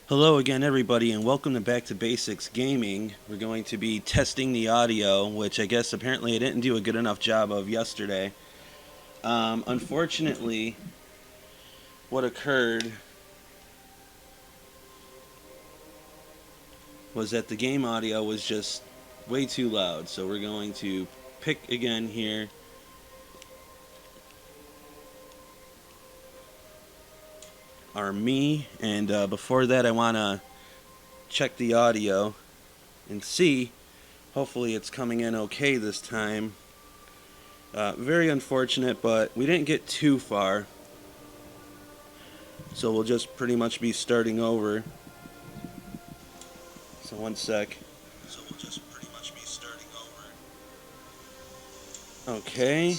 Hello again, everybody, and welcome to Back to Basics Gaming. We're going to be testing the audio, which I guess apparently I didn't do a good enough job of yesterday. Unfortunately, what occurred was that the game audio was just way too loud. So we're going to pick again here. Our me, and before that, I want to check the audio and see. Hopefully, it's coming in okay this time. Very unfortunate, but we didn't get too far. So we'll just pretty much be starting over. So one sec. So we'll just pretty much be starting over. Okay.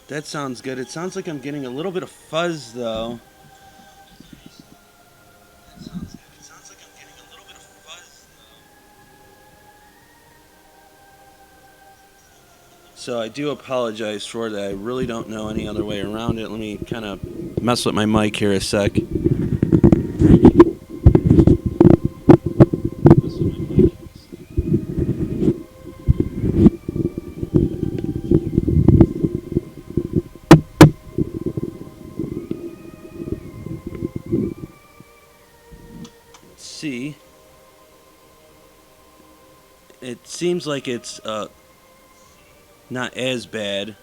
That sounds good. It sounds like I'm getting a little bit of fuzz though. So I do apologize for that. I really don't know any other way around it. Let me kind of mess with my mic here a sec. Let's see. It seems like it's not as bad.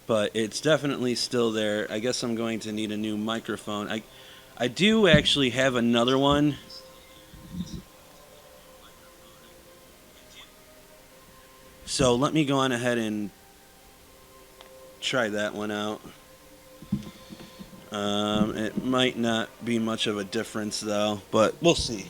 But it's definitely still there. I guess I'm going to need a new microphone. I do actually have another one. So let me go on ahead and try that one out. It might not be much of a difference though, but we'll see.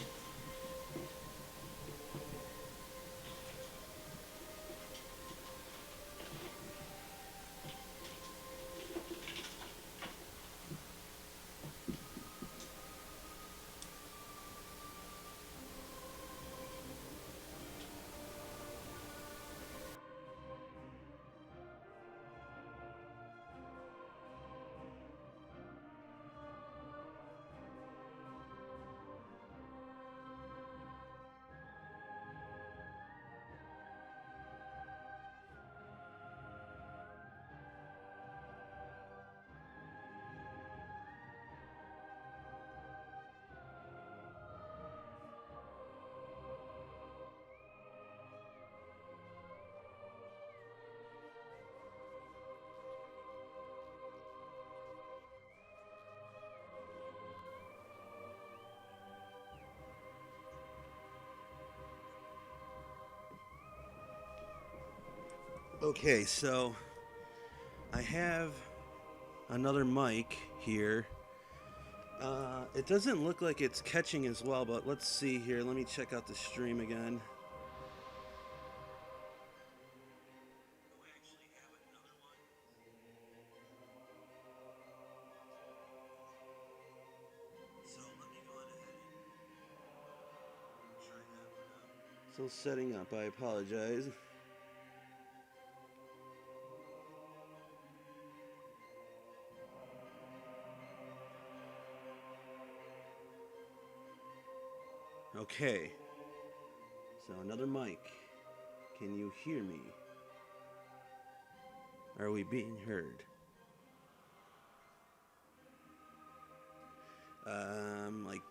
Okay, so I have another mic here. It doesn't look like it's catching as well, but let's see here. Let me check out the stream again. Still setting up, I apologize. Okay, so another mic. Can you hear me? Are we being heard? Like,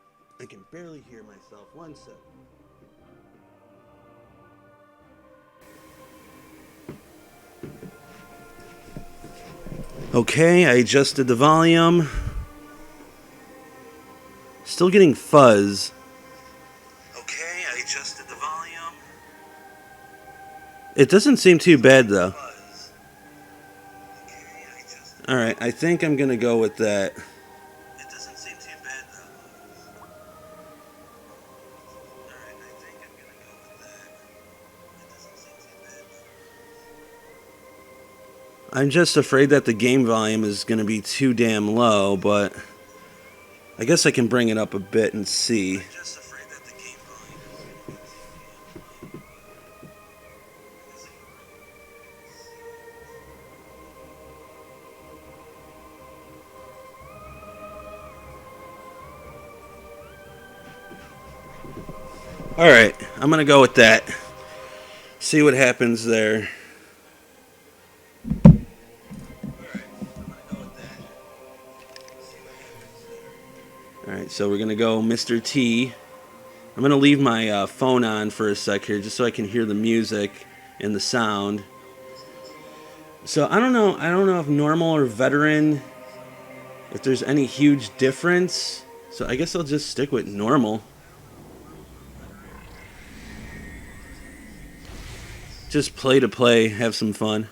I can barely hear myself. One sec. Okay, I adjusted the volume. Still getting fuzz. Okay, I adjusted the volume. It doesn't seem too bad though. Alright, I think I'm gonna go with that. It doesn't seem too bad though. Alright, I think I'm gonna go with that. It doesn't seem too bad. I'm just afraid that the game volume is gonna be too damn low, but I guess I can bring it up a bit and see. Alright, I'm gonna go with that. See what happens there. Alright, so we're gonna go Mr. T. I'm gonna leave my phone on for a sec here just so I can hear the music and the sound. So I don't know if normal or veteran, if there's any huge difference. So I guess I'll just stick with normal. Just play to play, have some fun.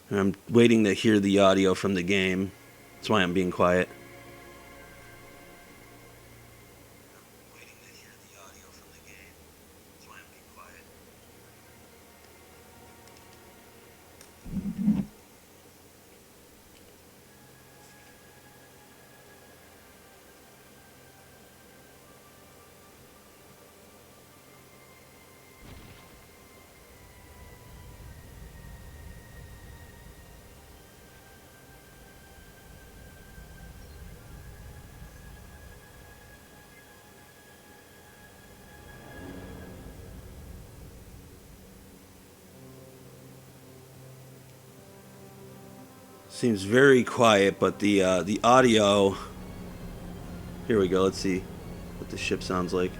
I'm waiting to hear the audio from the game. That's why I'm being quiet. Seems very quiet, but the audio. Here we go. Let's see what the ship sounds like.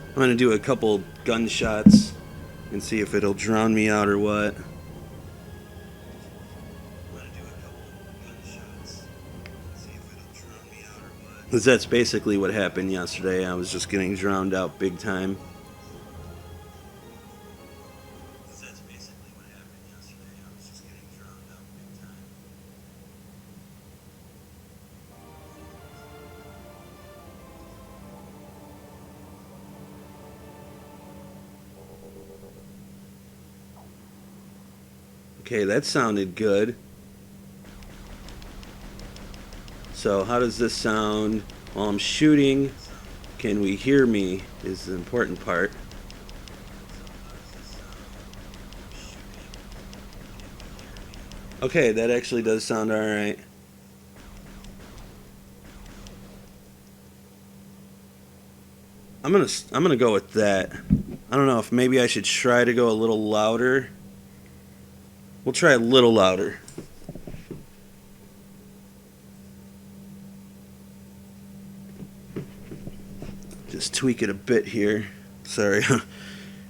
I'm gonna do a couple gunshots and see if it'll drown me out or what. Because that's basically what happened yesterday. I was just getting drowned out big time. Okay, that sounded good. So how does this sound while I'm shooting? Can we hear me is the important part. Okay, that actually does sound alright. I'm gonna go with that. I don't know if maybe I should try to go a little louder. We'll try a little louder. Just tweak it a bit here. Sorry,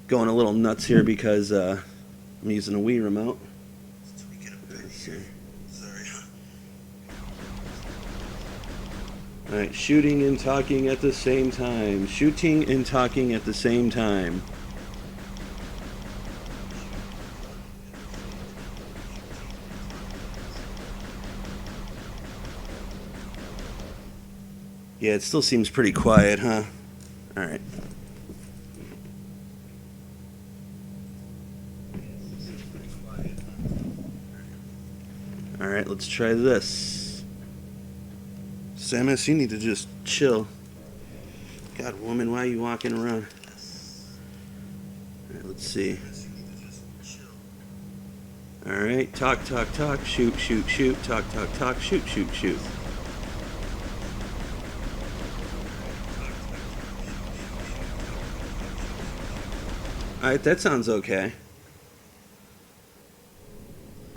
going a little nuts here because I'm using a Wii remote. Tweak it a bit here. Sorry. Alright, shooting and talking at the same time. Shooting and talking at the same time. Yeah, it still seems pretty quiet, huh? Alright. Alright, let's try this. Samus, you need to just chill. God, woman, why are you walking around? Alright, let's see. Alright, talk, talk, talk, shoot, shoot, shoot, talk, talk, talk, shoot, shoot, shoot. Alright, that sounds okay.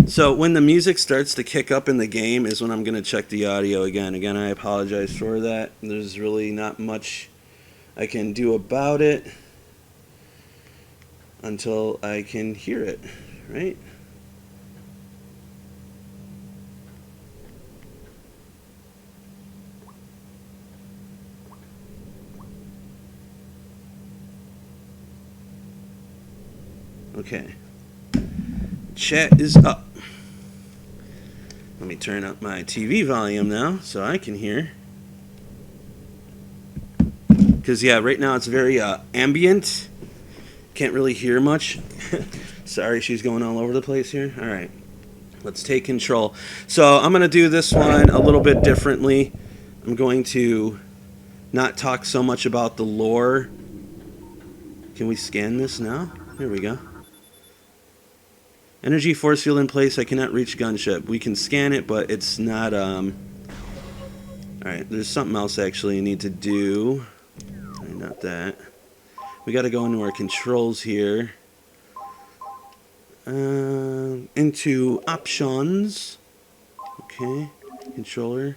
So when the music starts to kick up in the game is when I'm going to check the audio again. Again, I apologize for that. There's really not much I can do about it until I can hear it, right? Okay. Chat is up. Let me turn up my TV volume now so I can hear. Because, yeah, right now it's very ambient. Can't really hear much. Sorry, she's going all over the place here. All right. Let's take control. So I'm going to do this one a little bit differently. I'm going to not talk so much about the lore. Can we scan this now? There we go. Energy force field in place. I cannot reach gunship. We can scan it, but it's not... Alright, there's something else actually you need to do. Not that. We got to go into our controls here. Into options. Okay, controller.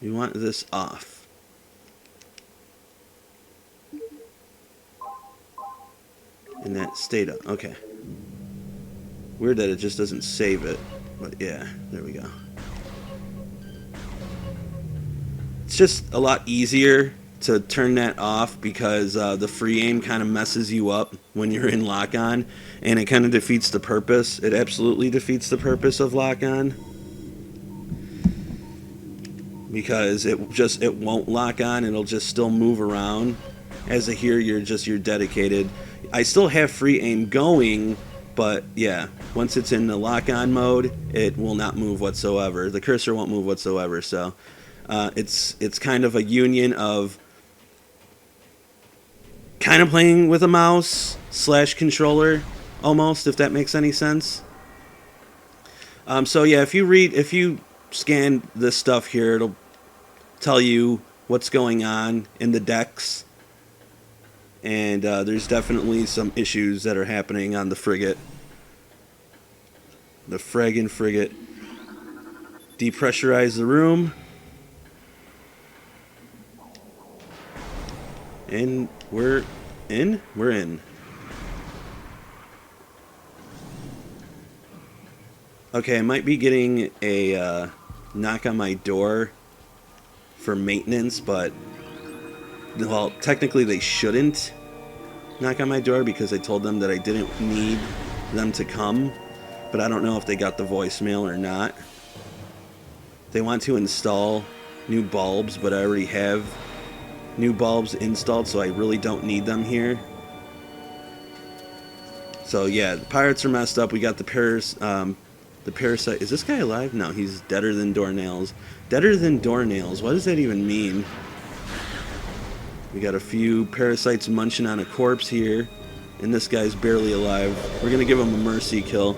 We want this off. And that stayed up. Okay. Weird that it just doesn't save it. But yeah, there we go. It's just a lot easier to turn that off because the free aim kind of messes you up when you're in lock-on, and it kind of defeats the purpose. It absolutely defeats the purpose of lock-on because it won't lock on. It'll just still move around. As a here, you're dedicated. I still have free aim going, but yeah, once it's in the lock-on mode, it will not move whatsoever. The cursor won't move whatsoever. So it's kind of a union of kind of playing with a mouse / controller, almost, if that makes any sense. So yeah, if you scan this stuff here, it'll tell you what's going on in the decks. And there's definitely some issues that are happening on the frigate. The friggin' frigate. Depressurize the room. And we're in? We're in. Okay, I might be getting a knock on my door for maintenance, but... well, technically they shouldn't knock on my door because I told them that I didn't need them to come, but I don't know if they got the voicemail or not. They want to install new bulbs, but I already have new bulbs installed, so I really don't need them here. So yeah, the pirates are messed up. We got the parasite. Is this guy alive? No, he's deader than doornails. Deader than doornails. What does that even mean? We got a few parasites munching on a corpse here, and this guy's barely alive. We're gonna give him a mercy kill.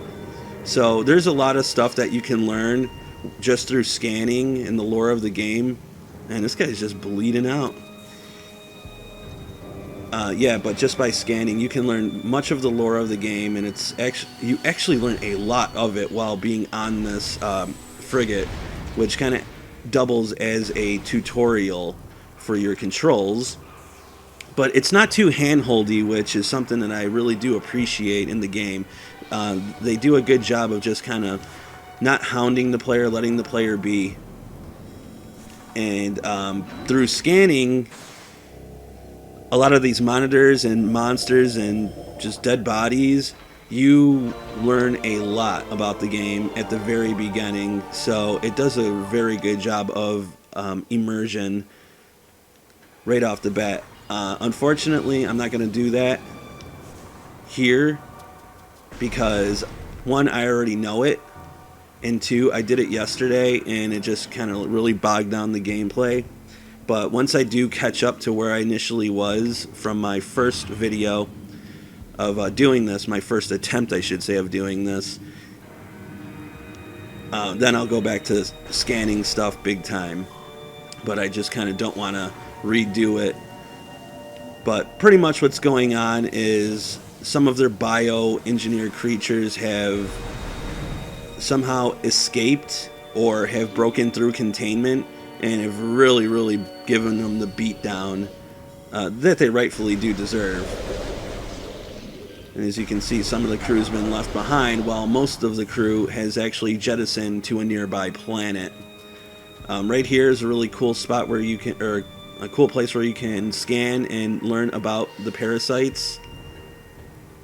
So there's a lot of stuff that you can learn just through scanning and the lore of the game. And this guy's just bleeding out. Yeah, but just by scanning, you can learn much of the lore of the game, and you actually learn a lot of it while being on this frigate, which kind of doubles as a tutorial for your controls. But it's not too handholdy, which is something that I really do appreciate in the game. They do a good job of just kind of not hounding the player, letting the player be. And through scanning a lot of these monitors and monsters and just dead bodies, you learn a lot about the game at the very beginning. So it does a very good job of immersion right off the bat. Unfortunately, I'm not going to do that here because, one, I already know it, and two, I did it yesterday and it just kind of really bogged down the gameplay. But once I do catch up to where I initially was from my first video of doing this, my first attempt, I should say, of doing this, then I'll go back to scanning stuff big time. But I just kind of don't want to redo it. But pretty much what's going on is some of their bioengineered creatures have somehow escaped or have broken through containment and have really given them the beatdown that they rightfully do deserve. And as you can see, some of the crew's been left behind, while most of the crew has actually jettisoned to a nearby planet. Right here is a really cool spot where you can, or a cool place where you can scan and learn about the parasites.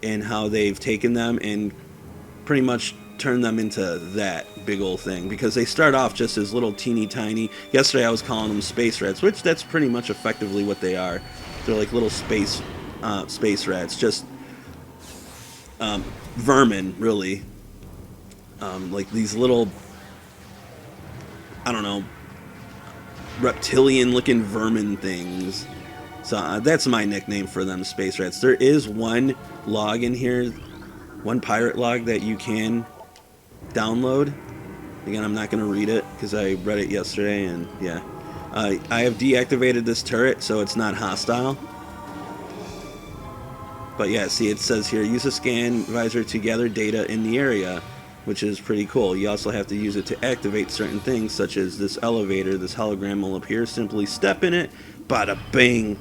and how they've taken them and pretty much turned them into that big old thing, because they start off just as little teeny tiny. Yesterday I was calling them space rats, which that's pretty much effectively what they are. They're like little space rats, just vermin, really. Like these little, I don't know, reptilian-looking vermin things. So that's my nickname for them, space rats. There is one log in here, one pirate log that you can download. Again, I'm not going to read it because I read it yesterday, and yeah. I have deactivated this turret so it's not hostile. But yeah, see, it says here, use a scan visor to gather data in the area, which is pretty cool. You also have to use it to activate certain things, such as this elevator. This hologram will appear. Simply step in it. Bada bing.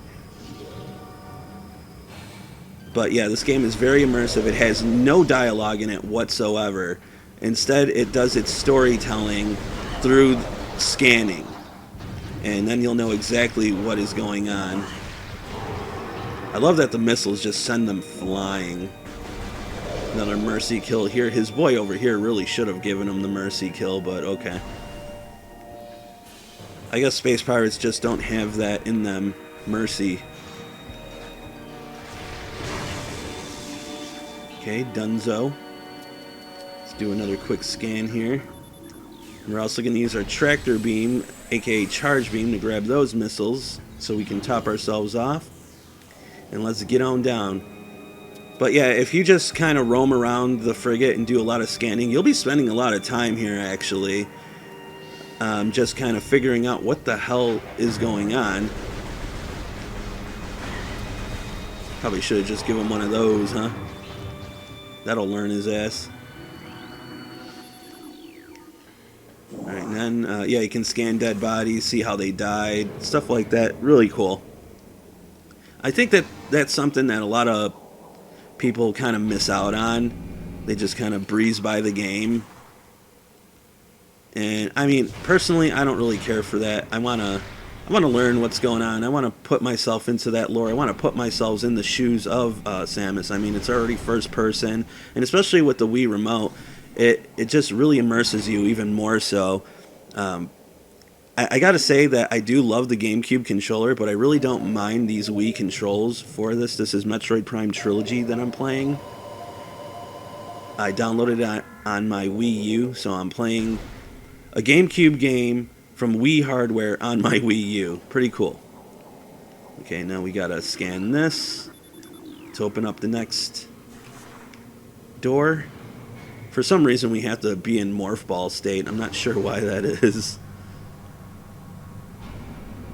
But yeah, this game is very immersive. It has no dialogue in it whatsoever. Instead, it does its storytelling through scanning. And then you'll know exactly what is going on. I love that the missiles just send them flying. Another mercy kill here. His boy over here really should have given him the mercy kill, but okay. I guess space pirates just don't have that in them. Mercy. Okay, Dunzo. Let's do another quick scan here. We're also going to use our tractor beam, aka charge beam, to grab those missiles so we can top ourselves off. And let's get on down. But yeah, if you just kind of roam around the frigate and do a lot of scanning, you'll be spending a lot of time here, actually. Just kind of figuring out what the hell is going on. Probably should have just given him one of those, huh? That'll learn his ass. Alright, and then, yeah, you can scan dead bodies, see how they died, stuff like that. Really cool. I think that that's something that a lot of people kind of miss out on. They just kind of breeze by the game. And, I mean, personally, I don't really care for that. I want to learn what's going on. I want to put myself into that lore. I want to put myself in the shoes of Samus. I mean, it's already first person, and especially with the Wii remote, it just really immerses you even more so. I gotta say that I do love the GameCube controller, but I really don't mind these Wii controls for this. This is Metroid Prime Trilogy that I'm playing. I downloaded it on my Wii U, so I'm playing a GameCube game from Wii hardware on my Wii U. Pretty cool. Okay, now we gotta scan this to open up the next door. For some reason, we have to be in Morph Ball state. I'm not sure why that is.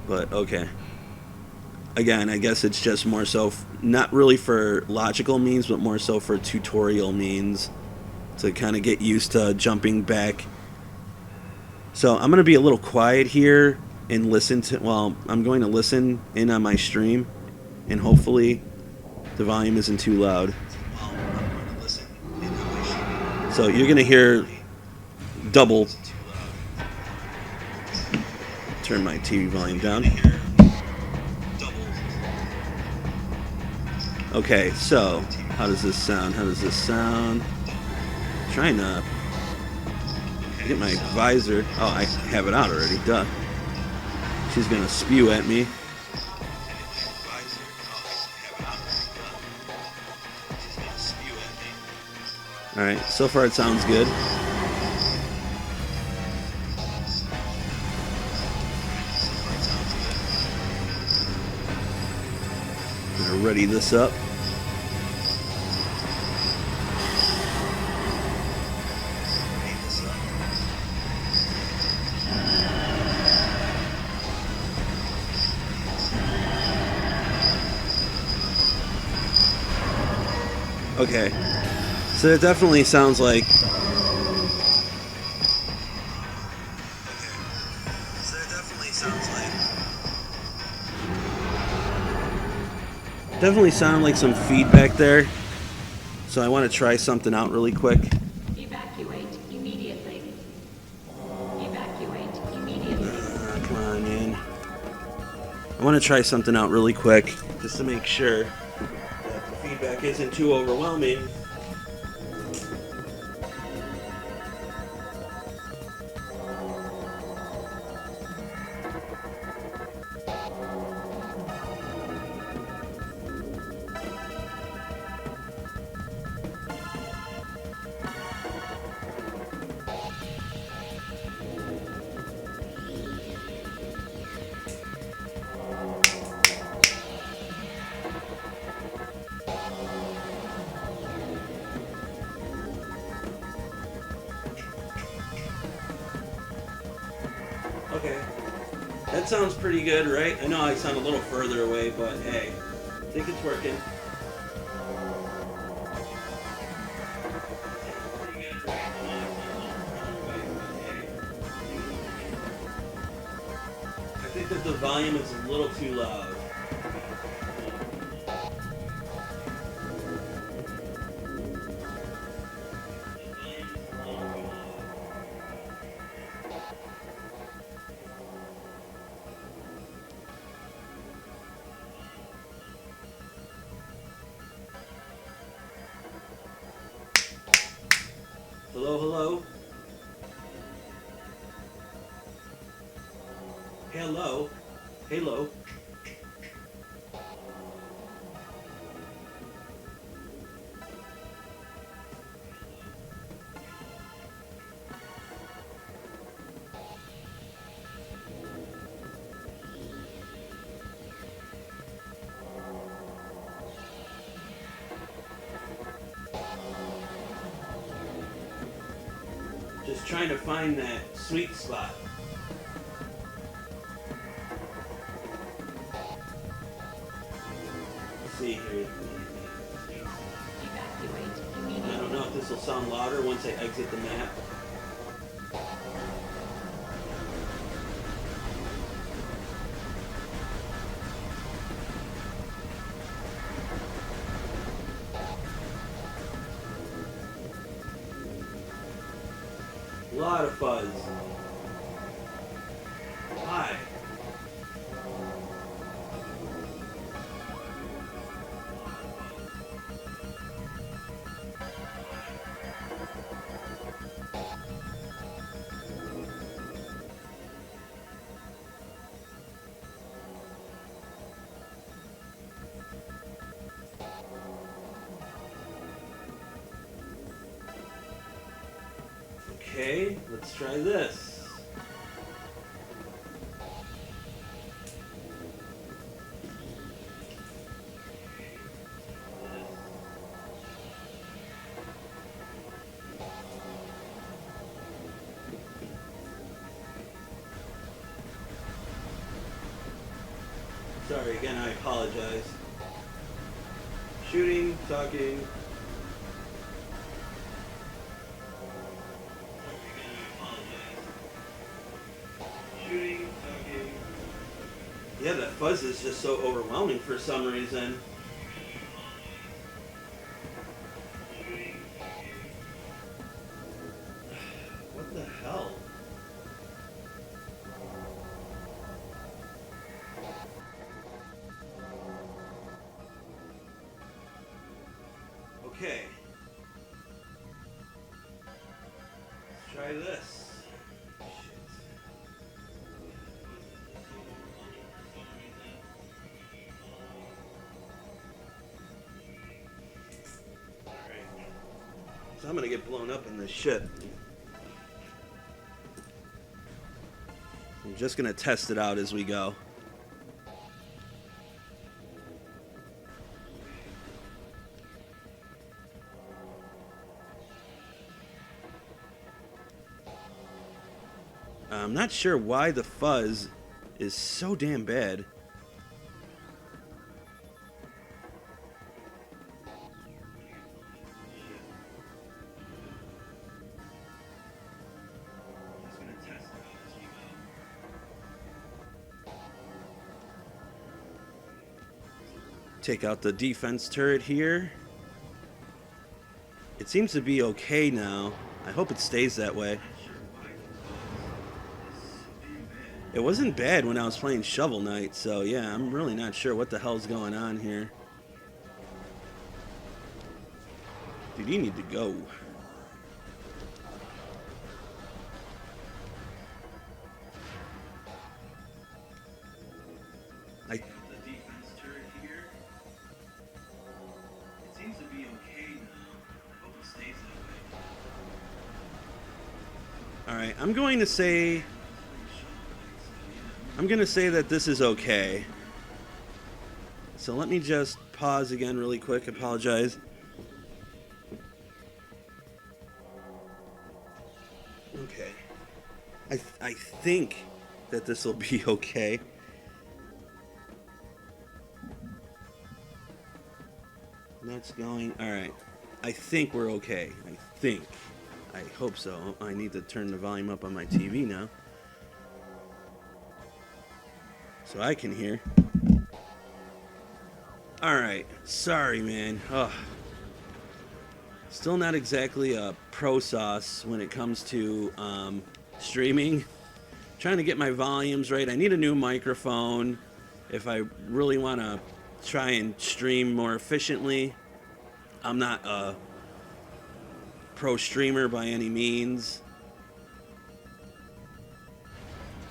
But, okay. Again, I guess it's just more so, not really for logical means, but more so for tutorial means. To kind of get used to jumping back. So, I'm going to be a little quiet here and listen to, well, I'm going to listen in on my stream. And hopefully, the volume isn't too loud. So, you're going to hear double. Turn my TV volume down. Okay, so how does this sound? How does this sound? I'm trying to get my visor. Oh, I have it out already. Duh. She's gonna spew at me. Alright, so far it sounds good. Ready this up. Okay, so it definitely sounds like. Definitely sound like some feedback there. So I want to try something out really quick. Evacuate immediately. Evacuate immediately. Come on, man. I want to try something out really quick, just to make sure that the feedback isn't too overwhelming. Okay. That sounds pretty good, right? I know I sound a little further away, but hey, I think it's working. I think that the volume is a little too loud. Hello, hello. Hello. Hello. Just trying to find that sweet spot. Let's see here. Evacuate I immediately. don't know if this will sound louder once I exit the map. A lot of fuzz. Hi. Okay, let's try this. Sorry, again, I apologize. Shooting, talking. Yeah, that fuzz is just so overwhelming for some reason. What the hell? Okay. Let's try this. So I'm gonna get blown up in this shit. I'm just gonna test it out as we go. I'm not sure why the fuzz is so damn bad. Take out the defense turret here. It seems to be okay now. I hope it stays that way. It wasn't bad when I was playing Shovel Knight, so yeah, I'm really not sure what the hell's going on here. Dude, you need to go. The defense turret here. It seems to be okay now. I hope it stays that way. Alright, I'm going to say that this is okay. So let me just pause again really quick. Apologize. Okay. I think that this will be okay. That's going. Alright. I think we're okay. I hope so. I need to turn the volume up on my TV now, so I can hear. Alright. Sorry, man. Ugh. Still not exactly a pro sauce when it comes to streaming. Trying to get my volumes right. I need a new microphone if I really want to try and stream more efficiently. I'm not a pro streamer by any means.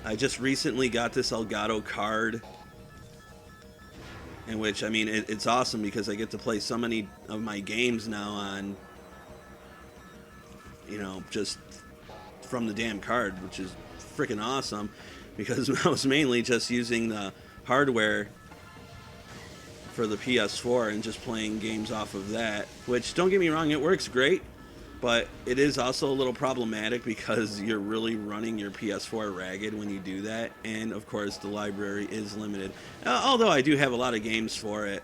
I just recently got this Elgato card, in which, I mean, it's awesome because I get to play so many of my games now on, you know, just from the damn card, which is freaking awesome, because I was mainly just using the hardware for the PS4 and just playing games off of that, which, don't get me wrong, it works great, but it is also a little problematic because you're really running your PS4 ragged when you do that, and of course the library is limited. Although I do have a lot of games for it,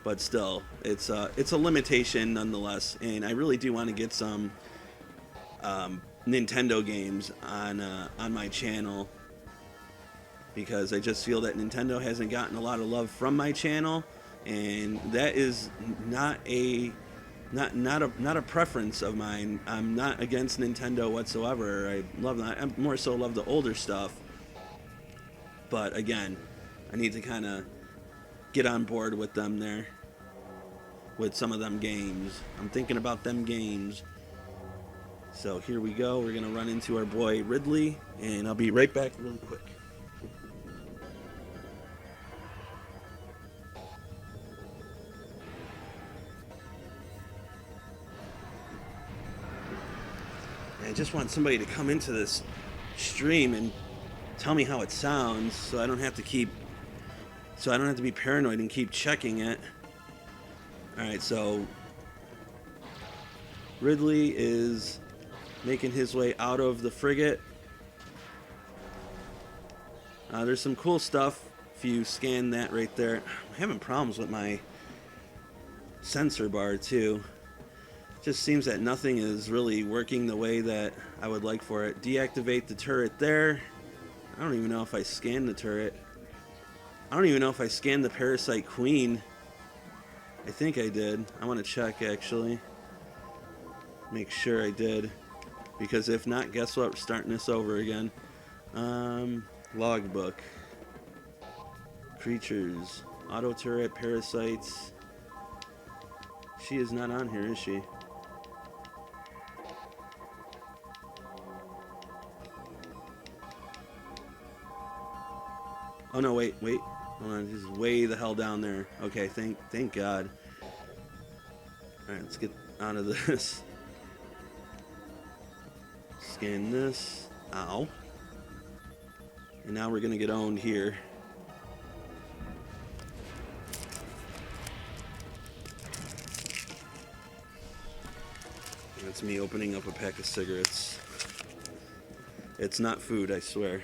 but still, it's a limitation nonetheless, and I really do want to get some Nintendo games on my channel, because I just feel that Nintendo hasn't gotten a lot of love from my channel, and that is not a preference of mine. I'm not against Nintendo whatsoever. I love that. I more so love the older stuff, but again, I need to kind of get on board with them there, with some of them games. I'm thinking about them games. So here we go. We're gonna run into our boy Ridley, and I'll be right back really quick. I just want somebody to come into this stream and tell me how it sounds, so I don't have to be paranoid and keep checking it. Alright, so Ridley is making his way out of the frigate. There's some cool stuff if you scan that right there. I'm having problems with my sensor bar too. Just seems that nothing is really working the way that I would like for it. Deactivate the turret there. I don't even know if I scanned the turret. I don't even know if I scanned the Parasite Queen. I think I did. I want to check actually. Make sure I did. Because if not, guess what? We're starting this over again. Logbook. Creatures. Auto turret, parasites. She is not on here, is she? Oh no, wait. Hold on, this is way the hell down there. Okay, thank God. Alright, let's get out of this. Scan this. Ow. And now we're gonna get owned here. That's me opening up a pack of cigarettes. It's not food, I swear.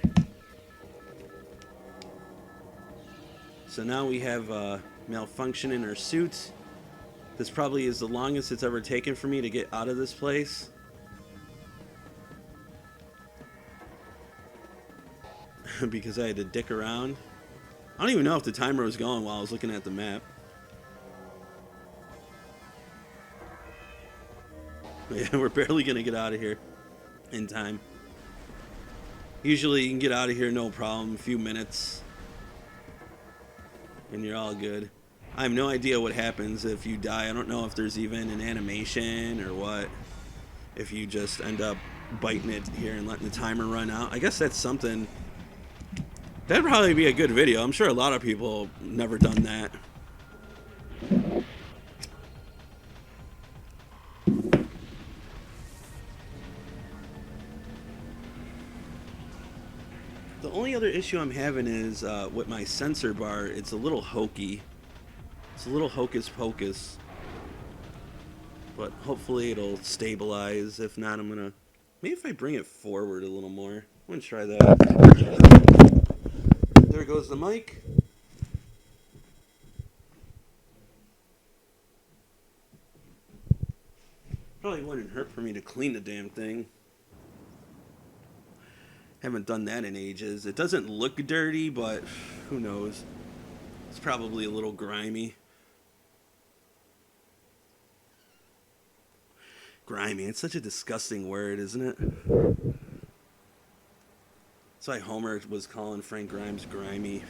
So now we have a malfunction in our suit. This probably is the longest it's ever taken for me to get out of this place. Because I had to dick around. I don't even know if the timer was going while I was looking at the map. But yeah, we're barely gonna get out of here in time. Usually you can get out of here no problem, a few minutes, and you're all good. I have no idea what happens if you die. I don't know if there's even an animation or what. If you just end up biting it here and letting the timer run out. I guess that's something. That'd probably be a good video. I'm sure a lot of people never done that. The only other issue I'm having is with my sensor bar. It's a little hokey. It's a little hocus pocus. But hopefully it'll stabilize. If not, I'm gonna... Maybe if I bring it forward a little more. I'm gonna try that. There goes the mic. Probably wouldn't hurt for me to clean the damn thing. Haven't done that in ages. It doesn't look dirty, but who knows. It's probably a little grimy. Grimy. It's such a disgusting word, isn't it? That's why Homer was calling Frank Grimes grimy.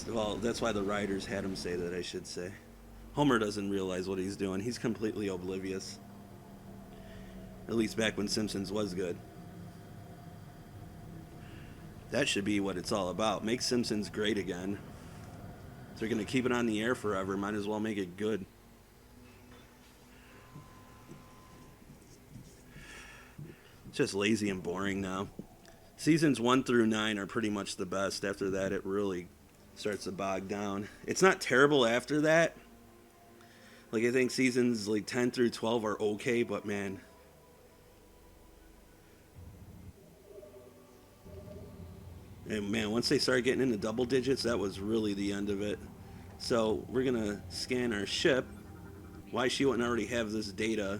Well, that's why the writers had him say that, I should say. Homer doesn't realize what he's doing. He's completely oblivious. At least back when Simpsons was good. That should be what it's all about. Make Simpsons great again. If they're going to keep it on the air forever, might as well make it good. It's just lazy and boring now. Seasons 1 through 9 are pretty much the best. After that, it really starts to bog down. It's not terrible after that. Like, I think seasons like 10 through 12 are okay, but man... And man, once they started getting into double digits, that was really the end of it. So we're gonna scan our ship. Why she wouldn't already have this data,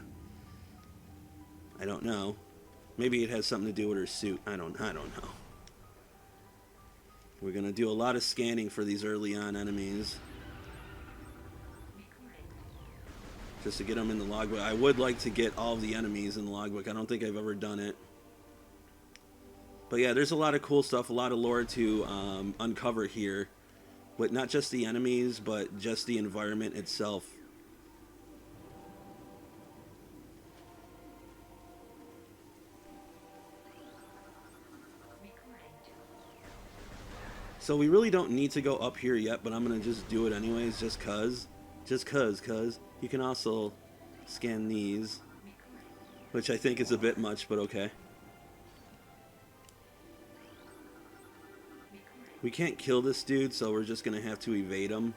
I don't know. Maybe it has something to do with her suit. I don't know. We're gonna do a lot of scanning for these early on enemies, just to get them in the logbook. I would like to get all of the enemies in the logbook. I don't think I've ever done it. But yeah, there's a lot of cool stuff, a lot of lore to uncover here. With not just the enemies, but just the environment itself. So we really don't need to go up here yet, but I'm going to just do it anyways, just cuz. Just cuz. You can also scan these, which I think is a bit much, but okay. We can't kill this dude, so we're just going to have to evade him.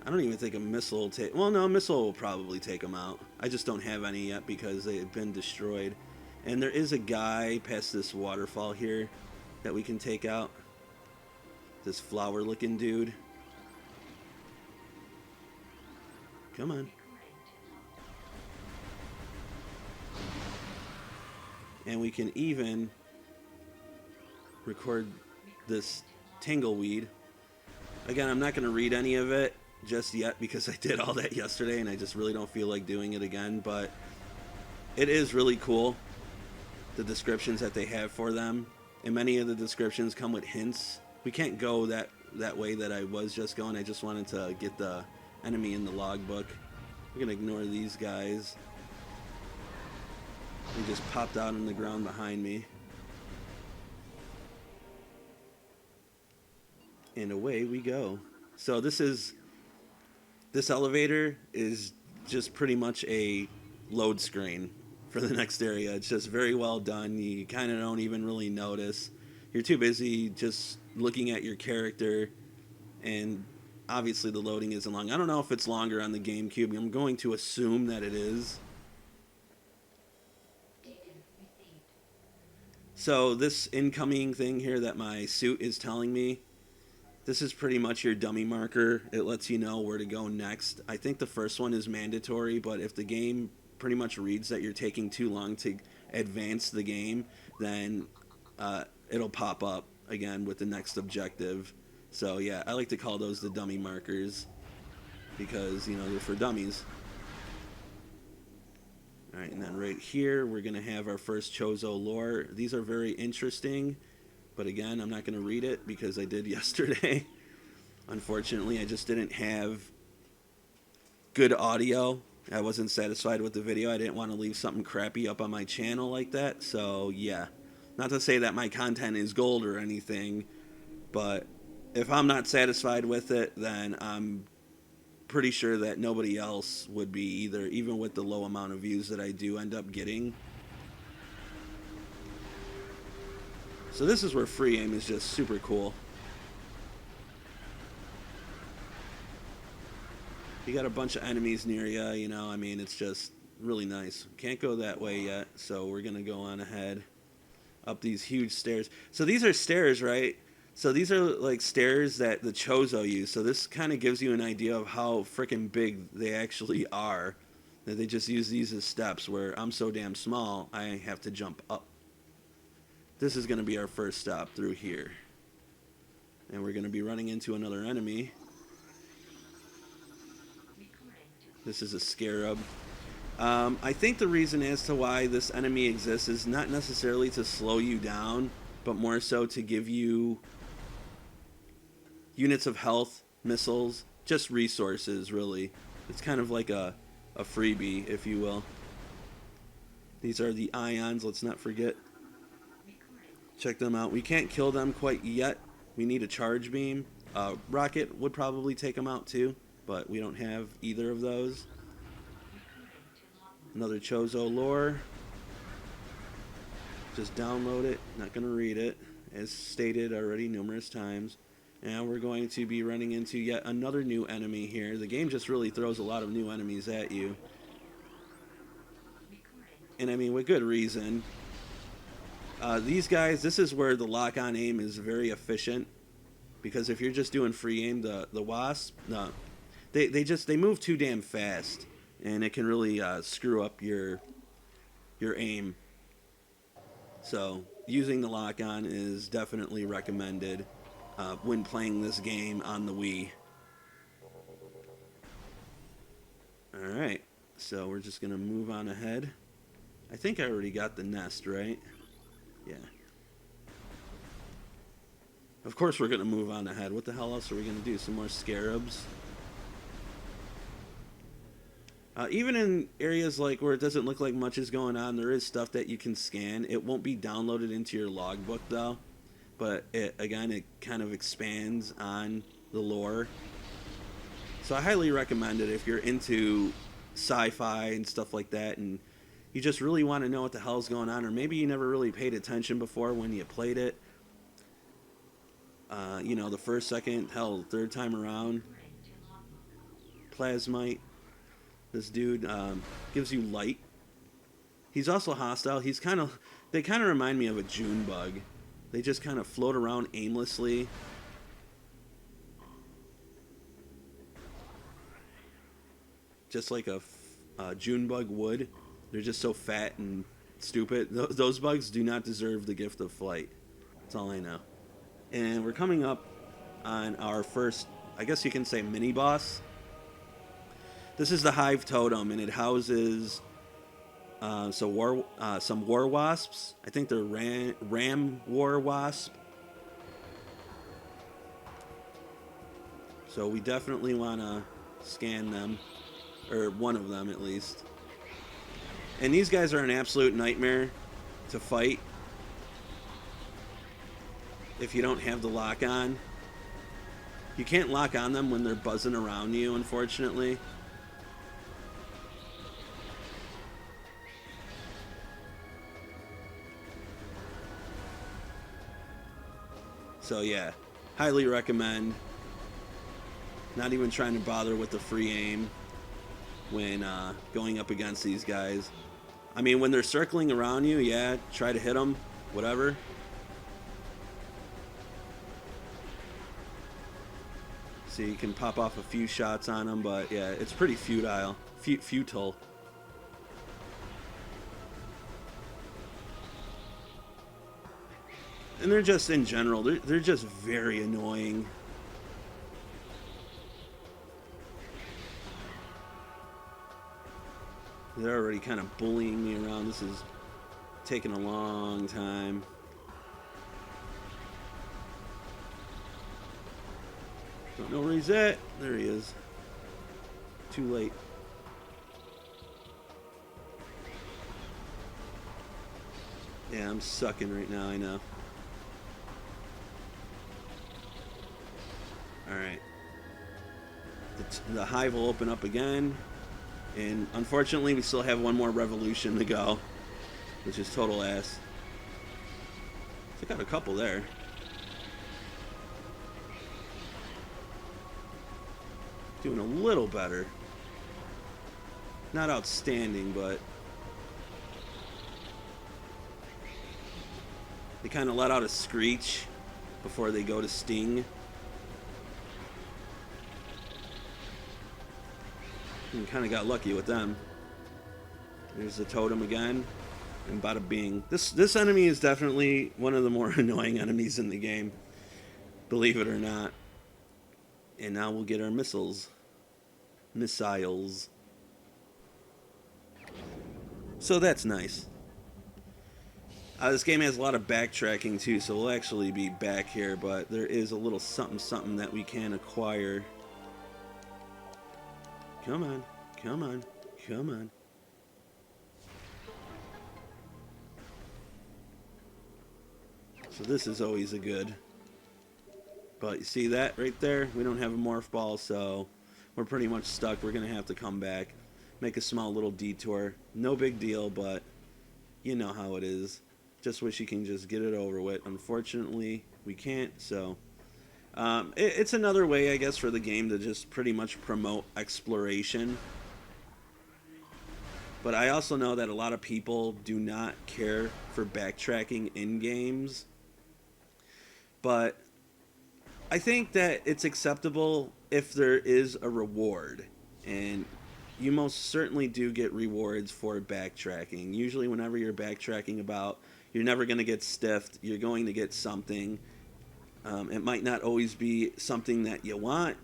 I don't even think a missile will take... Well, no, a missile will probably take him out. I just don't have any yet because they have been destroyed. And there is a guy past this waterfall here that we can take out. This flower-looking dude. Come on. And we can even... record this tangleweed. Again, I'm not going to read any of it just yet because I did all that yesterday and I just really don't feel like doing it again, but it is really cool, the descriptions that they have for them, and many of the descriptions come with hints. We can't go that way that I was just going. I just wanted to get the enemy in the logbook. We're going to ignore these guys. They just popped out on the ground behind me. And away we go. So this elevator is just pretty much a load screen for the next area. It's just very well done. You kind of don't even really notice. You're too busy just looking at your character, and obviously the loading isn't long. I don't know if it's longer on the GameCube. I'm going to assume that it is. So this incoming thing here that my suit is telling me, this is pretty much your dummy marker. It lets you know where to go next. I think the first one is mandatory, but if the game pretty much reads that you're taking too long to advance the game, then it'll pop up again with the next objective. So yeah, I like to call those the dummy markers because, you know, they're for dummies. Alright, and then right here we're going to have our first Chozo lore. These are very interesting. But again, I'm not going to read it because I did yesterday. Unfortunately, I just didn't have good audio. I wasn't satisfied with the video. I didn't want to leave something crappy up on my channel like that. So, yeah. Not to say that my content is gold or anything, but if I'm not satisfied with it, then I'm pretty sure that nobody else would be either, even with the low amount of views that I do end up getting. So this is where free aim is just super cool. You got a bunch of enemies near you, you know, I mean, it's just really nice. Can't go that way yet, so we're going to go on ahead up these huge stairs. So these are stairs, right? So these are like stairs that the Chozo use. So this kind of gives you an idea of how freaking big they actually are. That they just use these as steps where I'm so damn small, I have to jump up. This is going to be our first stop through here. And we're going to be running into another enemy. This is a scarab. I think the reason as to why this enemy exists is not necessarily to slow you down, but more so to give you units of health, missiles, just resources, really. It's kind of like a freebie, if you will. These are the ions, let's not forget. Check them out. We can't kill them quite yet. We need a charge beam. Rocket would probably take them out too, but we don't have either of those. Another Chozo lore. Just download it. Not going to read it, as stated already numerous times. And we're going to be running into yet another new enemy here. The game just really throws a lot of new enemies at you. And I mean, with good reason. These guys, this is where the lock-on aim is very efficient. Because if you're just doing free aim, the wasp, no, they move too damn fast. And it can really screw up your aim. So using the lock-on is definitely recommended when playing this game on the Wii. Alright, so we're just going to move on ahead. I think I already got the nest, right? Yeah. Of course we're going to move on ahead. What the hell else are we going to do? Some more scarabs? Even in areas like where it doesn't look like much is going on, there is stuff that you can scan. It won't be downloaded into your logbook though, but it kind of expands on the lore. So I highly recommend it if you're into sci-fi and stuff like that, and you just really want to know what the hell's going on, or maybe you never really paid attention before when you played it. You know, the first, second, hell, third time around. Plasmite. This dude gives you light. He's also hostile. They kind of remind me of a June bug. They just kind of float around aimlessly. Just like a June bug would. They're just so fat and stupid. Those bugs do not deserve the gift of flight. That's all I know. And we're coming up on our first, I guess you can say, mini boss. This is the Hive Totem, and it houses some war wasps. I think they're ram war wasp. So we definitely want to scan them, or one of them at least. And these guys are an absolute nightmare to fight if you don't have the lock on. You can't lock on them when they're buzzing around you, unfortunately. So yeah, highly recommend. Not even trying to bother with the free aim when going up against these guys. I mean, when they're circling around you, yeah, try to hit them, whatever. So you can pop off a few shots on them, but yeah, it's pretty futile. Futile. And they're just, in general, they're just very annoying. They're already kind of bullying me around. This is taking a long time. Don't know where he's at. There he is. Too late. Yeah, I'm sucking right now, I know. Alright. The hive will open up again. And unfortunately, we still have one more revolution to go. Which is total ass. Took out a couple there. Doing a little better. Not outstanding, but they kind of let out a screech before they go to sting. And kind of got lucky with them. There's the totem again. And bada bing. This enemy is definitely one of the more annoying enemies in the game. Believe it or not. And now we'll get our missiles. Missiles. So that's nice. This game has a lot of backtracking too, so we'll actually be back here, but there is a little something that we can acquire. Come on, come on, come on. So this is always a good. But you see that right there? We don't have a morph ball, so we're pretty much stuck. We're going to have to come back, make a small little detour. No big deal, but you know how it is. Just wish you can just get it over with. Unfortunately, we can't, so it's another way, I guess, for the game to just pretty much promote exploration. But I also know that a lot of people do not care for backtracking in games. But I think that it's acceptable if there is a reward. And you most certainly do get rewards for backtracking. Usually whenever you're backtracking about, you're never going to get stiffed. You're going to get something. It might not always be something that you want,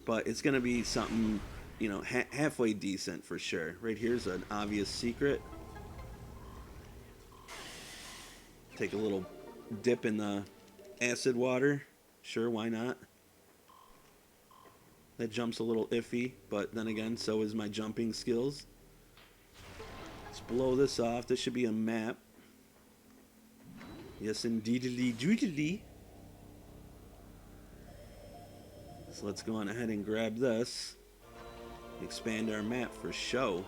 but it's going to be something, you know, halfway decent for sure. Right here's an obvious secret. Take a little dip in the acid water. Sure, why not? That jump's a little iffy, but then again, so is my jumping skills. Let's blow this off. This should be a map. Yes, indeedly, doodly. So let's go on ahead and grab this. Expand our map for show.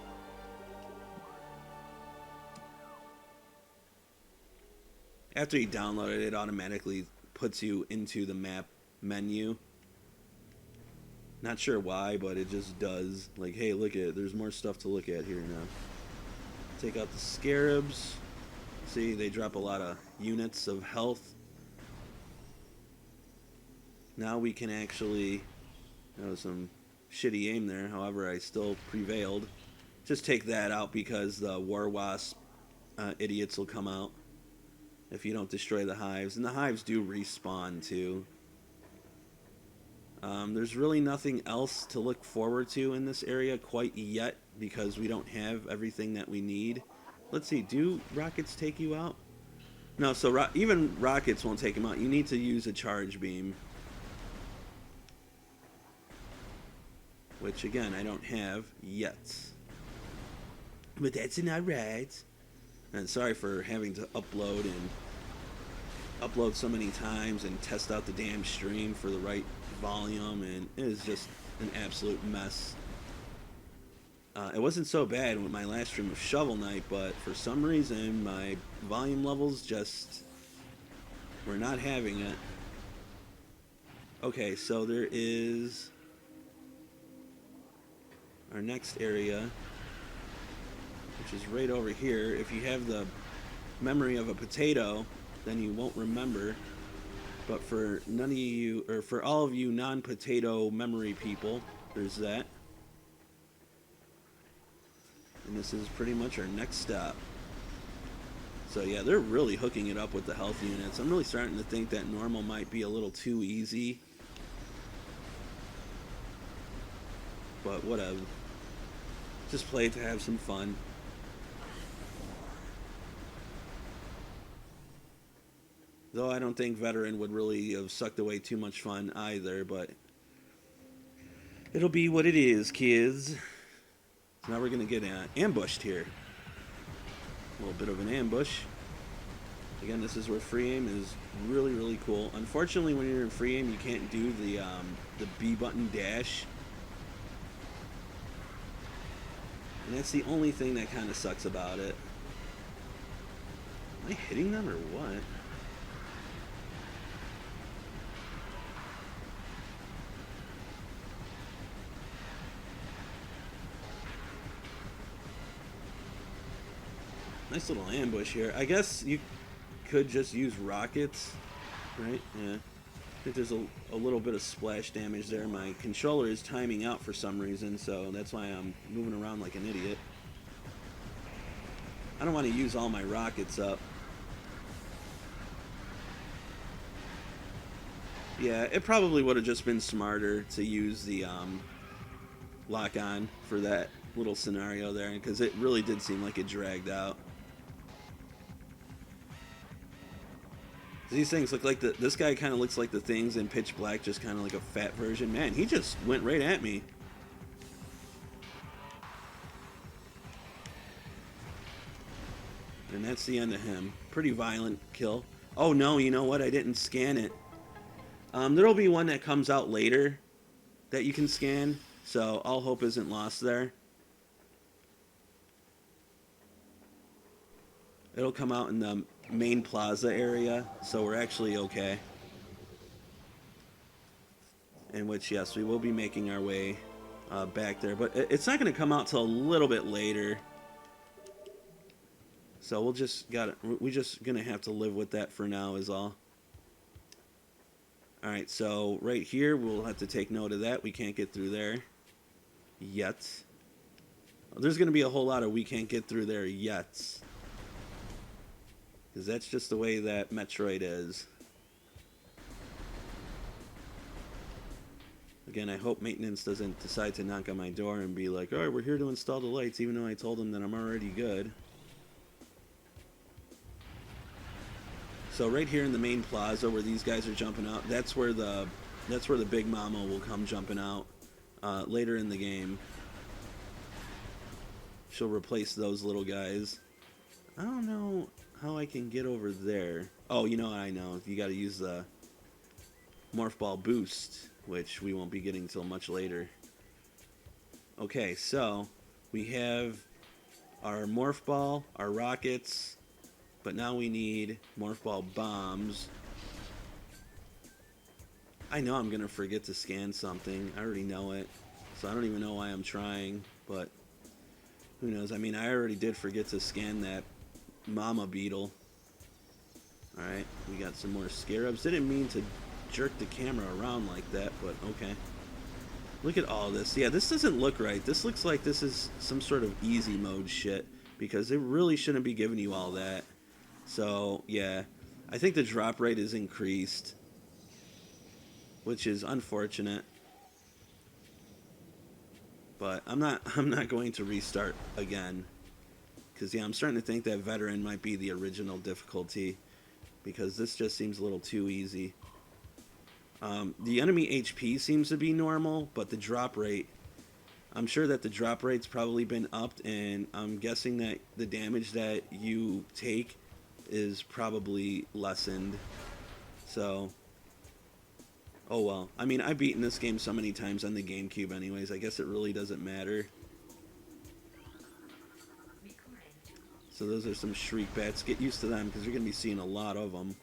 After you download it, it automatically puts you into the map menu. Not sure why, but it just does. Like, hey, look at it. There's more stuff to look at here now. Take out the scarabs. See, they drop a lot of units of health. Now we can actually... That was some shitty aim there. However, I still prevailed. Just take that out because the war wasp idiots will come out if you don't destroy the hives. And the hives do respawn too. There's really nothing else to look forward to in this area quite yet because we don't have everything that we need. Let's see, do rockets take you out? No, so even rockets won't take them out. You need to use a charge beam. Which, again, I don't have yet. But that's not right. And sorry for having to upload so many times and test out the damn stream for the right volume, and it is just an absolute mess. It wasn't so bad with my last stream of Shovel Knight, but for some reason my volume levels just were not having it. Okay, so there is our next area, which is right over here. If you have the memory of a potato, then you won't remember. But for none of you, or for all of you non-potato memory people, there's that. And this is pretty much our next stop. So yeah, they're really hooking it up with the health units. I'm really starting to think that normal might be a little too easy. But whatever. Just play to have some fun. Though I don't think veteran would really have sucked away too much fun either, but It'll be what it is, kids. So now we're gonna get ambushed here. A little bit of an ambush. Again, this is where free aim is really, really cool. Unfortunately, when you're in free aim, you can't do the B button dash. And that's the only thing that kind of sucks about it. Am I hitting them or what? Nice little ambush here. I guess you could just use rockets, right? Yeah. I think there's a little bit of splash damage there. My controller is timing out for some reason, so that's why I'm moving around like an idiot. I don't want to use all my rockets up. Yeah, it probably would have just been smarter to use the lock-on for that little scenario there, because it really did seem like it dragged out. These things look like this guy kind of looks like the things in Pitch Black, just kind of like a fat version. Man, he just went right at me. And that's the end of him. Pretty violent kill. Oh no, you know what? I didn't scan it. There'll be one that comes out later that you can scan, so all hope isn't lost there. It'll come out in the main plaza area, so we're actually okay. In which, yes, we will be making our way back there, but it's not going to come out till a little bit later. So we're just gonna have to live with that for now, is all. All right, so right here we'll have to take note of that. We can't get through there yet. There's going to be a whole lot of we can't get through there yet. Because that's just the way that Metroid is. Again, I hope maintenance doesn't decide to knock on my door and be like, alright, we're here to install the lights, even though I told them that I'm already good. So right here in the main plaza where these guys are jumping out, that's where the big mama will come jumping out later in the game. She'll replace those little guys. I don't know how I can get over there. Oh, you know what I know. You got to use the Morph Ball boost, which we won't be getting till much later. Okay, so we have our Morph Ball, our rockets, but now we need Morph Ball bombs. I know I'm going to forget to scan something. I already know it. So I don't even know why I'm trying, but who knows? I mean, I already did forget to scan that Mama Beetle. Alright, we got some more scarabs. Didn't mean to jerk the camera around like that, but okay. Look at all this. Yeah, this doesn't look right. This looks like this is some sort of easy mode shit, because it really shouldn't be giving you all that. So, yeah, I think the drop rate is increased, which is unfortunate. But I'm not going to restart again, because yeah, I'm starting to think that veteran might be the original difficulty, because this just seems a little too easy. The enemy HP seems to be normal, but the drop rate, I'm sure that the drop rate's probably been upped, and I'm guessing that the damage that you take is probably lessened. So, oh well. I mean, I've beaten this game so many times on the GameCube anyways, I guess it really doesn't matter. So those are some Shriek Bats. Get used to them, because you're going to be seeing a lot of them.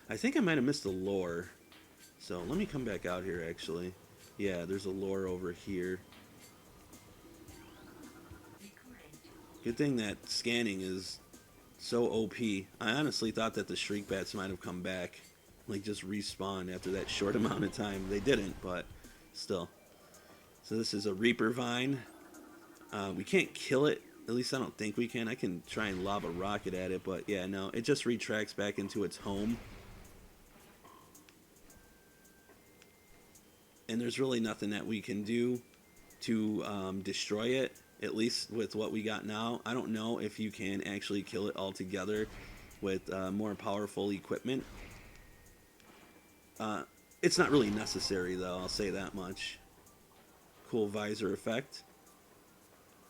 I think I might have missed the lore. So let me come back out here, actually. Yeah, there's a lore over here. Good thing that scanning is so OP. I honestly thought that the Shriek Bats might have come back. Like, just respawned after that short amount of time. They didn't, but still. So this is a Reaper Vine. We can't kill it. At least I don't think we can. I can try and lob a rocket at it, but yeah, no. It just retracts back into its home. And there's really nothing that we can do to destroy it, at least with what we got now. I don't know if you can actually kill it altogether with more powerful equipment. It's not really necessary, though, I'll say that much. Cool visor effect.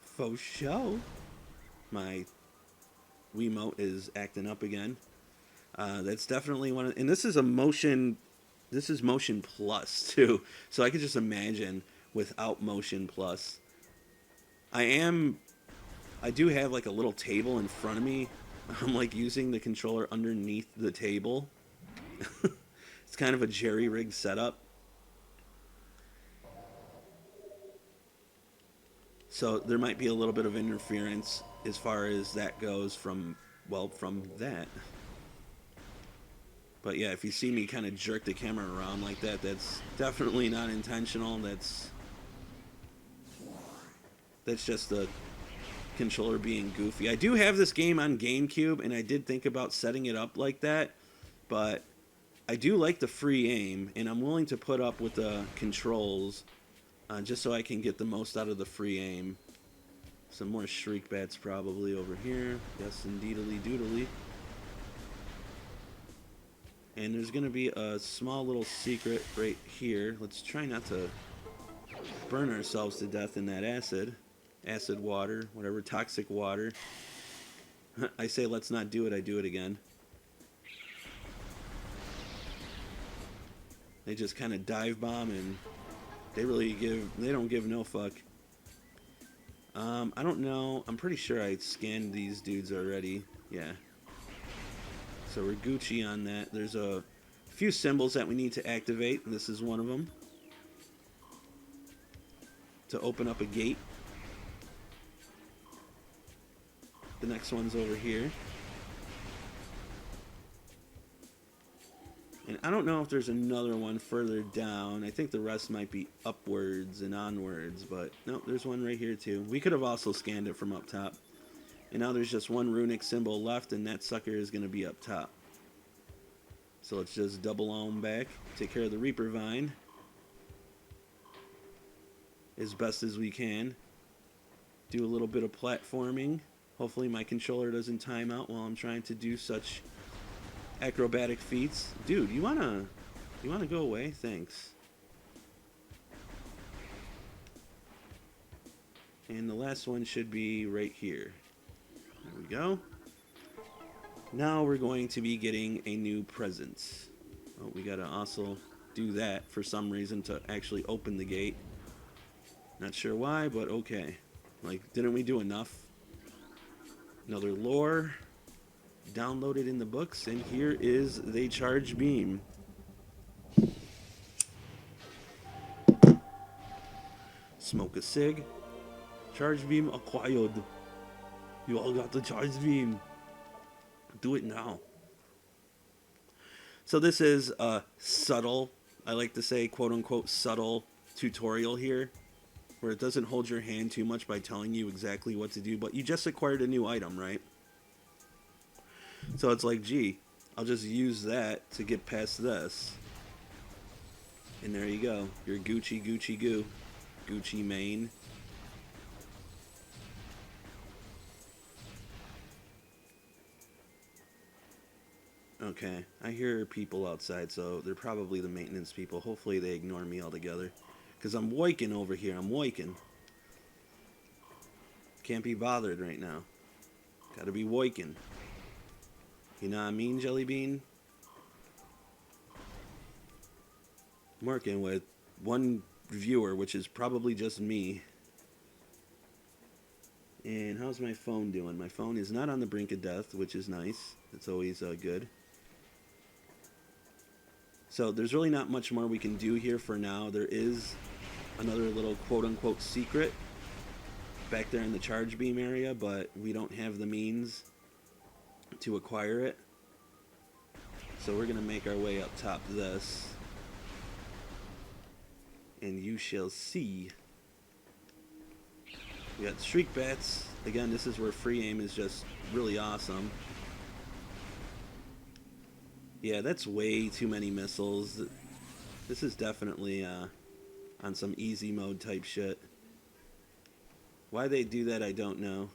Faux show. My Wiimote is acting up again. That's definitely one of, and this is a motion. This is motion plus too, so I could just imagine without motion plus. I am. I do have like a little table in front of me. I'm like using the controller underneath the table. It's kind of a jerry-rigged setup. So there might be a little bit of interference as far as that goes from, well, from that. But yeah, if you see me kind of jerk the camera around like that, that's definitely not intentional. That's just the controller being goofy. I do have this game on GameCube, and I did think about setting it up like that, but I do like the free aim, and I'm willing to put up with the controls just so I can get the most out of the free aim. Some more shriek bats probably over here. Yes, indeedly doodly. And there's going to be a small little secret right here. Let's try not to burn ourselves to death in that acid. Acid water, whatever, toxic water. I say let's not do it, I do it again. They just kind of dive bomb and they don't give no fuck. I don't know. I'm pretty sure I scanned these dudes already. Yeah. So we're Gucci on that. There's a few symbols that we need to activate. And this is one of them. To open up a gate. The next one's over here. And I don't know if there's another one further down. I think the rest might be upwards and onwards, but no, there's one right here too. We could have also scanned it from up top. And now there's just one runic symbol left, and that sucker is going to be up top. So let's just double on back, take care of the Reaper Vine as best as we can. Do a little bit of platforming. Hopefully my controller doesn't time out while I'm trying to do such acrobatic feats. Dude, you wanna go away? Thanks. And the last one should be right here. There we go. Now we're going to be getting a new present. Oh, we gotta also do that for some reason to actually open the gate. Not sure why, but okay. Like, didn't we do enough? Another lore downloaded in the books, and here is the charge beam. Smoke a cig. Charge beam acquired. You all got the charge beam. Do it now. So this is a subtle, I like to say, quote unquote, subtle tutorial here, where it doesn't hold your hand too much by telling you exactly what to do, but you just acquired a new item, right? So it's like, gee, I'll just use that to get past this. And there you go. Your Gucci Gucci Goo. Gucci main. Okay, I hear people outside, so they're probably the maintenance people. Hopefully they ignore me altogether. Because I'm woiking over here. I'm woiking. Can't be bothered right now. Gotta be woiking. You know what I mean, Jelly Bean? I'm working with one viewer, which is probably just me. And how's my phone doing? My phone is not on the brink of death, which is nice. It's always good. So there's really not much more we can do here for now. There is another little quote-unquote secret back there in the charge beam area, but we don't have the means to acquire it. So we're going to make our way up top this. And you shall see. We got Shriek Bats. Again, this is where free aim is just really awesome. Yeah, that's way too many missiles. This is definitely on some easy mode type shit. Why they do that, I don't know.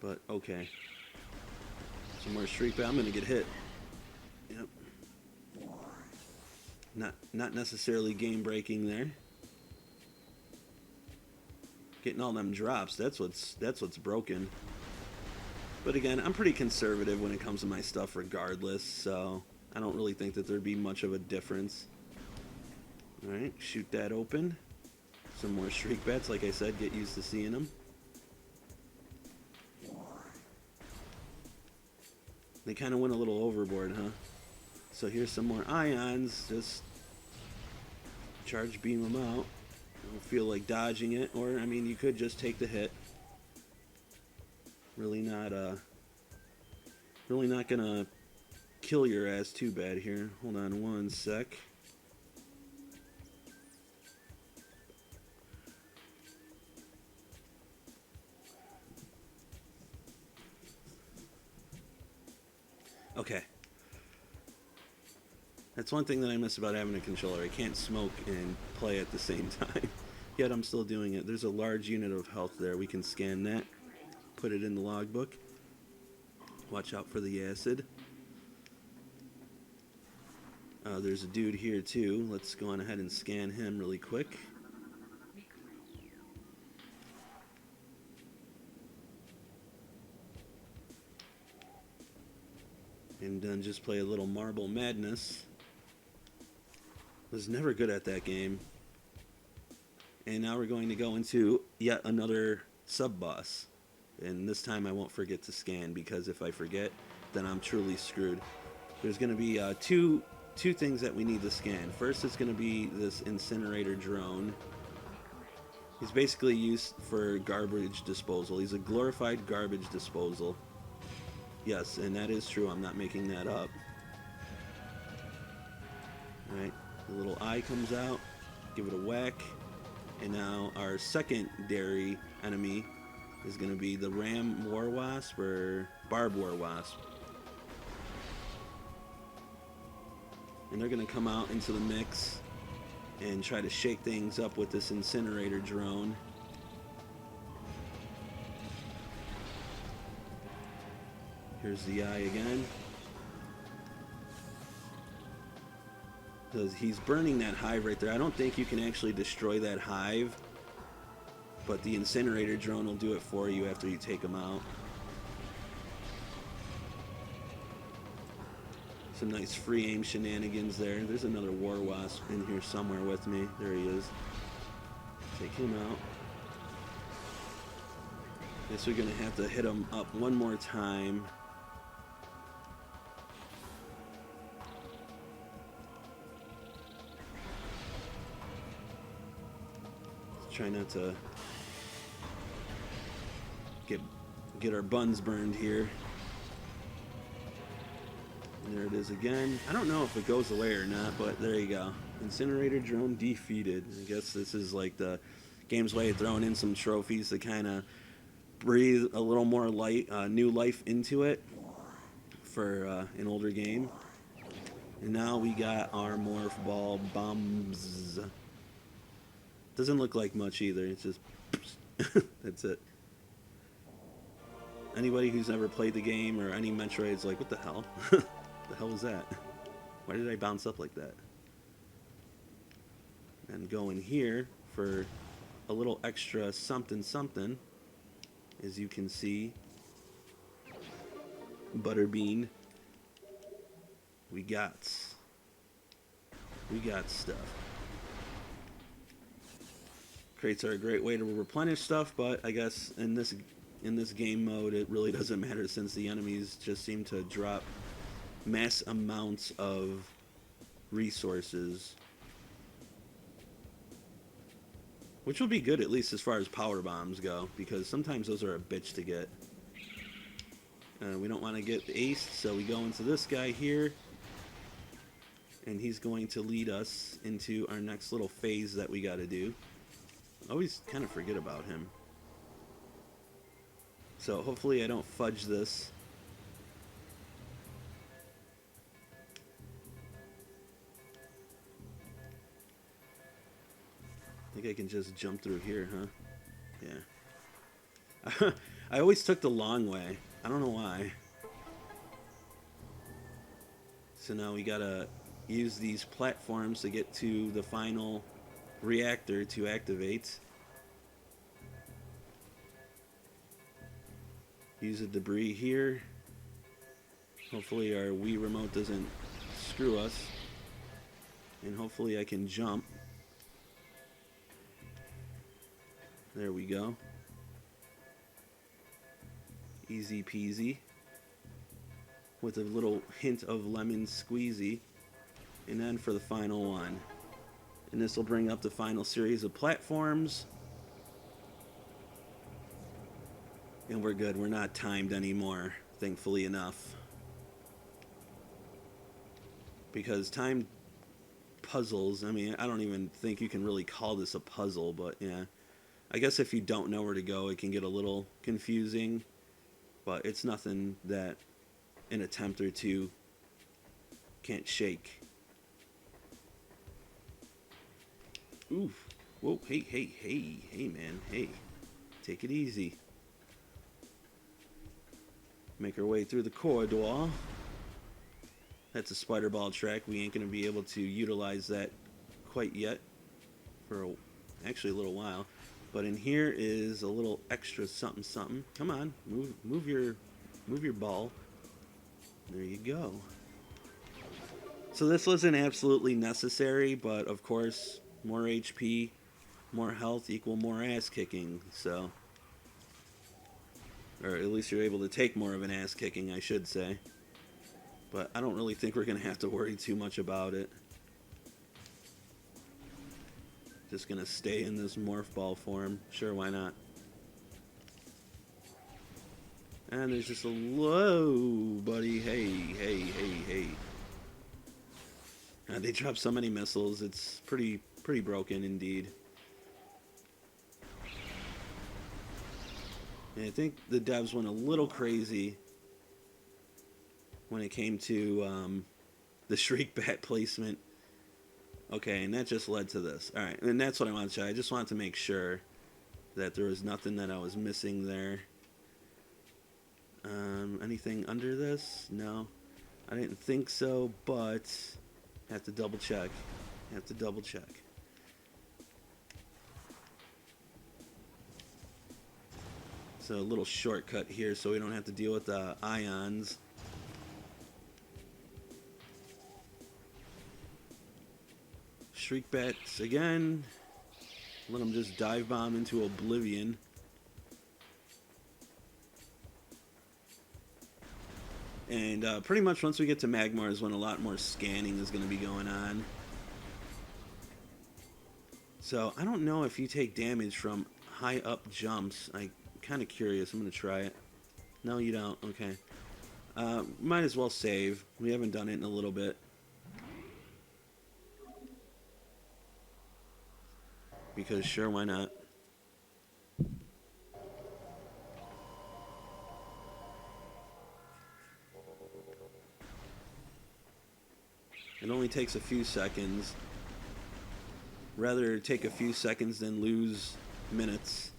But, okay. Some more shriek, but I'm gonna get hit. Yep. Not necessarily game breaking there. Getting all them drops, that's what's broken. But again, I'm pretty conservative when it comes to my stuff regardless, so I don't really think that there'd be much of a difference. Alright, shoot that open. Some more shriek bats, like I said, get used to seeing them. They kind of went a little overboard, huh? So here's some more ions, just charge beam them out. Don't feel like dodging it, or I mean you could just take the hit. Really not gonna kill your ass too bad here. Hold on one sec. Okay. That's one thing that I miss about having a controller. I can't smoke and play at the same time. Yet I'm still doing it. There's a large unit of health there. We can scan that. Put it in the logbook. Watch out for the acid. There's a dude here too. Let's go on ahead and scan him really quick. And then just play a little Marble Madness. Was never good at that game. And now we're going to go into yet another sub-boss. And this time I won't forget to scan, because if I forget, then I'm truly screwed. There's going to be two things that we need to scan. First, it's going to be this incinerator drone. He's basically used for garbage disposal. He's a glorified garbage disposal. Yes, and that is true. I'm not making that up. Alright, the little eye comes out. Give it a whack. And now our secondary enemy is going to be the Ram War Wasp, or Barb War Wasp. And they're going to come out into the mix and try to shake things up with this incinerator drone. Here's the eye again. Because he's burning that hive right there. I don't think you can actually destroy that hive, but the incinerator drone will do it for you after you take him out. Some nice free aim shenanigans there. There's another War Wasp in here somewhere with me. There he is. Take him out. Guess we're gonna have to hit him up one more time. Let's try not to get our buns burned here. And there it is again. I don't know if it goes away or not, but there you go. Incinerator drone defeated. I guess this is like the game's way of throwing in some trophies to kind of breathe a little more new life into it for an older game. And now we got our morph ball bombs. Doesn't look like much either. It's just that's it. Anybody who's never played the game or any Metroid's like, what the hell? The hell was that? Why did I bounce up like that? And go in here for a little extra something something. As you can see, Butterbean. We got stuff. Crates are a great way to replenish stuff, but I guess in this game mode it really doesn't matter, since the enemies just seem to drop mass amounts of resources, which will be good, at least as far as power bombs go, because sometimes those are a bitch to get. We don't want to get aced, so we go into this guy here, and he's going to lead us into our next little phase that we got to do. I always kind of forget about him, so hopefully I don't fudge this. I think I can just jump through here, huh? Yeah. I always took the long way. I don't know why. So now we gotta use these platforms to get to the final reactor to activate. Use the debris here. Hopefully our Wii remote doesn't screw us. And hopefully I can jump. There we go. Easy peasy. With a little hint of lemon squeezy. And then for the final one. And this will bring up the final series of platforms. And we're good. We're not timed anymore, thankfully enough. Because timed puzzles, I mean, I don't even think you can really call this a puzzle, but yeah. I guess if you don't know where to go, it can get a little confusing. But it's nothing that an attempt or two can't shake. Oof. Whoa, hey, man, hey. Take it easy. Make our way through the corridor. That's a spider ball track. We ain't going to be able to utilize that quite yet for actually a little while. But in here is a little extra something something. Come on, move your ball. There you go. So this wasn't absolutely necessary, but of course, more HP, more health equal more ass kicking. So, or at least you're able to take more of an ass kicking, I should say. But I don't really think we're going to have to worry too much about it. Just going to stay in this morph ball form. Sure, why not? And there's just a low, buddy. Hey. They drop so many missiles. It's pretty broken indeed. And I think the devs went a little crazy when it came to the Shriek Bat placement. Okay, and that just led to this. Alright, and that's what I wanted to try. I just wanted to make sure that there was nothing that I was missing there. Anything under this? No. I didn't think so, but have to double check. So a little shortcut here so we don't have to deal with the ions. Shriek Bats again. Let them just dive bomb into oblivion. And pretty much once we get to Magmar is when a lot more scanning is going to be going on. So I don't know if you take damage from high up jumps. I'm kind of curious. I'm going to try it. No, you don't. Okay. Might as well save. We haven't done it in a little bit. Because sure, why not? It only takes a few seconds. Rather take a few seconds than lose minutes.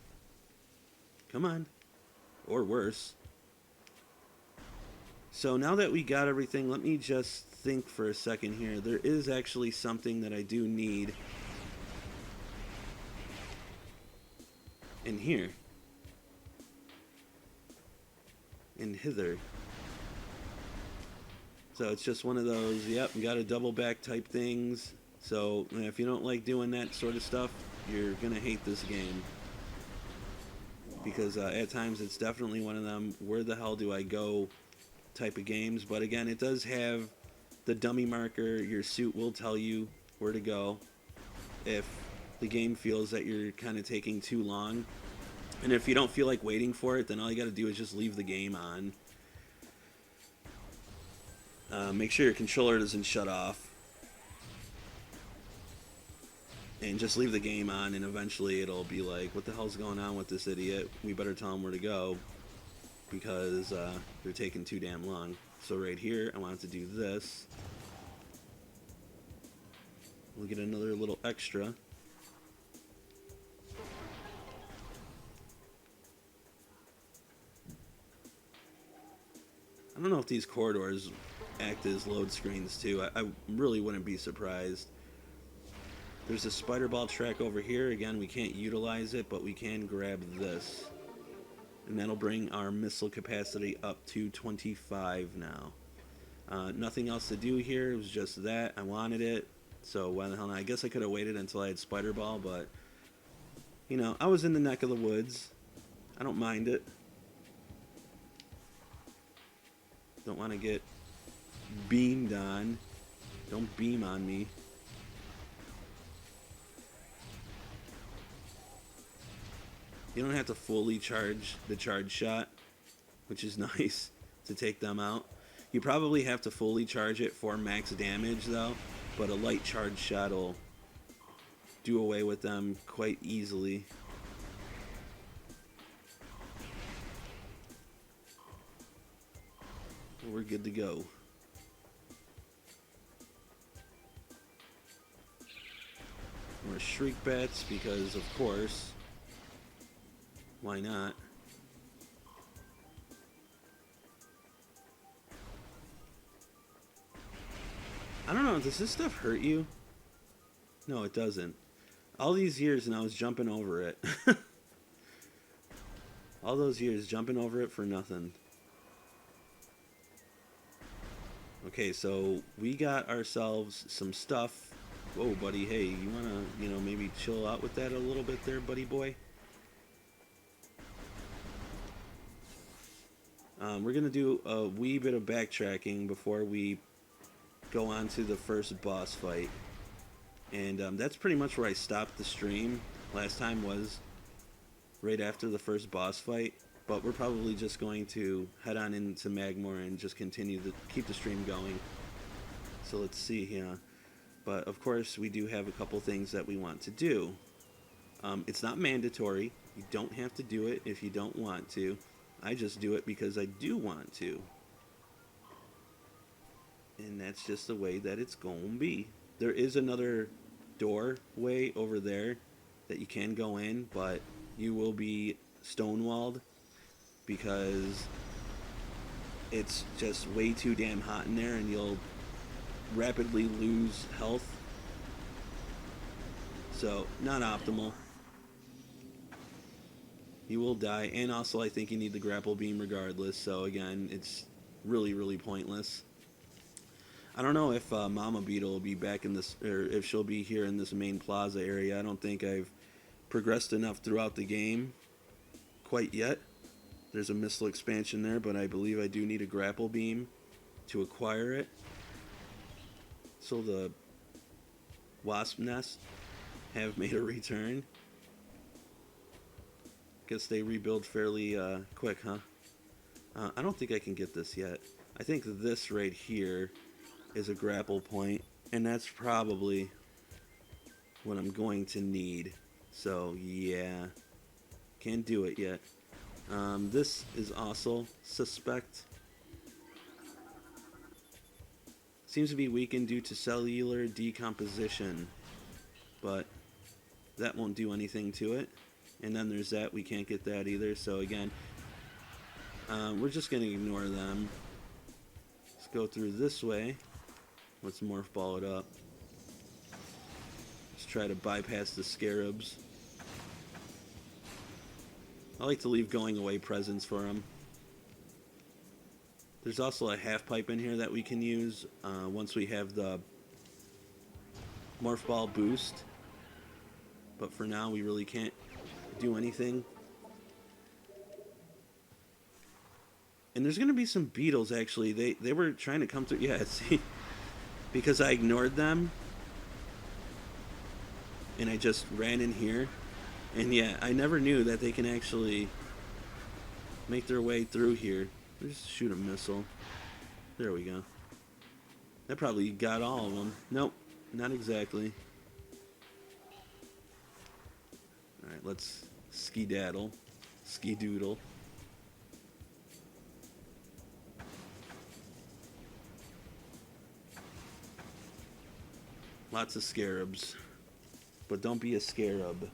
Come on. Or worse. So now that we got everything, let me just think for a second here. There is actually something that I do need in here. In hither. So it's just one of those, yep, we got to double back type things. So if you don't like doing that sort of stuff, you're going to hate this game. Because at times it's definitely one of them, where the hell do I go type of games. But again, it does have the dummy marker. Your suit will tell you where to go if the game feels that you're kind of taking too long. And if you don't feel like waiting for it, then all you got to do is just leave the game on. Make sure your controller doesn't shut off. And just leave the game on, and eventually it'll be like, what the hell's going on with this idiot? We better tell him where to go, because they're taking too damn long. So right here, I wanted to do this. We'll get another little extra. I don't know if these corridors act as load screens too. I really wouldn't be surprised. There's a spider ball track over here. Again, we can't utilize it, but we can grab this. And that'll bring our missile capacity up to 25 now. Nothing else to do here. It was just that. I wanted it. So why the hell not? I guess I could have waited until I had spider ball, but you know, I was in the neck of the woods. I don't mind it. Don't want to get beamed on. Don't beam on me. You don't have to fully charge the charge shot, which is nice to take them out. You probably have to fully charge it for max damage though, but a light charge shot will do away with them quite easily. We're good to go. More shriek bats because of course, why not? I don't know, does this stuff hurt you? No, it doesn't. All these years and I was jumping over it. All those years jumping over it for nothing. Okay, so we got ourselves some stuff. Whoa, buddy, hey, you wanna, you know, maybe chill out with that a little bit there, buddy boy? We're gonna do a wee bit of backtracking before we go on to the first boss fight. And that's pretty much where I stopped the stream. Last time was right after the first boss fight. But we're probably just going to head on into Magmore and just continue to keep the stream going. So let's see here. But of course we do have a couple things that we want to do. It's not mandatory. You don't have to do it if you don't want to. I just do it because I do want to. And that's just the way that it's going to be. There is another doorway over there that you can go in, but you will be stonewalled because it's just way too damn hot in there and you'll rapidly lose health. So, not optimal. You will die, and also I think you need the grapple beam regardless, so again, it's really, really pointless. I don't know if Mama Beetle will be back in this, or if she'll be here in this main plaza area. I don't think I've progressed enough throughout the game quite yet. There's a missile expansion there, but I believe I do need a grapple beam to acquire it. So the wasp nests have made a return. Guess they rebuild fairly quick, huh? I don't think I can get this yet. I think this right here is a grapple point, and that's probably what I'm going to need. So yeah, can't do it yet. This is also suspect. Seems to be weakened due to cellular decomposition, but that won't do anything to it. And then there's that, we can't get that either. So again, we're just going to ignore them. Let's go through this way. Let's morph ball it up. Let's try to bypass the scarabs. I like to leave going away presents for them. There's also a half pipe in here that we can use once we have the morph ball boost. But for now, we really can't do anything. And there's going to be some beetles, actually. They were trying to come through. Yeah, see? Because I ignored them. And I just ran in here. And yeah, I never knew that they can actually make their way through here. Just shoot a missile. There we go. That probably got all of them. Nope, not exactly. Alright, let's skedaddle. Skedoodle. Lots of scarabs. But don't be a scarab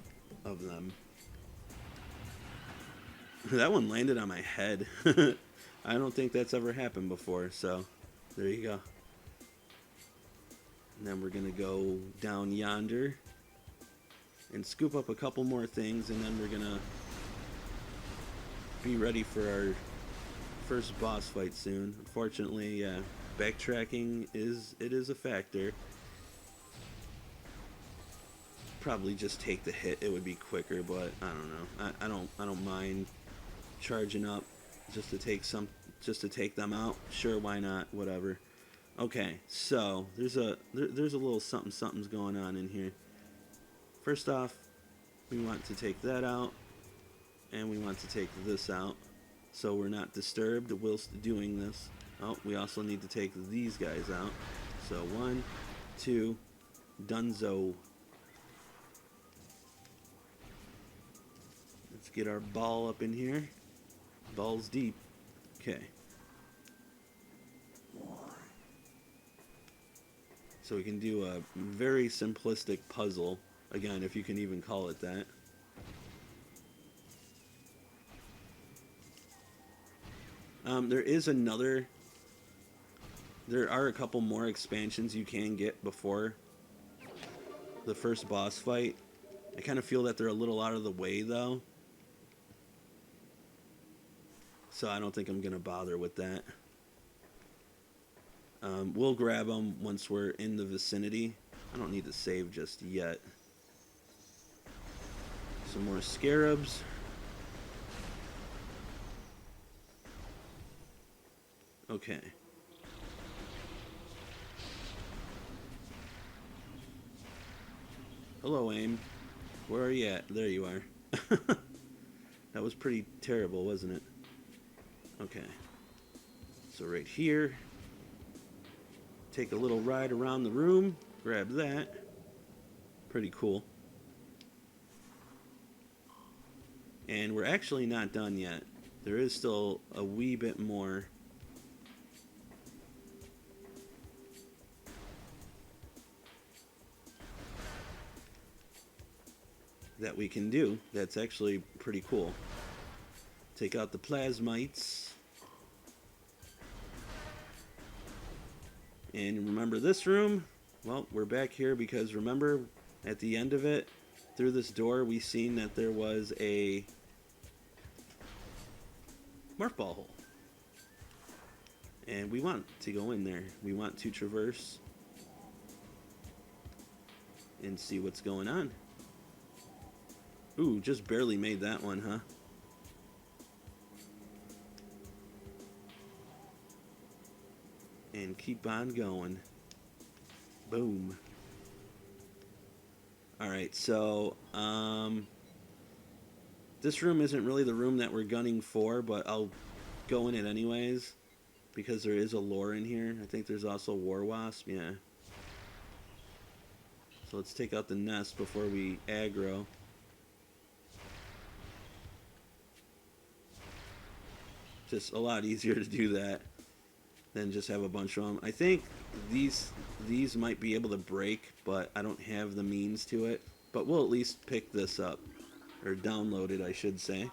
of them. That one landed on my head. I don't think that's ever happened before, so There you go. And then we're going to go down yonder and scoop up a couple more things, and then we're going to be ready for our first boss fight soon. Unfortunately, backtracking is a factor. Probably just take the hit, it would be quicker, but I don't know. I don't mind charging up just to take them out. Sure, why not? Whatever. Okay, so there's a little something's going on in here. First off, we want to take that out, and we want to take this out, so we're not disturbed whilst doing this. Oh, we also need to take these guys out. So 1, 2, dunzo. Let's get our ball up in here. Balls deep. Okay. So we can do a very simplistic puzzle. Again, if you can even call it that. There are a couple more expansions you can get before the first boss fight. I kind of feel that they're a little out of the way, though. So I don't think I'm going to bother with that. We'll grab them once we're in the vicinity. I don't need to save just yet. Some more scarabs. Okay. Hello, aim. Where are you at? There you are. That was pretty terrible, wasn't it? Okay. So right here. Take a little ride around the room. Grab that. Pretty cool. And we're actually not done yet. There is still a wee bit more. That we can do. That's actually pretty cool. Take out the plasmites. And remember this room? Well, we're back here because remember at the end of it, through this door, we seen that there was a morph ball hole. And we want to go in there. We want to traverse and see what's going on. Ooh, just barely made that one, huh? And keep on going. Boom. Alright, so, this room isn't really the room that we're gunning for, but I'll go in it anyways, because there is a lore in here. I think there's also War Wasp, yeah. So let's take out the nest before we aggro. Just a lot easier to do that than just have a bunch of them. I think these might be able to break, but I don't have the means to it. But we'll at least pick this up. Or download it, I should say.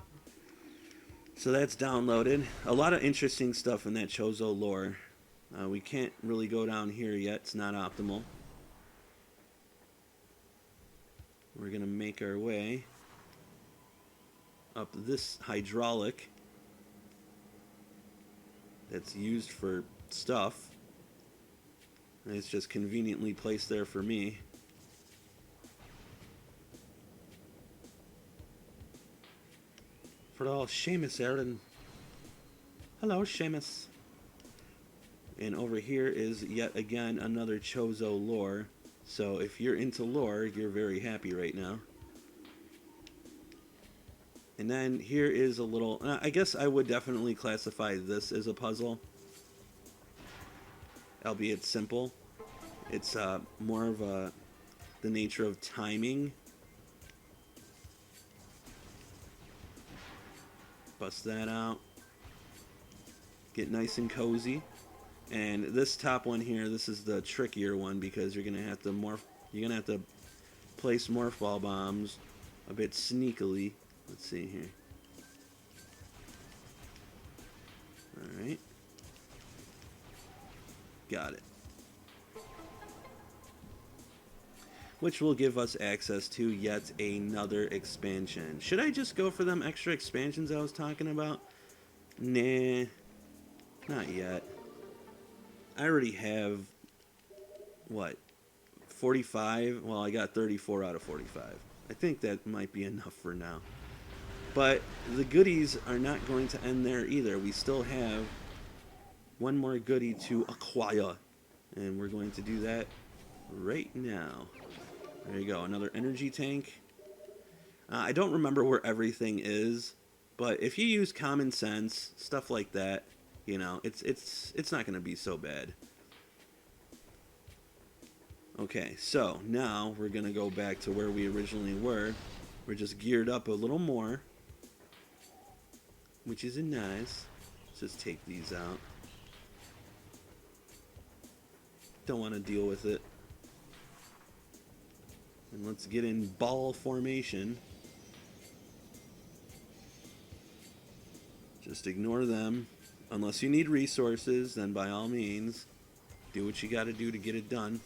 So that's downloaded. A lot of interesting stuff in that Chozo lore. We can't really go down here yet. It's not optimal. We're going to make our way up this hydraulic that's used for stuff. And it's just conveniently placed there for me. For all Seamus Aaron. Hello, Seamus. And over here is yet again another Chozo lore. So if you're into lore, you're very happy right now. And then here is a little... I guess I would definitely classify this as a puzzle. Albeit simple. It's more of the nature of timing. Bust that out. Get nice and cozy. And this top one here, this is the trickier one because you're gonna have to place morph ball bombs a bit sneakily. Let's see here. Alright. Got it. Which will give us access to yet another expansion. Should I just go for them extra expansions I was talking about? Nah, not yet. I already have, what, 45? Well, I got 34 out of 45. I think that might be enough for now. But the goodies are not going to end there either. We still have one more goodie to acquire. And we're going to do that right now. There you go, another energy tank. I don't remember where everything is, but if you use common sense, stuff like that, you know, it's not going to be so bad. Okay, so now we're going to go back to where we originally were. We're just geared up a little more, which is nice. Let's just take these out. Don't want to deal with it. And let's get in ball formation. Just ignore them. Unless you need resources, then by all means, do what you gotta do to get it done.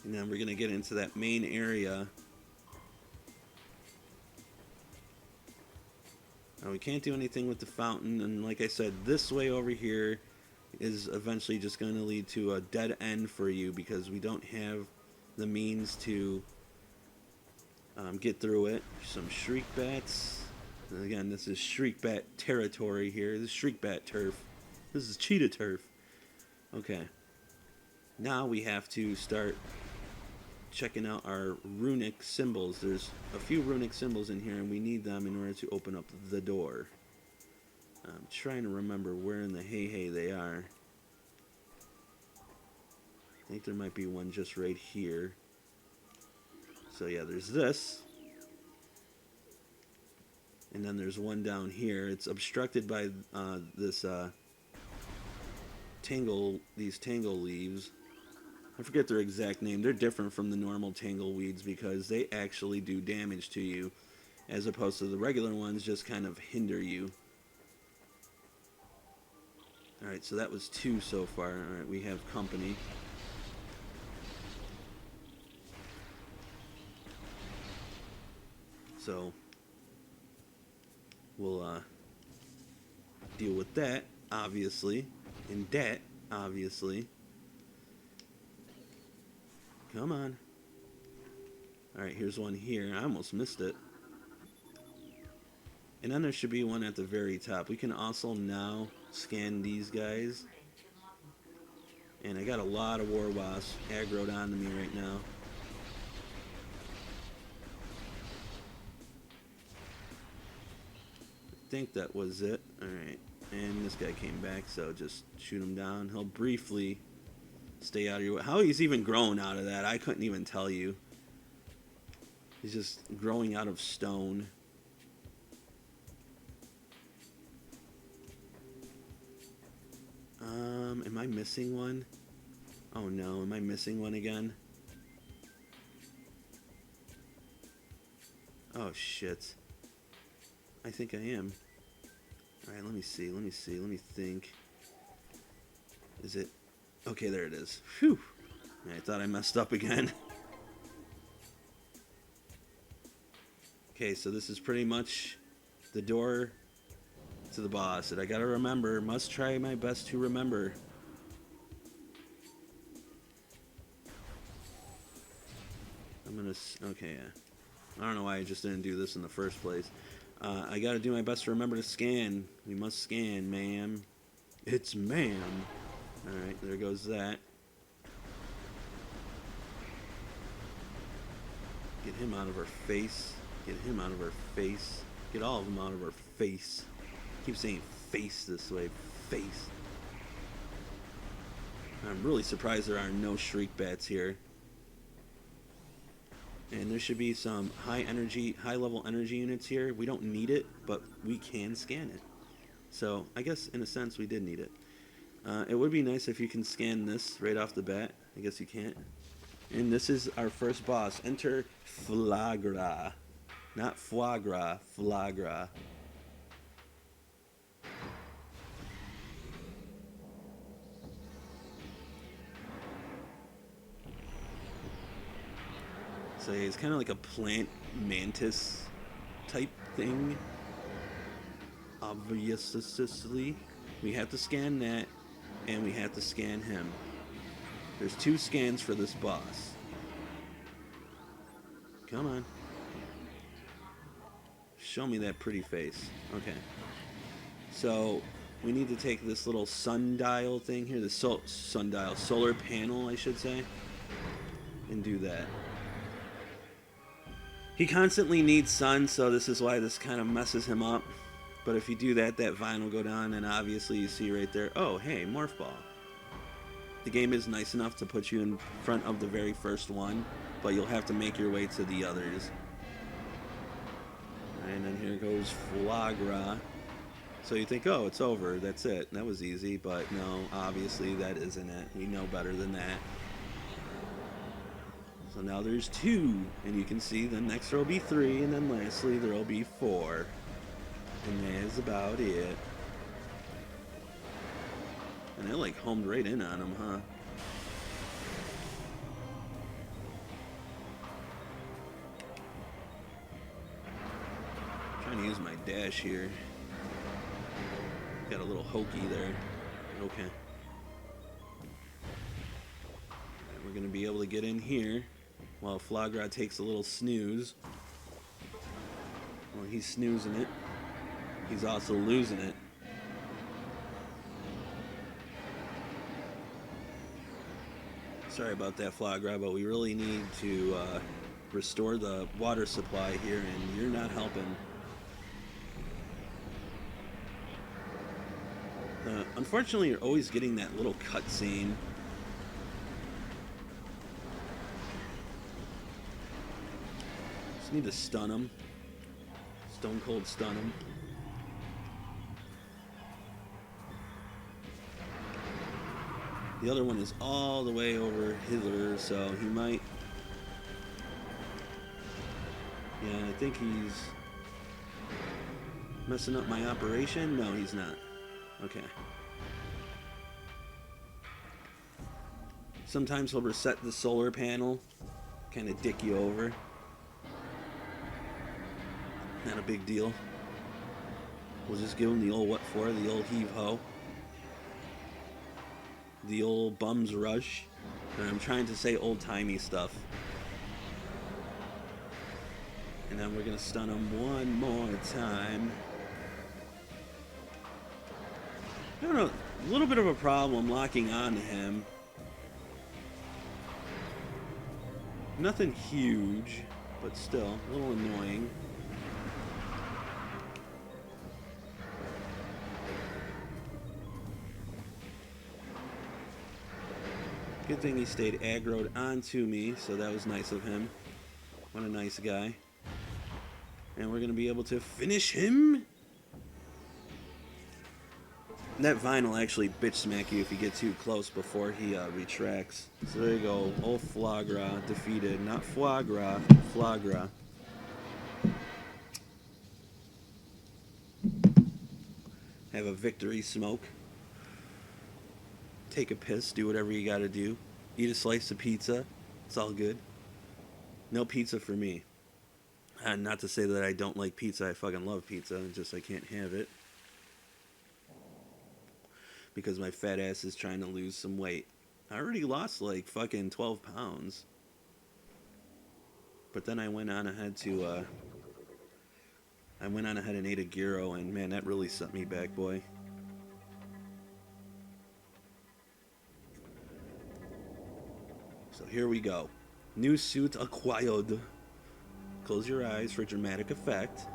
And then we're gonna get into that main area. Now we can't do anything with the fountain, and like I said, this way over here is eventually just going to lead to a dead end for you because we don't have the means to get through it. Some shriek bats. And again, this is shriek bat territory here. This is shriek bat turf. This is cheetah turf. Okay. Now we have to start checking out our runic symbols. There's a few runic symbols in here, and we need them in order to open up the door. I'm trying to remember where in the hey they are. I think there might be one just right here. So yeah, there's this. And then there's one down here. It's obstructed by these tangle leaves. I forget their exact name. They're different from the normal tangle weeds because they actually do damage to you, as opposed to the regular ones just kind of hinder you. Alright, so that was 2 so far. Alright, we have company. So, we'll deal with that, obviously. And that, obviously. Come on. Alright, here's one here. I almost missed it. And then there should be one at the very top. We can also now scan these guys. And I got a lot of war wasps aggroed onto me right now. I think that was it. Alright. And this guy came back, so just shoot him down. He'll briefly stay out of your way. How he's even growing out of that, I couldn't even tell you. He's just growing out of stone. Am I missing one? Oh no, am I missing one again? Oh shit. I think I am. Alright, let me see, let me think. Is it? Okay, there it is. Phew! I thought I messed up again. Okay, so this is pretty much the door to the boss that I gotta remember. Must try my best to remember. I'm gonna... Okay, yeah. I don't know why I just didn't do this in the first place. I gotta do my best to remember to scan. We must scan, ma'am. It's ma'am. Alright, there goes that. Get him out of our face. Get him out of our face. Get all of them out of our face. Keep saying face this way. Face. I'm really surprised there are no shriek bats here. And there should be some high level energy units here. We don't need it, but we can scan it. So I guess in a sense we did need it. It would be nice if you can scan this right off the bat. I guess you can't. And this is our first boss. Enter Flagra. Not foie gras, Flagra. So he's kind of like a plant mantis type thing. Obviously, we have to scan that, and we have to scan him. There's 2 scans for this boss. Come on. Show me that pretty face. Okay. So, we need to take this little sundial thing here, the sundial, solar panel, I should say, and do that. He constantly needs sun, so this is why this kind of messes him up. But if you do that, that vine will go down, and obviously you see right there, oh, hey, Morph Ball. The game is nice enough to put you in front of the very first one, but you'll have to make your way to the others. And then here goes Flagra. So you think, oh, it's over, that's it. That was easy, but no, obviously that isn't it. We know better than that. So now there's 2, and you can see the next there will be 3, and then lastly there will be 4. And that's about it. And they like homed right in on him, huh? Trying to use my dash here. Got a little hokey there. Okay. Right, we're gonna be able to get in here while Flagra takes a little snooze. Well, he's snoozing it. He's also losing it. Sorry about that, Flagra, but we really need to restore the water supply here, and you're not helping. Unfortunately, you're always getting that little cutscene. Just need to stun him. Stone cold stun him. The other one is all the way over hither, so he might... Yeah, I think he's messing up my operation. No, he's not. Okay. Sometimes he'll reset the solar panel, kind of dick you over. Not a big deal. We'll just give him the old what for, the old heave-ho. The old bum's rush. And I'm trying to say old-timey stuff. And then we're going to stun him one more time. I don't know, a little bit of a problem locking on to him. Nothing huge, but still a little annoying. Good thing he stayed aggroed onto me, so that was nice of him. What a nice guy. And we're going to be able to finish him. And that vine will actually bitch smack you if you get too close before he retracts. So there you go. Old Flagra defeated. Not foie gras, Flagra. Have a victory smoke. Take a piss, do whatever you gotta do. Eat a slice of pizza. It's all good. No pizza for me. And not to say that I don't like pizza. I fucking love pizza. It's just I can't have it. Because my fat ass is trying to lose some weight. I already lost like fucking 12 pounds. But then I went on ahead to, and ate a gyro, and man, that really set me back, boy. So here we go. New suit acquired. Close your eyes for dramatic effect.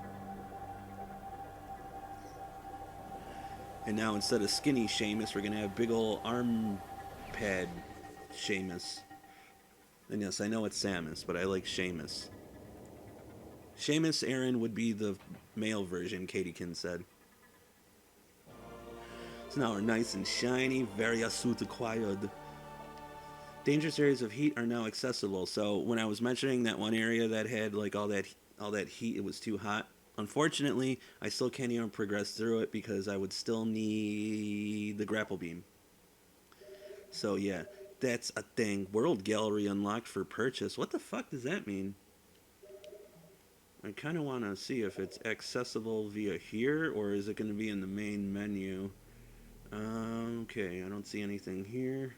And now instead of skinny Seamus, we're going to have big ol' arm pad Seamus. And yes, I know it's Samus, but I like Seamus. Seamus Aaron would be the male version, Katiekin said. So now we're nice and shiny, very suit acquired. Dangerous areas of heat are now accessible. So when I was mentioning that one area that had like all that heat, it was too hot. Unfortunately, I still can't even progress through it because I would still need the grapple beam. So yeah, That's a thing. World Gallery unlocked for purchase. What the fuck does that mean? I kind of want to see if it's accessible via here or is it going to be in the main menu. Okay, I don't see anything here.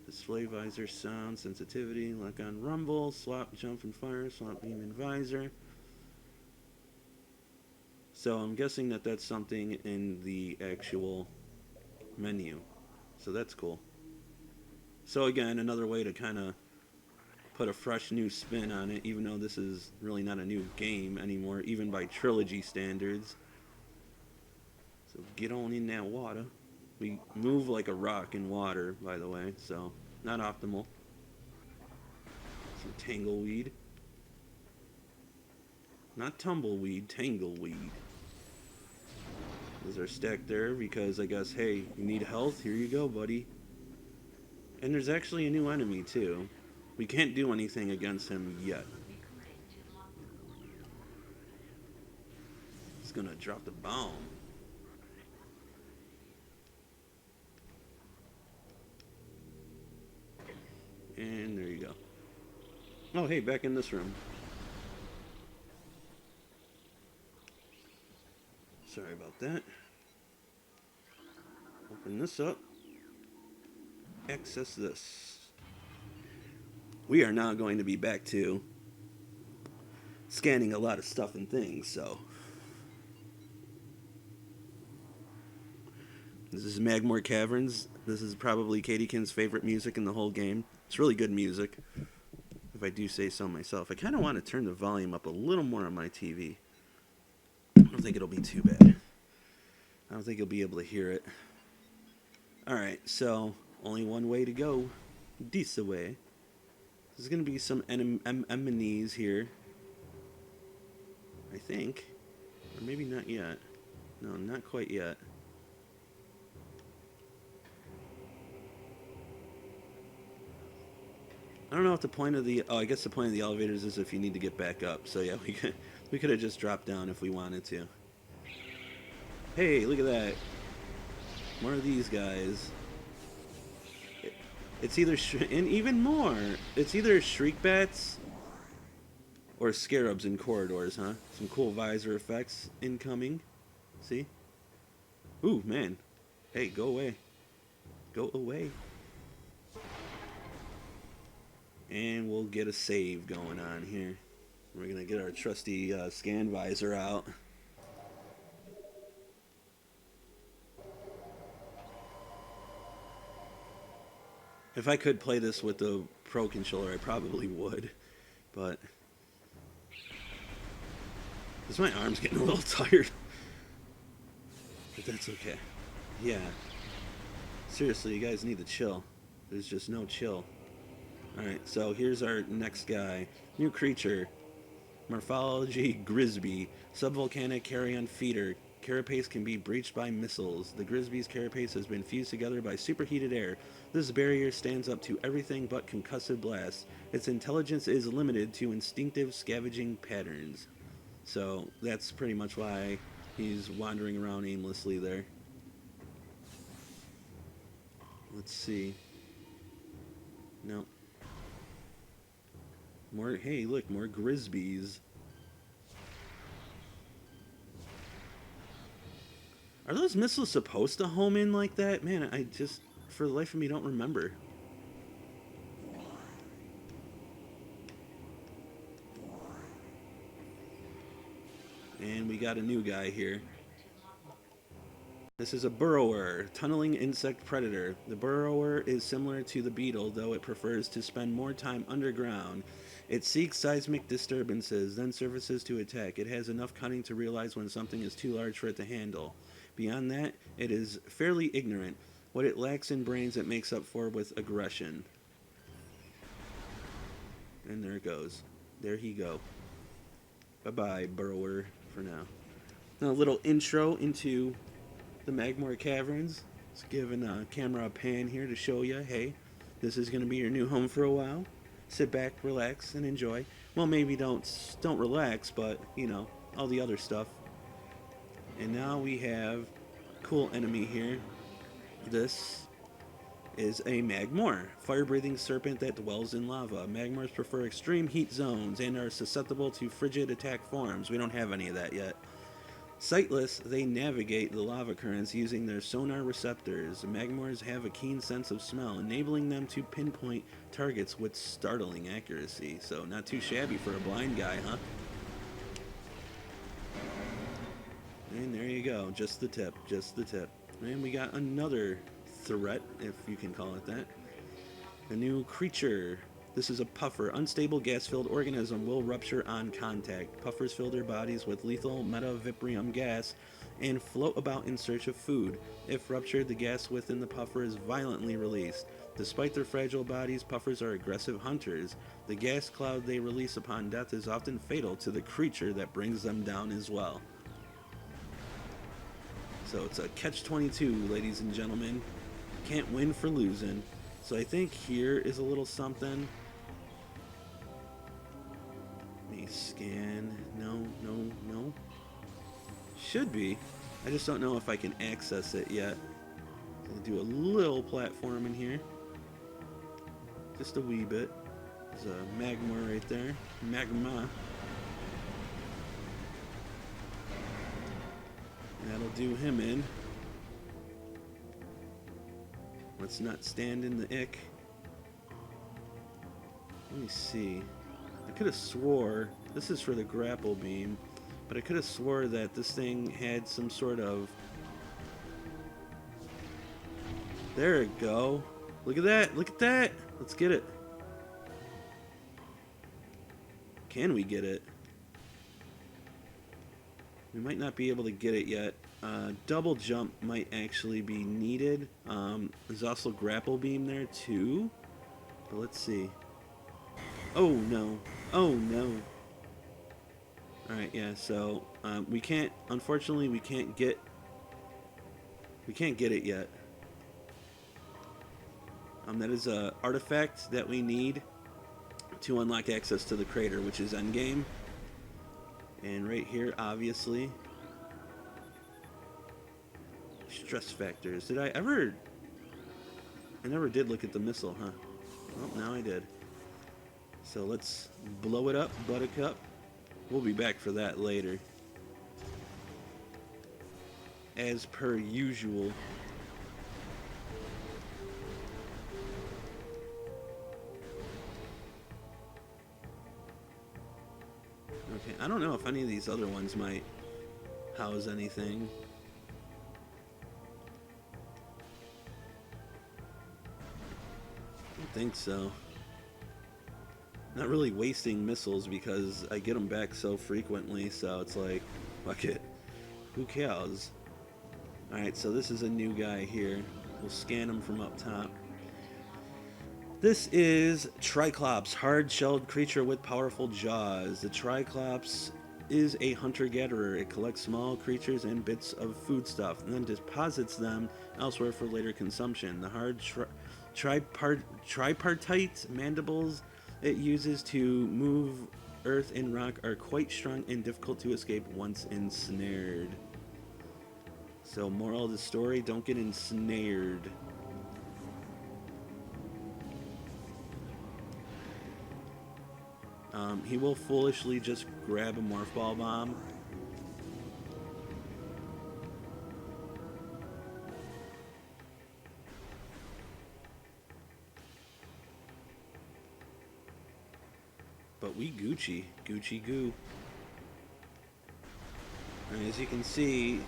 Display visor sound sensitivity, lock on rumble, swap jump and fire, swap beam and visor. So I'm guessing that that's something in the actual menu. So that's cool. So again, another way to kind of put a fresh new spin on it, even though this is really not a new game anymore, even by trilogy standards. So get on in that water. We move like a rock in water, by the way, so not optimal. Some tangleweed. Not tumbleweed, tangleweed. Those are stacked there because I guess, hey, you need health? Here you go, buddy. And there's actually a new enemy, too. We can't do anything against him yet. He's gonna drop the bomb. And there you go. Oh, hey, back in this room. Sorry about that. Open this up. Access this. We are now going to be back to scanning a lot of stuff and things, so. This is Magmore Caverns. This is probably Katiekin's favorite music in the whole game. It's really good music, if I do say so myself. I kind of want to turn the volume up a little more on my TV. I don't think it'll be too bad. I don't think you'll be able to hear it. Alright, so only one way to go. This way. There's going to be some enemies here. I think. Or maybe not yet. No, not quite yet. I don't know if the point of the... Oh, I guess the point of the elevators is if you need to get back up. So yeah, we could have just dropped down if we wanted to. Hey, look at that. More of these guys. It's either... And even more. It's either shriek bats or scarabs in corridors, huh? Some cool visor effects incoming. See? Ooh, man. Hey, go away. Go away. And we'll get a save going on here. We're going to get our trusty scan visor out. If I could play this with the Pro Controller, I probably would. But... because my arm's getting a little tired. But that's okay. Yeah. Seriously, you guys need to chill. There's just no chill. Alright, so here's our next guy. New creature. Morphology Grisby. Subvolcanic carrion feeder. Carapace can be breached by missiles. The Grisby's carapace has been fused together by superheated air. This barrier stands up to everything but concussive blasts. Its intelligence is limited to instinctive scavenging patterns. So that's pretty much why he's wandering around aimlessly there. Let's see. No. More, hey, look, more Grisbys. Are those missiles supposed to home in like that? Man, I just, for the life of me, don't remember. And we got a new guy here. This is a burrower, tunneling insect predator. The burrower is similar to the beetle, though it prefers to spend more time underground. It seeks seismic disturbances, then surfaces to attack. It has enough cunning to realize when something is too large for it to handle. Beyond that, it is fairly ignorant. What it lacks in brains it makes up for with aggression. And there it goes. There he go. Bye-bye, burrower, for now. Now a little intro into the Magmore Caverns. Just giving a camera a pan here to show you, hey, this is going to be your new home for a while. Sit back, relax, and enjoy. Well, maybe don't relax, but, you know, all the other stuff. And now we have a cool enemy here. This is a magmor, fire-breathing serpent that dwells in lava. Magmors prefer extreme heat zones and are susceptible to frigid attack forms. We don't have any of that yet. Sightless, they navigate the lava currents using their sonar receptors. Magmors have a keen sense of smell, enabling them to pinpoint targets with startling accuracy. So not too shabby for a blind guy, huh? And there you go, just the tip, just the tip. And we got another threat, if you can call it that. A new creature. This is a puffer. Unstable gas-filled organism will rupture on contact. Puffers fill their bodies with lethal metavibrium gas and float about in search of food. If ruptured, the gas within the puffer is violently released. Despite their fragile bodies, puffers are aggressive hunters. The gas cloud they release upon death is often fatal to the creature that brings them down as well. So it's a catch-22, ladies and gentlemen. Can't win for losing. So I think here is a little something. Let me scan. No. Should be. I just don't know if I can access it yet. So I'll do a little platform in here. Just a wee bit. There's a magma right there. Magma. That'll do him in. Let's not stand in the ick. Let me see. I could have swore, this is for the grapple beam, but I could have swore that this thing had some sort of... There it go. Look at that, look at that. Let's get it. Can we get it? We might not be able to get it yet. Double jump might actually be needed. There's also grapple beam there too. But let's see. Oh no. Oh no. Alright, yeah, so we can't, unfortunately we can't get it yet. That is a artifact that we need to unlock access to the crater, which is endgame. And right here, obviously, stress factors. I never did look at the missile, huh? Well, now I did. So let's blow it up, Buttercup. We'll be back for that later. As per usual. Okay, I don't know if any of these other ones might house anything. I don't think so. Not really wasting missiles because I get them back so frequently, so it's like, fuck it. Who cares? Alright, so this is a new guy here. We'll scan him from up top. This is Triclops, hard-shelled creature with powerful jaws. The Triclops is a hunter-gatherer. It collects small creatures and bits of foodstuff and then deposits them elsewhere for later consumption. The hard tripartite mandibles it uses to move earth and rock are quite strong and difficult to escape once ensnared. So, moral of the story, don't get ensnared. He will foolishly just grab a Morph Ball Bomb. But we Gucci goo. And as you can see,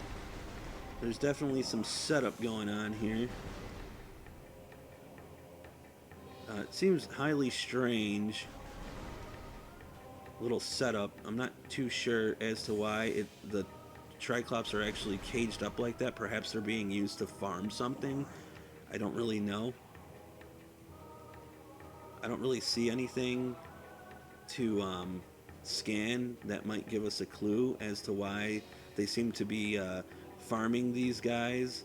there's definitely some setup going on here. It seems highly strange. Little setup. I'm not too sure as to why the Triclops are actually caged up like that. Perhaps they're being used to farm something. I don't really know. I don't really see anything to scan that might give us a clue as to why they seem to be farming these guys.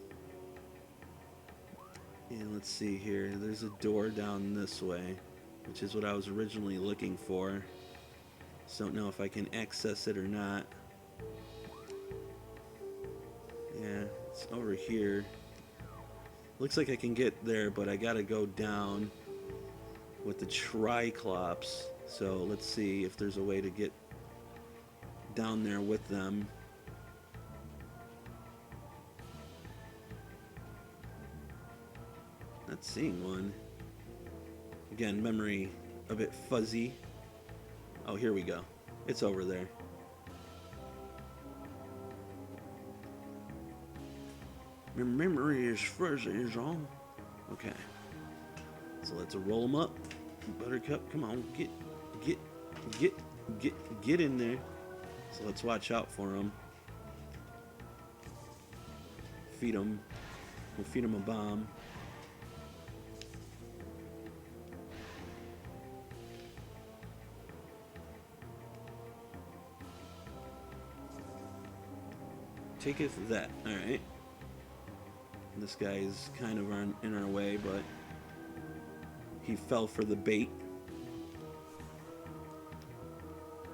And let's see here. There's a door down this way, which is what I was originally looking for. Just don't know if I can access it or not. Yeah, it's over here. Looks like I can get there, but I gotta go down with the Triclops. So let's see if there's a way to get down there with them. Not seeing one. Again, memory a bit fuzzy. Oh, here we go. It's over there. My memory is fuzzy, is all. Okay. So let's roll them up. Buttercup, come on, get in there. So let's watch out for them. Feed them. We'll feed them a bomb. Taketh that. Alright. This guy is kind of in our way, but he fell for the bait.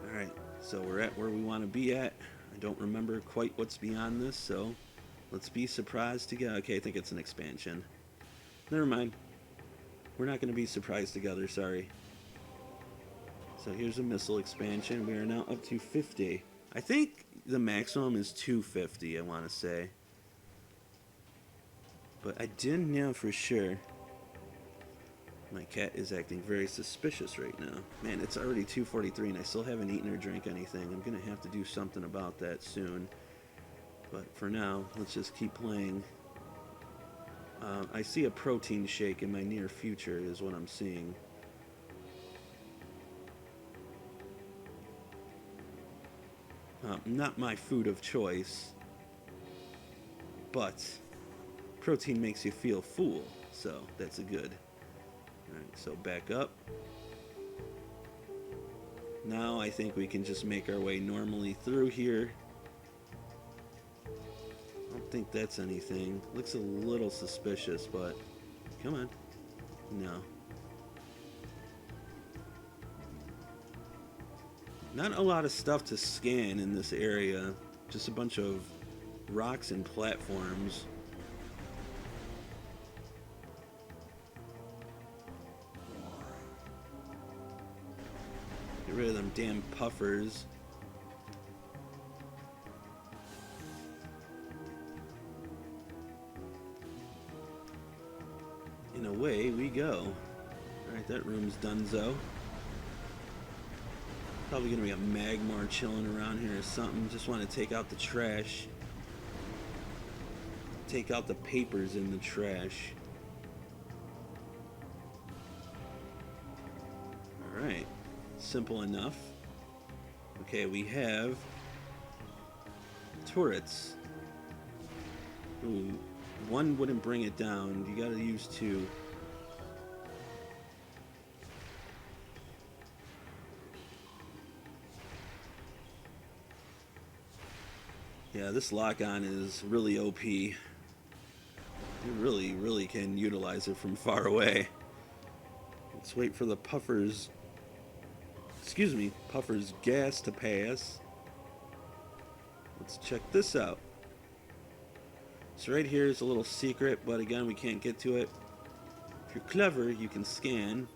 Alright, so we're at where we want to be at. I don't remember quite what's beyond this, so let's be surprised together. Okay, I think it's an expansion. Never mind. We're not going to be surprised together, sorry. So here's a missile expansion. We are now up to 50. I think the maximum is 250, I want to say. But I didn't know for sure. My cat is acting very suspicious right now. Man, it's already 2:43 and I still haven't eaten or drank anything. I'm going to have to do something about that soon. But for now, let's just keep playing. I see a protein shake in my near future is what I'm seeing. Not my food of choice, but protein makes you feel full, so that's a good. Alright, so back up. Now I think we can just make our way normally through here. I don't think that's anything. Looks a little suspicious, but come on. No. Not a lot of stuff to scan in this area. Just a bunch of rocks and platforms. Get rid of them damn puffers. And away we go. Alright, that room's donezo. Probably gonna be a Magmar chilling around here or something. Just want to take out the trash. Take out the papers in the trash. Alright. Simple enough. Okay, we have turrets. Ooh, one wouldn't bring it down. You gotta use two. Yeah, this lock-on is really OP. You really can utilize it from far away. Let's wait for the puffers. Excuse me, puffers gas to pass. Let's check this out. So right here is a little secret, but again, we can't get to it. If you're clever, you can scan.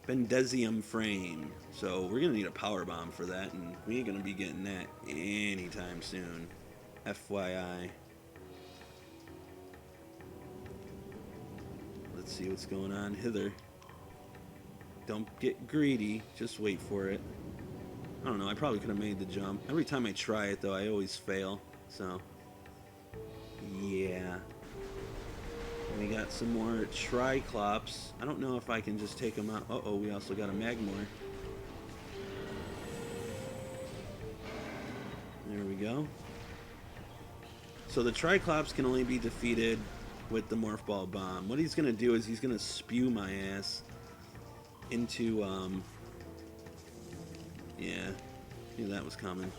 Bendesium frame. So we're gonna need a power bomb for that, and we ain't gonna be getting that anytime soon. FYI. Let's see what's going on hither. Don't get greedy, just wait for it. I don't know, I probably could have made the jump. Every time I try it though, I always fail. So yeah. We got some more Triclops. I don't know if I can just take them out. Uh-oh, we also got a Magmar. There we go. So the Triclops can only be defeated with the Morph Ball Bomb. What he's going to do is he's going to spew my ass into, yeah, knew that was coming.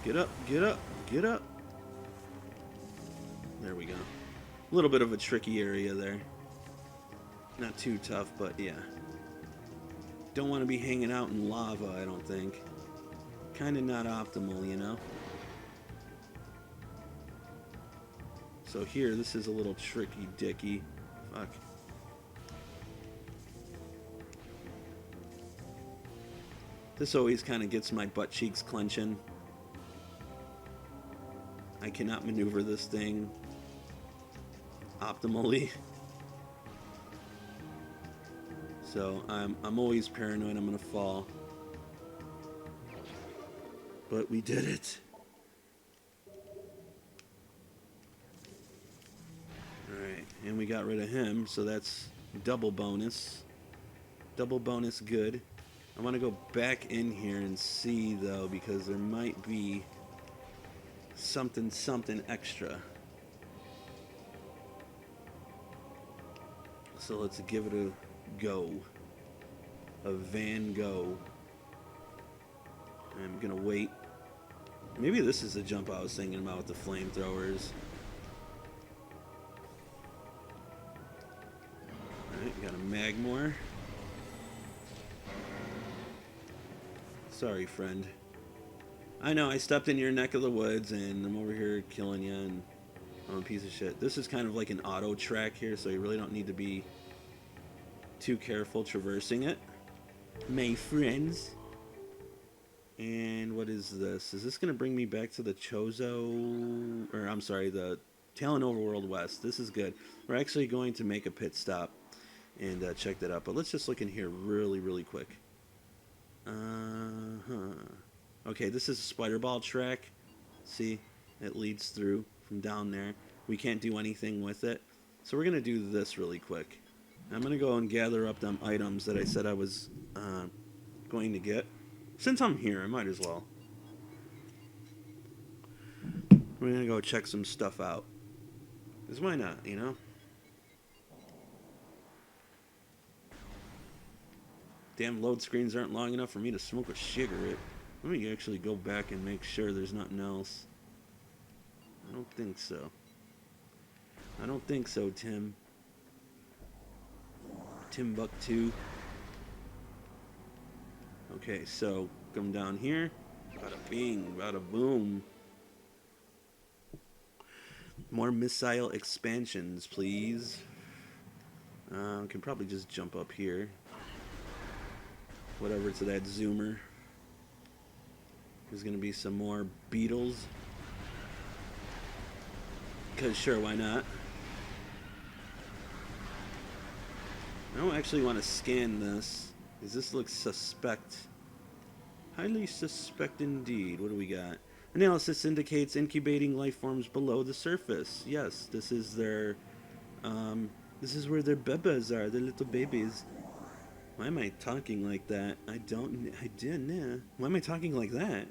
Get up, get up, get up. There we go. A little bit of a tricky area there. Not too tough, but yeah. Don't want to be hanging out in lava, I don't think. Kind of not optimal, you know? So here, this is a little tricky dicky. Fuck. This always kind of gets my butt cheeks clenching. I cannot maneuver this thing optimally. So I'm always paranoid I'm gonna fall. But we did it. Alright, and we got rid of him, so that's double bonus. Double bonus good. I want to go back in here and see, though, because there might be something extra. So let's give it a go. A Van Gogh. I'm gonna wait. Maybe this is the jump I was thinking about with the flamethrowers. Alright, got a Magmore. Sorry, friend. I know, I stepped in your neck of the woods and I'm over here killing you and I'm a piece of shit. This is kind of like an auto track here, so you really don't need to be too careful traversing it. My friends. And what is this? Is this going to bring me back to the Chozo? Or, I'm sorry, the Talon Overworld West. This is good. We're actually going to make a pit stop and check that out. But let's just look in here really quick. Okay, this is a spider ball track. See? It leads through from down there. We can't do anything with it. So we're going to do this really quick. I'm going to go and gather up them items that I said I was going to get. Since I'm here, I might as well. We're going to go check some stuff out. Because why not, you know? Damn load screens aren't long enough for me to smoke a cigarette. Let me actually go back and make sure there's nothing else. I don't think so. I don't think so, Tim. Timbuktu. Okay, so come down here. Bada bing, bada boom. More missile expansions, please. Can probably just jump up here. Whatever to that zoomer. There's gonna be some more beetles. Because sure, why not? I don't actually want to scan this. Because this looks suspect. Highly suspect indeed. What do we got? Analysis indicates incubating life forms below the surface. Yes, this is their... this is where their bebas are, their little babies. Why am I talking like that? I didn't know. Why am I talking like that?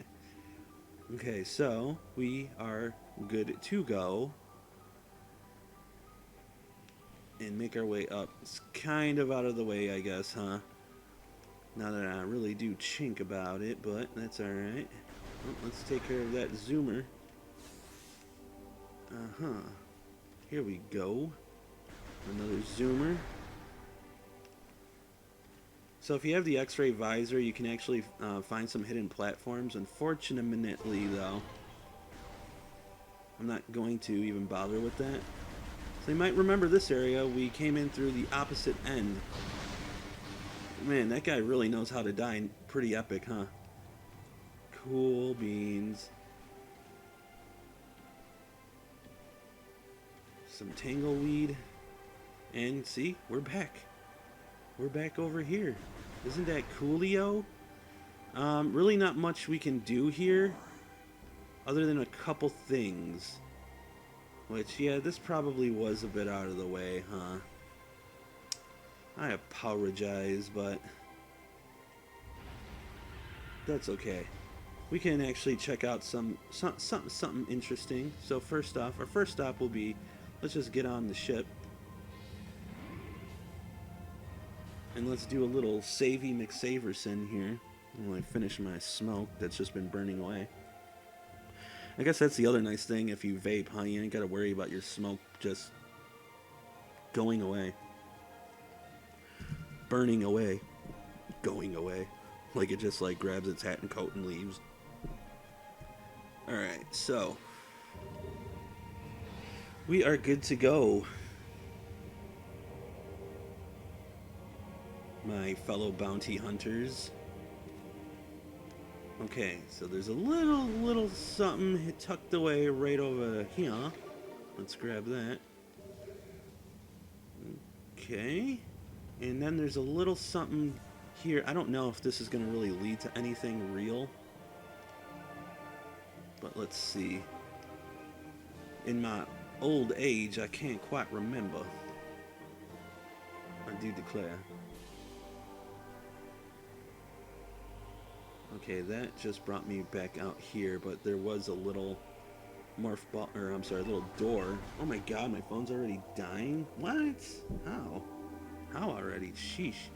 Okay, so we are good to go. And make our way up. It's kind of out of the way, I guess, huh? Not that I really do chink about it, but that's alright. Well, let's take care of that zoomer. Here we go. Another zoomer. So if you have the X-ray visor, you can actually find some hidden platforms. Unfortunately, though, I'm not going to even bother with that. So you might remember this area. We came in through the opposite end. Man, that guy really knows how to die. Pretty epic, huh? Cool beans. Some tangleweed. And see, we're back. We're back over here. Isn't that coolio? Really not much we can do here. Other than a couple things. Which, yeah, this probably was a bit out of the way, huh? I apologize, but that's okay. We can actually check out something interesting. So first off, our first stop will be, let's just get on the ship. And let's do a little Savey McSaverson here. While I finish my smoke that's just been burning away. I guess that's the other nice thing if you vape, huh? You ain't gotta worry about your smoke just going away. Burning away. Going away. Like it just like grabs its hat and coat and leaves. Alright, so We are good to go, my fellow bounty hunters. Okay, so there's a little something tucked away right over here. Let's grab that. Okay. And then there's a little something here. I don't know if this is going to really lead to anything real. But let's see. In my old age, I can't quite remember. I do declare. Okay, that just brought me back out here, but there was a little morph ball, or I'm sorry, a little door. Oh my god, my phone's already dying? What? How? How already? Sheesh.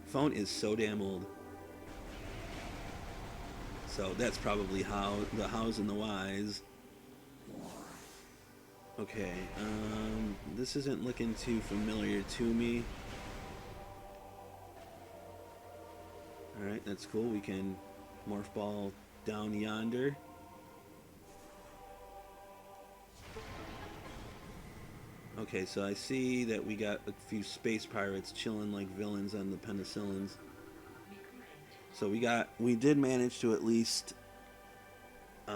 Phone is so damn old. So that's probably how the hows and the whys. Okay, this isn't looking too familiar to me. Alright, that's cool. We can morph ball down yonder. Okay, so I see that we got a few space pirates chilling like villains on the penicillins. So we did manage to at least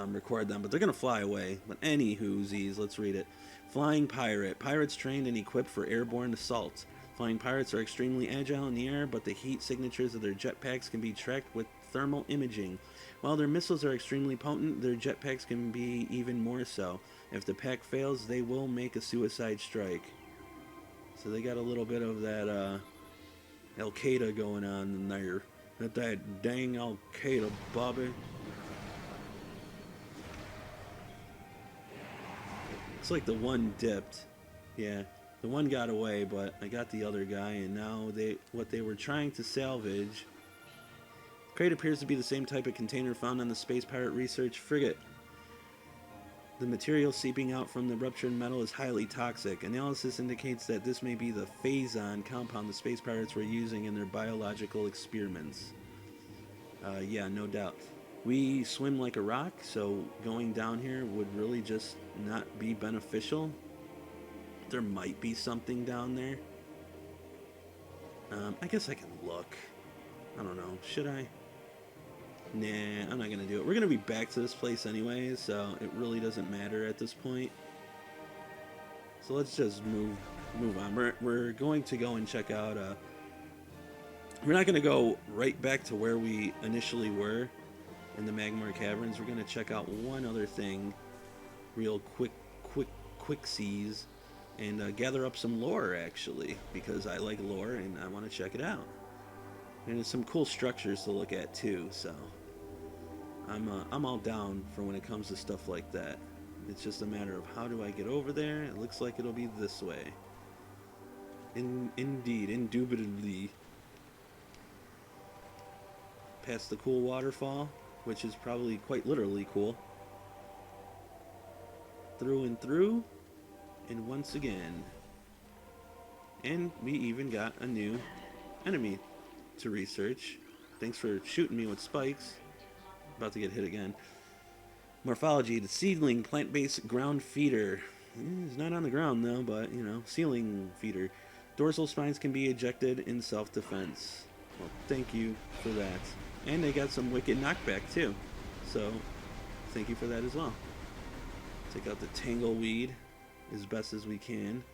record them, but they're gonna fly away. But any whoosies, let's read it. Flying pirate. Pirates trained and equipped for airborne assault. Flying pirates are extremely agile in the air, but the heat signatures of their jetpacks can be tracked with thermal imaging. While their missiles are extremely potent, their jetpacks can be even more so. If the pack fails, they will make a suicide strike. So they got a little bit of that Al Qaeda going on in there. That dang Al Qaeda, Bobby. It's like the one dipped. Yeah, the one got away, but I got the other guy, and now what they were trying to salvage. Crate appears to be the same type of container found on the Space Pirate Research frigate. The material seeping out from the ruptured metal is highly toxic. Analysis indicates that this may be the phazon compound the space pirates were using in their biological experiments. Yeah, no doubt. We swim like a rock, so going down here would really just not be beneficial. There might be something down there. I guess I can look. I don't know. Should I? Nah, I'm not gonna do it. We're gonna be back to this place anyway, so it really doesn't matter at this point. So let's just move on. We're going to go and check out. We're not gonna go right back to where we initially were in the Magmar Caverns. We're gonna check out one other thing, real quick seas, and gather up some lore actually, because I like lore and I want to check it out. And there's some cool structures to look at too, so I'm all down for when it comes to stuff like that. It's just a matter of how do I get over there. It looks like it'll be this way. Indeed, indubitably. Past the cool waterfall, which is probably quite literally cool. Through and through, and once again. And we even got a new enemy to research. Thanks for shooting me with spikes. About to get hit again. Morphology, the seedling plant-based ground feeder. It's not on the ground though, but you know, ceiling feeder. Dorsal spines can be ejected in self-defense. Well, thank you for that. And they got some wicked knockback too. So, thank you for that as well. Take out the tangleweed as best as we can.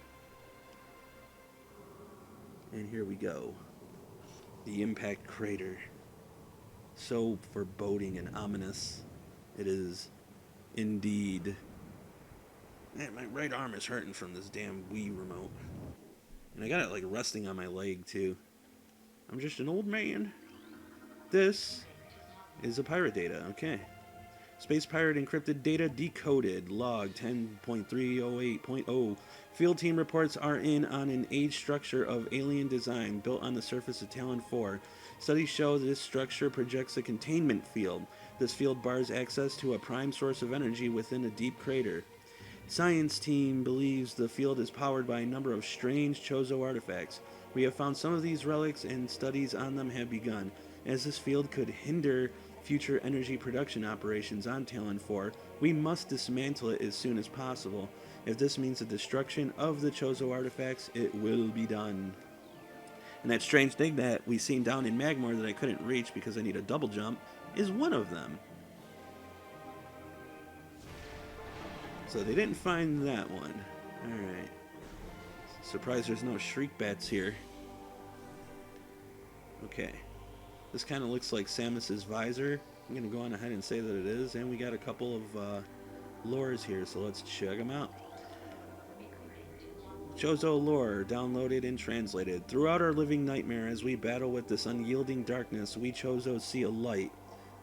And here we go. The impact crater. So foreboding and ominous. It is indeed. Man, my right arm is hurting from this damn Wii remote. And I got it like resting on my leg too. I'm just an old man. This is a pirate data, okay. Space pirate encrypted data decoded. Log 10.308.0. Field team reports are in on an age structure of alien design built on the surface of Talon 4. Studies show this structure projects a containment field. This field bars access to a prime source of energy within a deep crater. Science team believes the field is powered by a number of strange Chozo artifacts. We have found some of these relics and studies on them have begun, as this field could hinder future energy production operations on Talon 4, we must dismantle it as soon as possible. If this means the destruction of the Chozo artifacts, it will be done. And that strange thing that we seen down in Magmor that I couldn't reach because I need a double jump is one of them. So they didn't find that one. Alright. Surprised there's no shriek bats here. Okay. This kind of looks like Samus's visor. I'm going to go on ahead and say that it is. And we got a couple of lures here, so let's check them out. Chozo lore, downloaded and translated. Throughout our living nightmare, as we battle with this unyielding darkness, we Chozos see a light.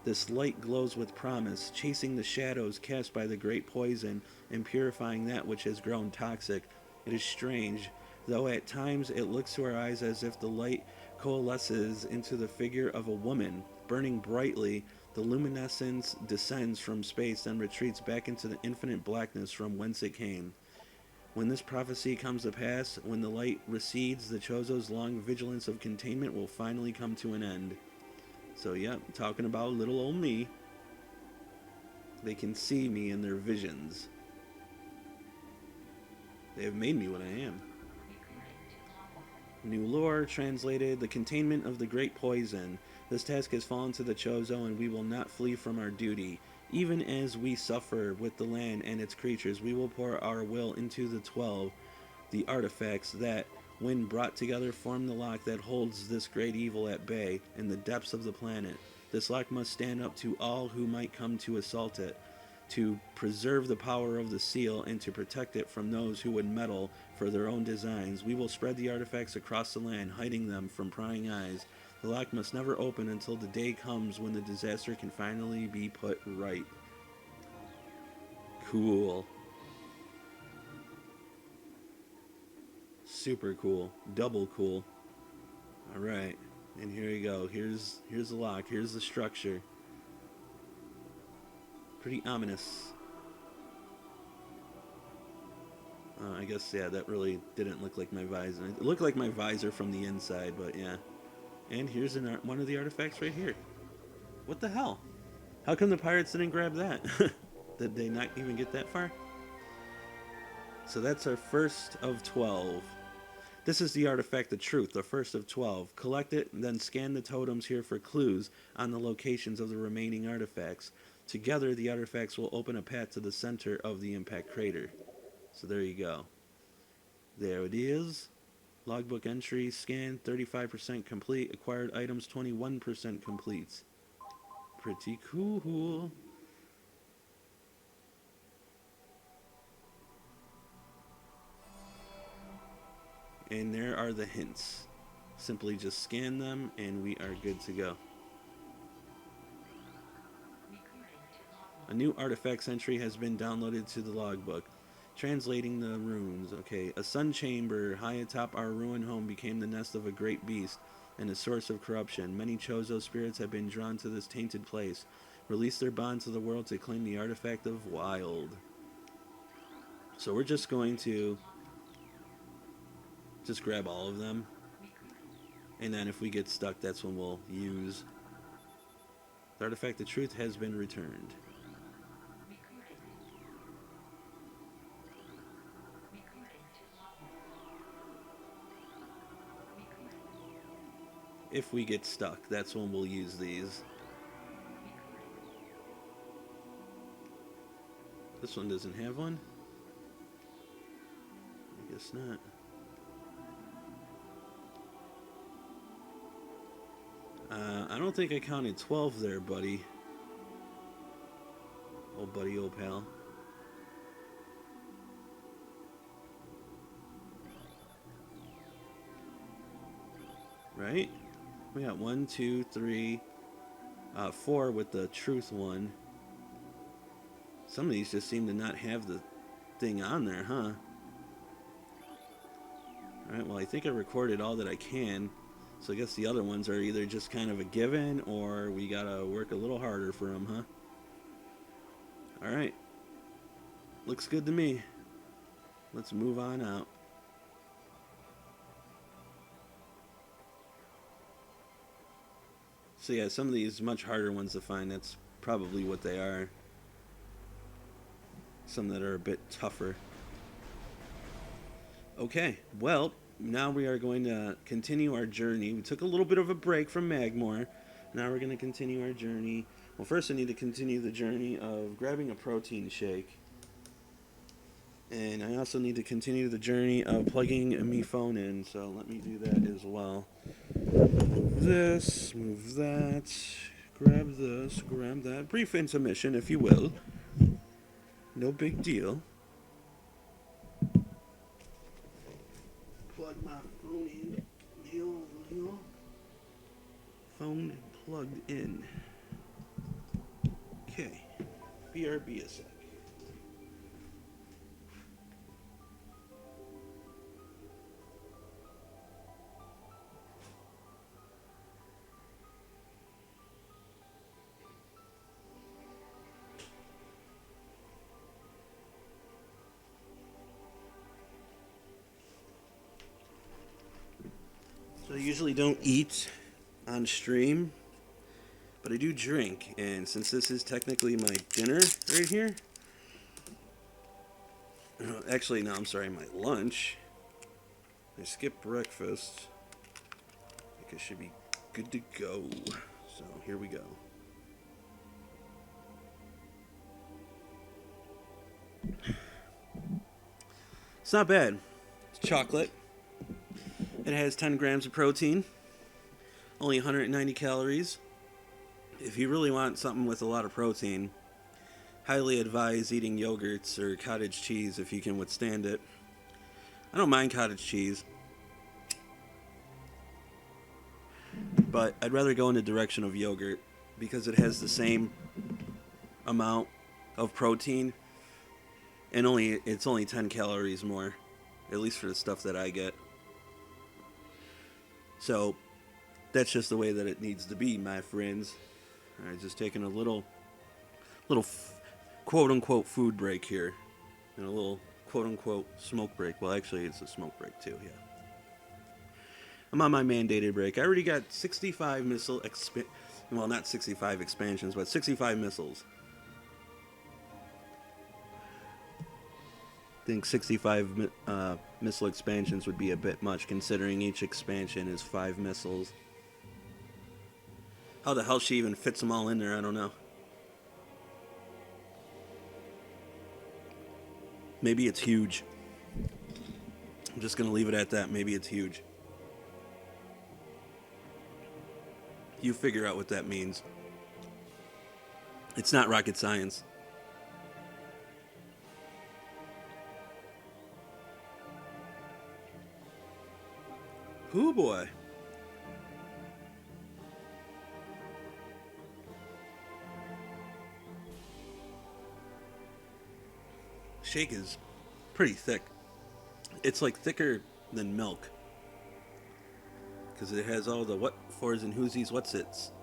This light glows with promise, chasing the shadows cast by the great poison and purifying that which has grown toxic. It is strange, though at times it looks to our eyes as if the light coalesces into the figure of a woman. Burning brightly, the luminescence descends from space and retreats back into the infinite blackness from whence it came. When this prophecy comes to pass, when the light recedes, the Chozo's long vigilance of containment will finally come to an end. So, yeah, talking about little old me. They can see me in their visions. They have made me what I am. New lore, translated, the containment of the great poison. This task has fallen to the Chozo, and we will not flee from our duty. Even as we suffer with the land and its creatures, we will pour our will into the 12, the artifacts that, when brought together, form the lock that holds this great evil at bay in the depths of the planet. This lock must stand up to all who might come to assault it, to preserve the power of the seal and to protect it from those who would meddle for their own designs. We will spread the artifacts across the land, hiding them from prying eyes. The lock must never open until the day comes when the disaster can finally be put right. Cool. Super cool. Double cool. Alright. And here you go. Here's the lock. Here's the structure. Pretty ominous. I guess, yeah, that really didn't look like my visor. It looked like my visor from the inside, but yeah. And here's one of the artifacts right here. What the hell? How come the pirates didn't grab that? Did they not even get that far? So that's our first of 12. This is the artifact of truth, the first of 12. Collect it, then scan the totems here for clues on the locations of the remaining artifacts. Together, the artifacts will open a path to the center of the impact crater. So there you go. There it is. Logbook entry, scan 35% complete. Acquired items 21% complete. Pretty cool. And there are the hints. Simply just scan them and we are good to go. A new artifacts entry has been downloaded to the logbook. Translating the runes. Okay, a sun chamber high atop our ruined home became the nest of a great beast and a source of corruption. Many Chozo spirits have been drawn to this tainted place. Release their bond to the world to claim the artifact of wild. So we're just going to just grab all of them. And then if we get stuck, that's when we'll use. The artifact of truth has been returned. If we get stuck, that's when we'll use these. This one doesn't have one? I guess not. I don't think I counted 12 there, buddy. Old buddy, old pal. Right? We got 1, 2, 3, 4 with the truth one. Some of these just seem to not have the thing on there, huh? Alright, well I think I recorded all that I can. So I guess the other ones are either just kind of a given or we gotta work a little harder for them, huh? Alright. Looks good to me. Let's move on out. So yeah, some of these much harder ones to find, that's probably what they are. Some that are a bit tougher. Okay, well, now we are going to continue our journey. We took a little bit of a break from Magmore. Now we're going to continue our journey. Well, first I need to continue the journey of grabbing a protein shake. And I also need to continue the journey of plugging my phone in, so let me do that as well. Move this, move that, grab this, grab that. Brief intermission, if you will. No big deal. Plug my phone in. Phone plugged in. Okay. BRB a sec. So I usually don't eat on stream, but I do drink, and since this is technically my dinner right here, actually no, I'm sorry, my lunch. I skipped breakfast. I think I should be good to go. So here we go. It's not bad. It's chocolate. It has 10 grams of protein, only 190 calories. If you really want something with a lot of protein, highly advise eating yogurts or cottage cheese if you can withstand it. I don't mind cottage cheese, but I'd rather go in the direction of yogurt because it has the same amount of protein and it's only 10 calories more, at least for the stuff that I get. So that's just the way that it needs to be, my friends. All right, just taking a little quote-unquote food break here, and a little quote-unquote smoke break. Well, actually, it's a smoke break too, yeah. I'm on my mandated break. I already got 65 well, not 65 expansions, but 65 missiles. I think 65 missile expansions would be a bit much, considering each expansion is 5 missiles. How the hell she even fits them all in there, I don't know. Maybe it's huge. I'm just going to leave it at that. Maybe it's huge. You figure out what that means. It's not rocket science. Ooh, boy. Shake is pretty thick. It's like thicker than milk. Because it has all the what fors and whoosies, what's its.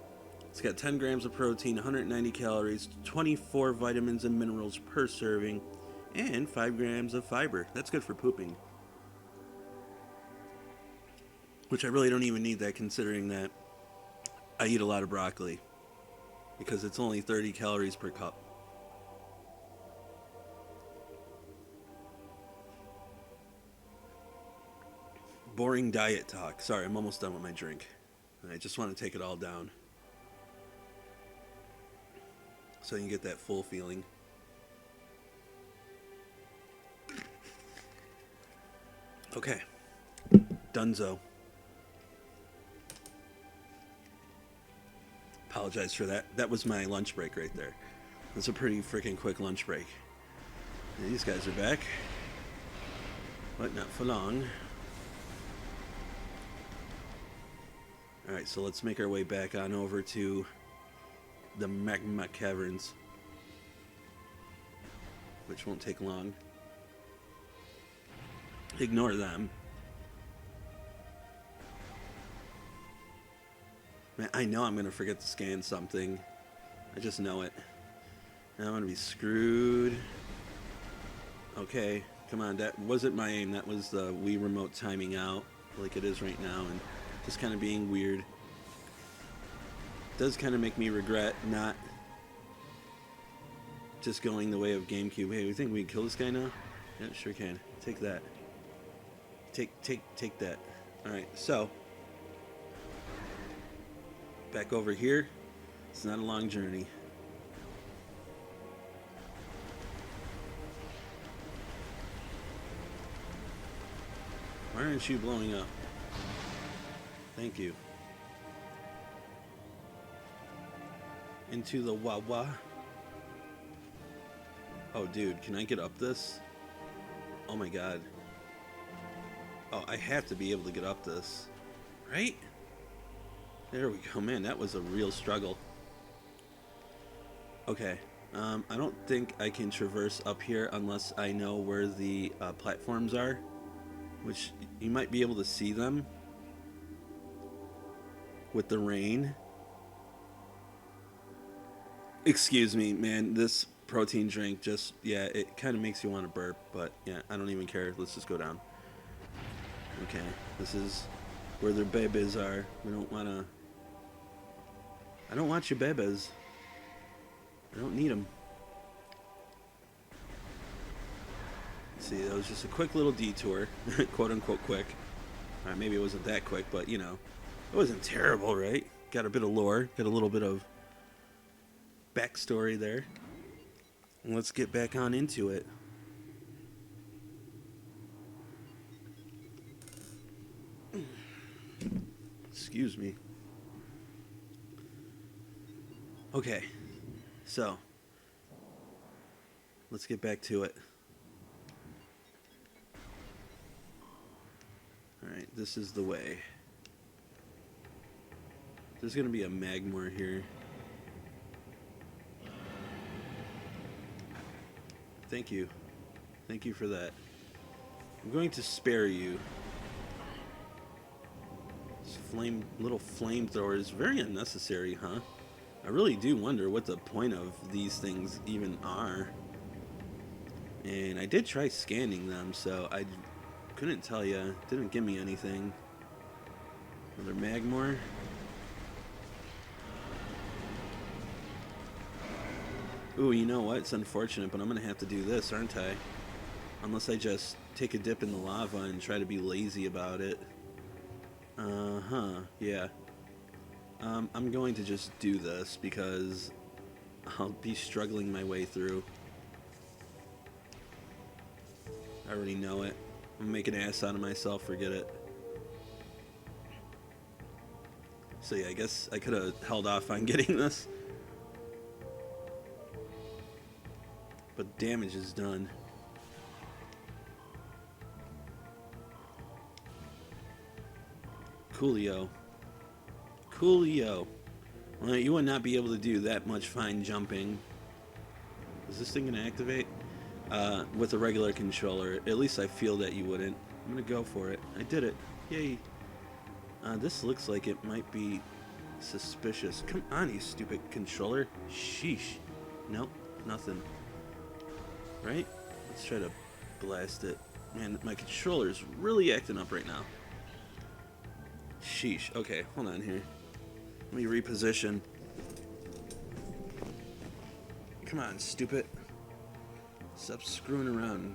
It's got 10 grams of protein, 190 calories, 24 vitamins and minerals per serving, and 5 grams of fiber. That's good for pooping. Which I really don't even need that, considering that I eat a lot of broccoli. Because it's only 30 calories per cup. Boring diet talk. Sorry, I'm almost done with my drink. I just want to take it all down. So you get that full feeling. Okay. Dunzo. Apologize for that. That was my lunch break right there. That's a pretty freaking quick lunch break. And these guys are back. But not for long. Alright, so let's make our way back on over to the magma caverns. Which won't take long. Ignore them. Man, I know I'm going to forget to scan something. I just know it. And I'm going to be screwed. Okay, come on. That wasn't my aim. That was the Wii remote timing out like it is right now and just kind of being weird. does kind of make me regret not just going the way of GameCube. Hey, we think we can kill this guy now? Yeah, sure can. Take that. Take that. Alright, so back over here. It's not a long journey. Why aren't you blowing up? Thank you. Into the Wawa. Oh, dude, can I get up this? Oh my god. Oh, I have to be able to get up this. Right? There we go. Man, that was a real struggle. Okay. I don't think I can traverse up here unless I know where the platforms are. Which, you might be able to see them with the rain. Excuse me, man. This protein drink just, yeah, it kind of makes you want to burp. But, yeah, I don't even care. Let's just go down. Okay, this is where their babies are. We don't want to... I don't want your babies. I don't need them. See, that was just a quick little detour. Quote-unquote quick. Alright, maybe it wasn't that quick, but, you know. It wasn't terrible, right? Got a bit of lore. Got a little bit of backstory there. And let's get back on into it. Excuse me. Okay, so let's get back to it. Alright, this is the way. There's gonna be a Magmor here. Thank you. Thank you for that. I'm going to spare you. This little flamethrower is very unnecessary, huh? I really do wonder what the point of these things even are. And I did try scanning them, so I couldn't tell you. Didn't give me anything. Another Magmor. Ooh, you know what? It's unfortunate, but I'm going to have to do this, aren't I? Unless I just take a dip in the lava and try to be lazy about it. Uh-huh, yeah. I'm going to just do this because I'll be struggling my way through. I already know it. I'm gonna make an ass out of myself, forget it. So yeah, I guess I could have held off on getting this. But damage is done. Coolio. Coolio. Well, you would not be able to do that much fine jumping. Is this thing going to activate? With a regular controller. At least I feel that you wouldn't. I'm going to go for it. I did it. Yay. This looks like it might be suspicious. Come on, you stupid controller. Sheesh. Nope, nothing. Right? Let's try to blast it. Man, my controller is really acting up right now. Sheesh. Okay, hold on here. Let me reposition. Come on, stupid. Stop screwing around.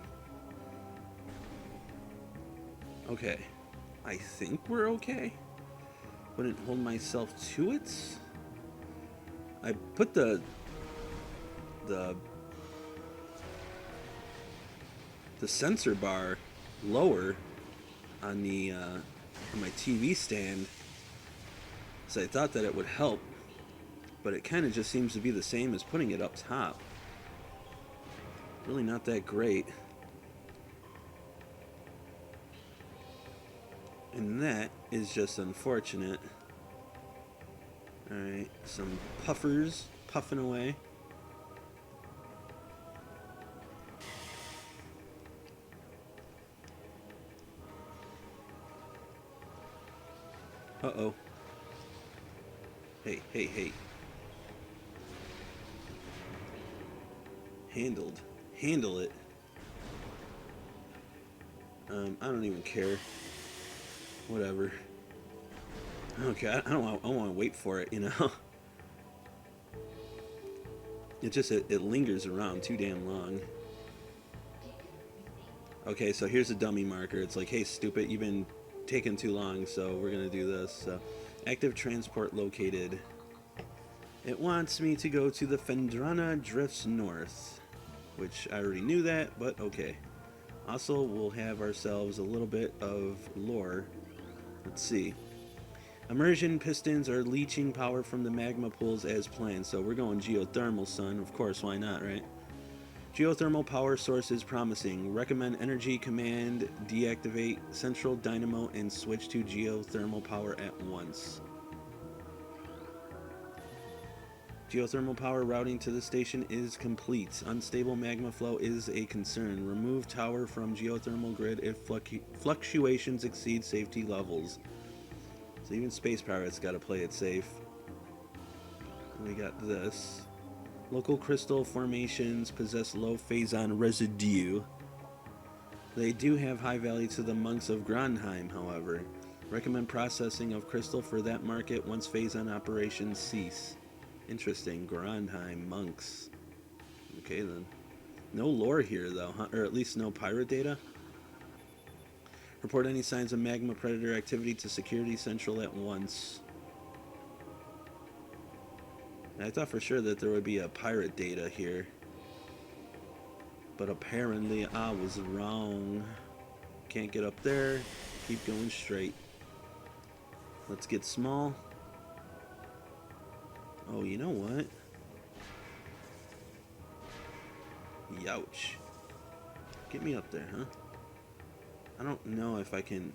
Okay. I think we're okay. Wouldn't hold myself to it. I put the sensor bar lower on the on my TV stand, so I thought that it would help, but it kind of just seems to be the same as putting it up top. Really not that great. And that is just unfortunate. Alright, some puffers puffing away. Uh-oh. Hey, hey, hey. Handled. Handle it. I don't even care. Whatever. Okay, I don't want to wait for it, you know? It lingers around too damn long. Okay, so here's a dummy marker. It's like, hey, stupid, you've been taking too long, so we're gonna do this. So, active transport located. It wants me to go to the Fendrana Drifts North, which I already knew that, but okay. Also, we'll have ourselves a little bit of lore. Let's see. Immersion pistons are leaching power from the magma pools as planned, so we're going geothermal, son. Of course, why not, right? Geothermal power source is promising. Recommend energy command, deactivate central dynamo, and switch to geothermal power at once. Geothermal power routing to the station is complete. Unstable magma flow is a concern. Remove tower from geothermal grid if fluctuations exceed safety levels. So even space pirates gotta play it safe. We got this. Local crystal formations possess low phazon residue. They do have high value to the monks of Gronheim, however. Recommend processing of crystal for that market once phazon operations cease. Interesting. Gronheim monks. Okay then. No lore here though, huh? Or at least no pirate data. Report any signs of magma predator activity to Security Central at once. I thought for sure that there would be a pirate data here. But apparently I was wrong. Can't get up there. Keep going straight. Let's get small. Oh, you know what? Youch. Get me up there, huh? I don't know if I can...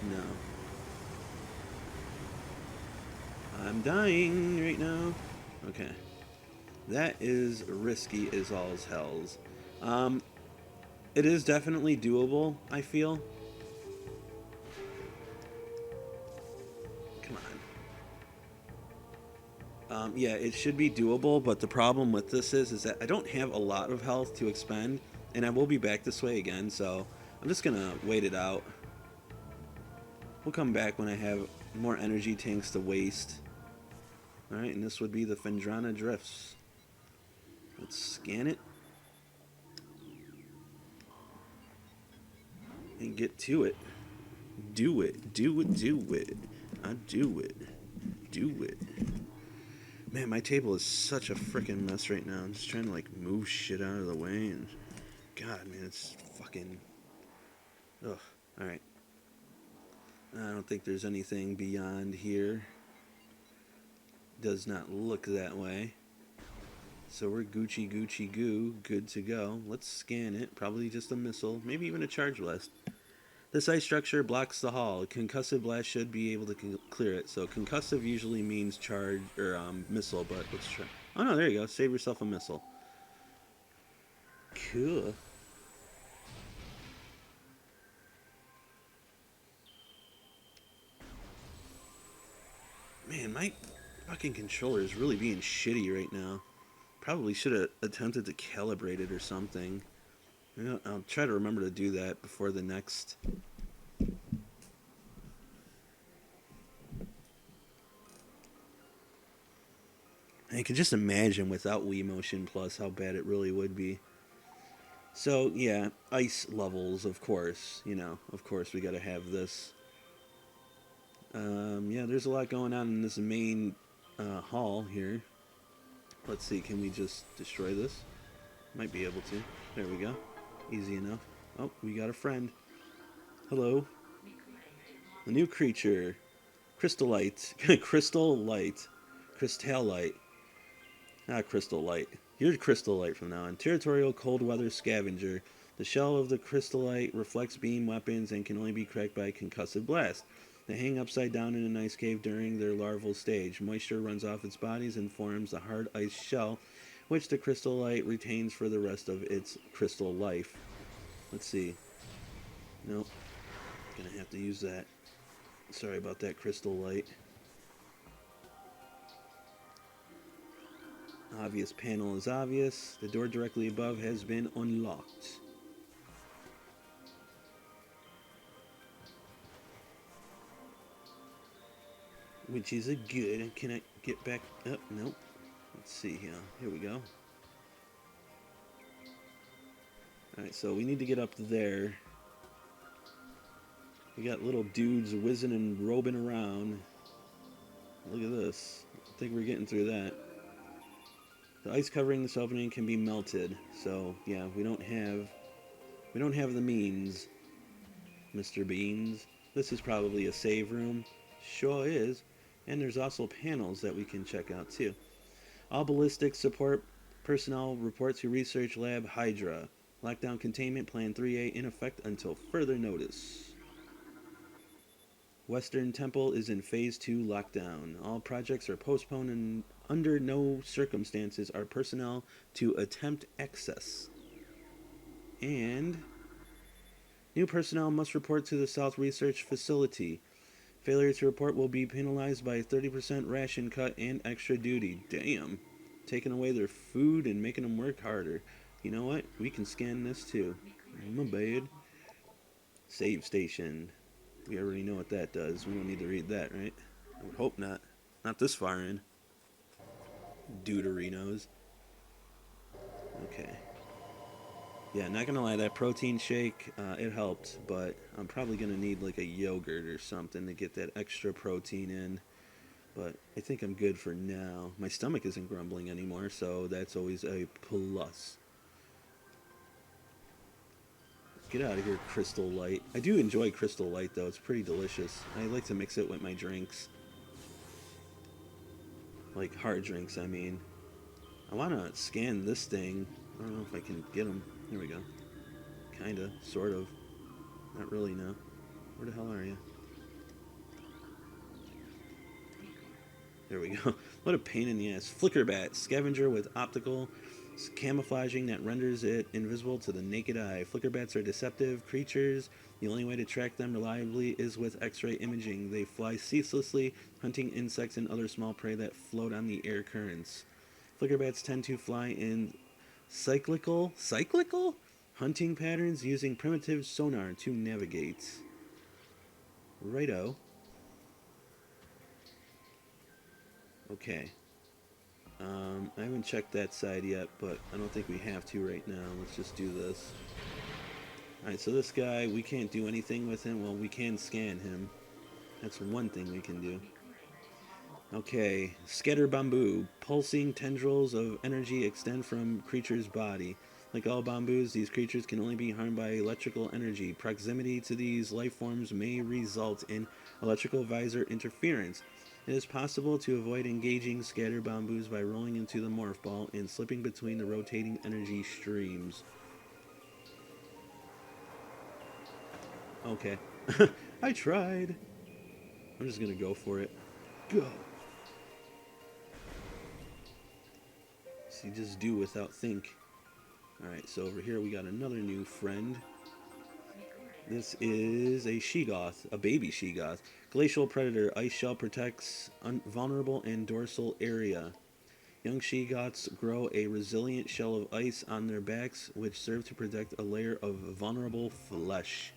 No. I'm dying right now. Okay. That is risky as all as hells. It is definitely doable, I feel. Come on. Yeah, it should be doable, but the problem with this is that I don't have a lot of health to expend, and I will be back this way again, so I'm just gonna wait it out. We'll come back when I have more energy tanks to waste. Alright, and this would be the Fendrana Drifts. Let's scan it. And get to it. Do it. Do it. Do it. I do it. Do it. Man, my table is such a freaking mess right now. I'm just trying to like move shit out of the way and God, man, it's fucking ugh. Alright. I don't think there's anything beyond here. Does not look that way. So we're Gucci Gucci Goo, good to go. Let's scan it. Probably just a missile, maybe even a charge blast. This ice structure blocks the hull. Concussive blast should be able to clear it. So concussive usually means charge or missile, but let's try. Oh no, there you go. Save yourself a missile. Cool. Man, my fucking controller is really being shitty right now. Probably should have attempted to calibrate it or something. I'll try to remember to do that before the next. I can just imagine without Wii Motion Plus how bad it really would be. So, yeah, ice levels, of course. You know, of course we gotta have this. Yeah, there's a lot going on in this main hall here. Let's see, can we just destroy this? Might be able to. There we go. Easy enough. Oh, we got a friend. Hello. A new creature. Crystallite. Crystal light. Crystal light. Not crystal light. You're crystal light from now on. Territorial cold weather scavenger. The shell of the crystallite reflects beam weapons and can only be cracked by concussive blast. They hang upside down in an ice cave during their larval stage. Moisture runs off its bodies and forms a hard ice shell, which the crystallite retains for the rest of its crystal life. Let's see. Nope. Gonna have to use that. Sorry about that, crystal light. Obvious panel is obvious. The door directly above has been unlocked. Which is a good. Can I get back up? Nope. Let's see here. Here we go. Alright, so we need to get up there. We got little dudes whizzing and robing around. Look at this. I think we're getting through that. The ice covering this opening can be melted. So, yeah, we don't have the means, Mr. Beans. This is probably a save room. Sure is. And there's also panels that we can check out too. All ballistics support personnel report to Research Lab Hydra. Lockdown containment plan 3A in effect until further notice. Western Temple is in Phase 2 lockdown. All projects are postponed and under no circumstances are personnel to attempt access. And new personnel must report to the South Research Facility. Failure to report will be penalized by a 30% ration cut and extra duty. Damn. Taking away their food and making them work harder. You know what? We can scan this too. My bad. Save station. We already know what that does. We don't need to read that, right? I would hope not. Not this far in. Deuterinos. Okay. Yeah, not gonna lie, that protein shake, it helped, but I'm probably gonna need like a yogurt or something to get that extra protein in. But I think I'm good for now. My stomach isn't grumbling anymore, so that's always a plus. Get out of here, Crystal Light. I do enjoy Crystal Light, though. It's pretty delicious. I like to mix it with my drinks. Like hard drinks, I mean. I want to scan this thing. I don't know if I can get them. Here we go. Kinda, sort of. Not really, no. Where the hell are you? There we go. What a pain in the ass. Flickerbat, scavenger with optical camouflaging that renders it invisible to the naked eye. Flickerbats are deceptive creatures. The only way to track them reliably is with X-ray imaging. They fly ceaselessly, hunting insects and other small prey that float on the air currents. Flickerbats tend to fly in cyclical hunting patterns using primitive sonar to navigate. Righto. Okay. I haven't checked that side yet, but I don't think we have to right now. Let's just do this. Alright, so this guy, we can't do anything with him. Well, we can scan him. That's one thing we can do. Okay, scatter bamboo. Pulsing tendrils of energy extend from creature's body. Like all bamboos, these creatures can only be harmed by electrical energy. Proximity to these life forms may result in electrical visor interference. It is possible to avoid engaging scatter bamboos by rolling into the morph ball and slipping between the rotating energy streams. Okay. I tried. I'm just gonna go for it. Go! See, just do without think. Alright, so over here we got another new friend. This is a she-goth, a baby she-goth. Glacial predator. Ice shell protects vulnerable and dorsal area. Young she-goths grow a resilient shell of ice on their backs, which serve to protect a layer of vulnerable flesh.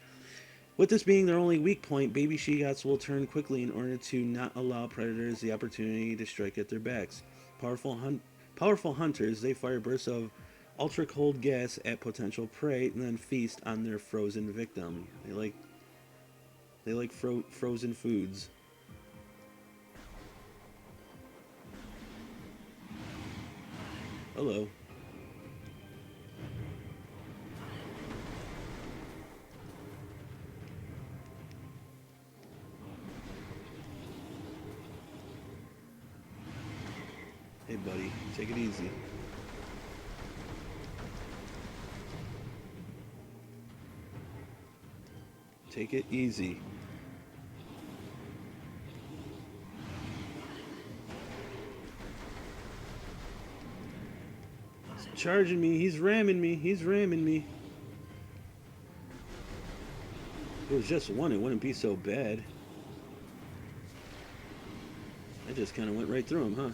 With this being their only weak point, baby she-goths will turn quickly in order to not allow predators the opportunity to strike at their backs. Powerful hunters, they fire bursts of ultra-cold gas at potential prey and then feast on their frozen victim. They like frozen foods. Hello. Hey buddy, take it easy. Take it easy. He's charging me. He's ramming me. He's ramming me. If it was just one, it wouldn't be so bad. I just kind of went right through him, huh?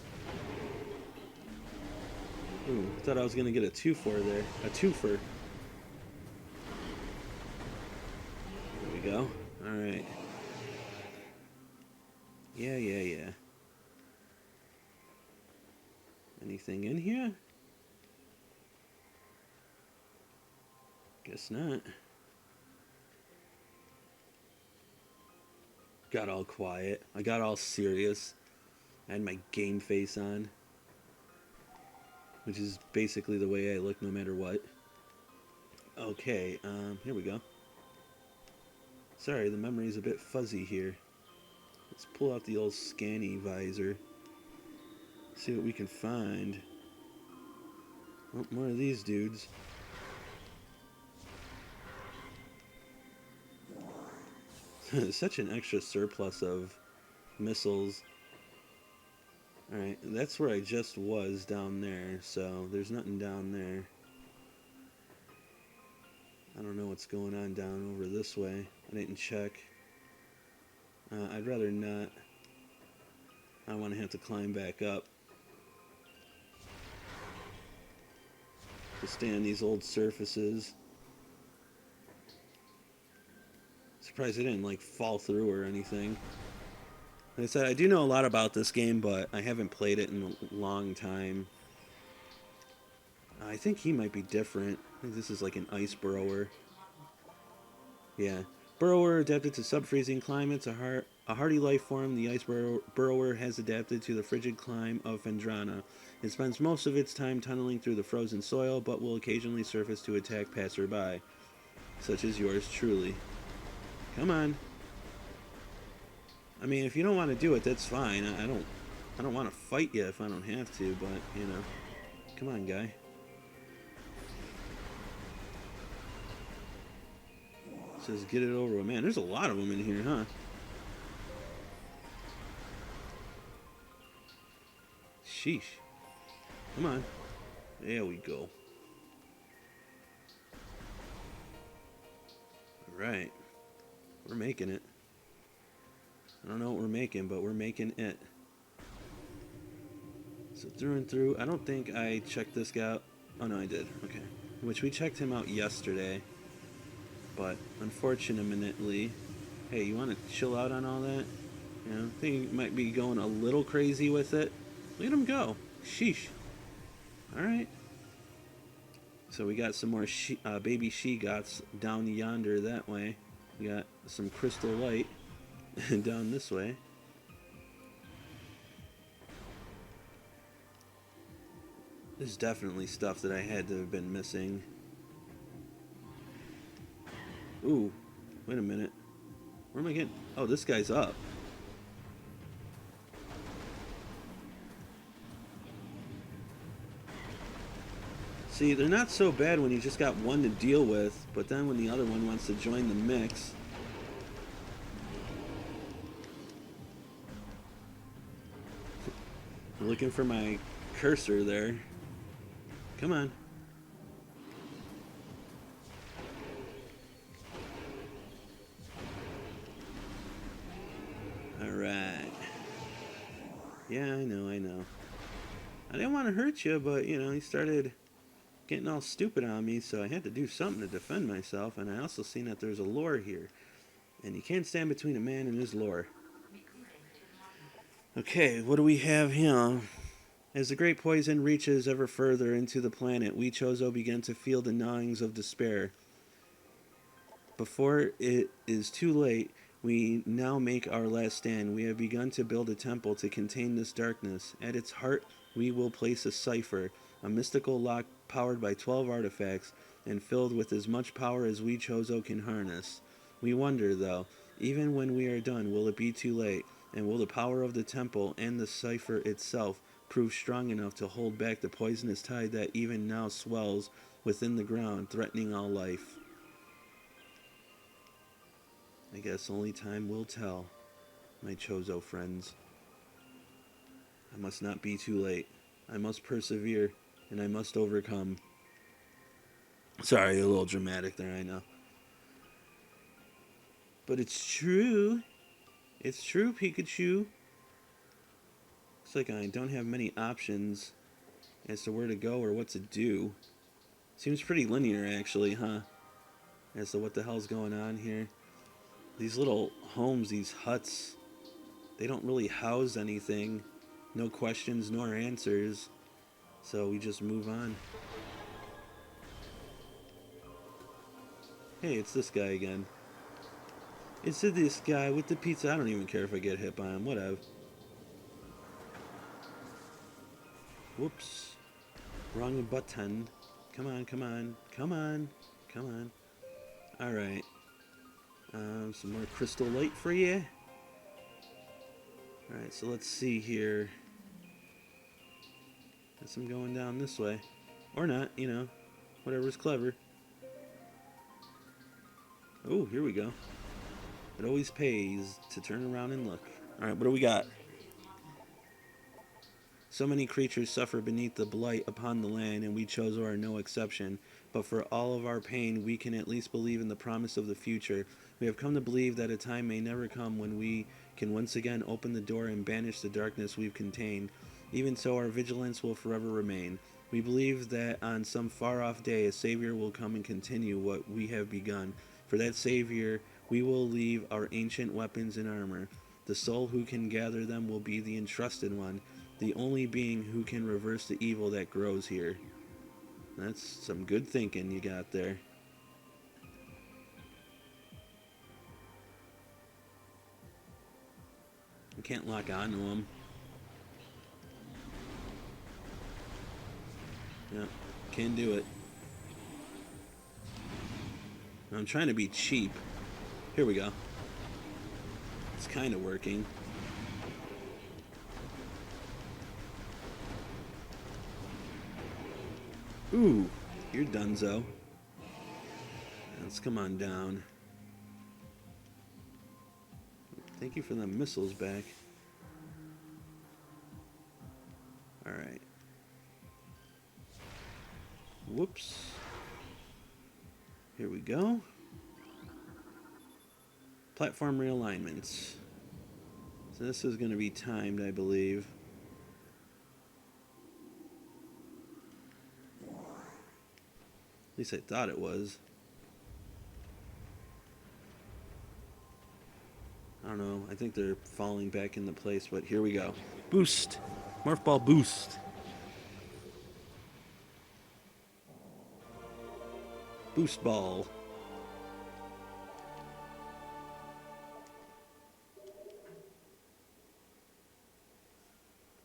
Ooh, I thought I was going to get a twofer there. A twofer. There we go. Alright. Yeah. I anything in here? Guess not. Got all quiet. I got all serious. I had my game face on, which is basically the way I look no matter what. Okay, here we go. Sorry, the memory's a bit fuzzy here. Let's pull out the old scanny visor. See what we can find. Oh, more of these dudes. Such an extra surplus of missiles. Alright, that's where I just was down there, so there's nothing down there. I don't know what's going on down over this way. I didn't check. I'd rather not. I don't want to have to climb back up. To stay on these old surfaces. Surprised I didn't like fall through or anything. Like I said, I do know a lot about this game, but I haven't played it in a long time. I think he might be different. I think this is like an ice burrower. Yeah. Burrower adapted to sub-freezing climates. A hardy life form, the ice burrower has adapted to the frigid climate of Phendrana. It spends most of its time tunneling through the frozen soil, but will occasionally surface to attack passerby. Such as yours truly. Come on. I mean, if you don't want to do it, that's fine. I don't want to fight you if I don't have to, but, you know. Come on, guy. Says get it over with. Man, there's a lot of them in here, huh? Sheesh. Come on. There we go. Alright. We're making it. I don't know what we're making, but we're making it. So through and through, I don't think I checked this guy out. Oh no, I did. Okay. Which we checked him out yesterday. But unfortunately, hey, you want to chill out on all that? You know, I think he might be going a little crazy with it. Let him go. Sheesh. Alright. So we got some more baby she-gots down yonder that way. We got some crystal light down this way. There's definitely stuff that I had to have been missing. Ooh, wait a minute. Where am I getting? Oh, this guy's up. See, they're not so bad when you just got one to deal with, but then when the other one wants to join the mix. I'm looking for my cursor there. Come on. Alright. Yeah, I know. I didn't want to hurt you, but, you know, he started getting all stupid on me, so I had to do something to defend myself, and I also seen that there's a lure here. And you can't stand between a man and his lure. Okay, what do we have here? As the great poison reaches ever further into the planet, we Chozo begin to feel the gnawings of despair. Before it is too late, we now make our last stand. We have begun to build a temple to contain this darkness. At its heart, we will place a cipher, a mystical lock powered by 12 artifacts and filled with as much power as we Chozo can harness. We wonder, though, even when we are done, will it be too late? And will the power of the temple and the cipher itself prove strong enough to hold back the poisonous tide that even now swells within the ground, threatening all life? I guess only time will tell, my Chozo friends. I must not be too late. I must persevere, and I must overcome. Sorry, a little dramatic there, I know. But it's true. It's true, Pikachu. Looks like I don't have many options as to where to go or what to do. Seems pretty linear, actually, huh? As to what the hell's going on here. These little homes, these huts, they don't really house anything. No questions nor answers. So we just move on. Hey, it's this guy again. It's this guy with the pizza. I don't even care if I get hit by him. Whatever. Whoops. Wrong button. Come on, come on, come on, come on. Alright. Some more crystal light for you. Alright, so let's see here. Guess I'm going down this way. Or not, you know. Whatever's clever. Oh, here we go. It always pays to turn around and look. Alright, what do we got? So many creatures suffer beneath the blight upon the land, and we Chozo are no exception. But for all of our pain, we can at least believe in the promise of the future. We have come to believe that a time may never come when we can once again open the door and banish the darkness we've contained. Even so, our vigilance will forever remain. We believe that on some far-off day, a Savior will come and continue what we have begun. For that Savior, we will leave our ancient weapons and armor. The soul who can gather them will be the entrusted one, the only being who can reverse the evil that grows here. That's some good thinking you got there. I can't lock onto him. Yep, can't do it. I'm trying to be cheap. Here we go. It's kind of working. Ooh, you're donezo. Let's come on down. Thank you for the missiles back. Alright. Whoops. Here we go. Platform realignments. So this is going to be timed, I believe. At least I thought it was. I don't know. I think they're falling back into place, but here we go. Boost! Morph Ball boost! Boost Ball.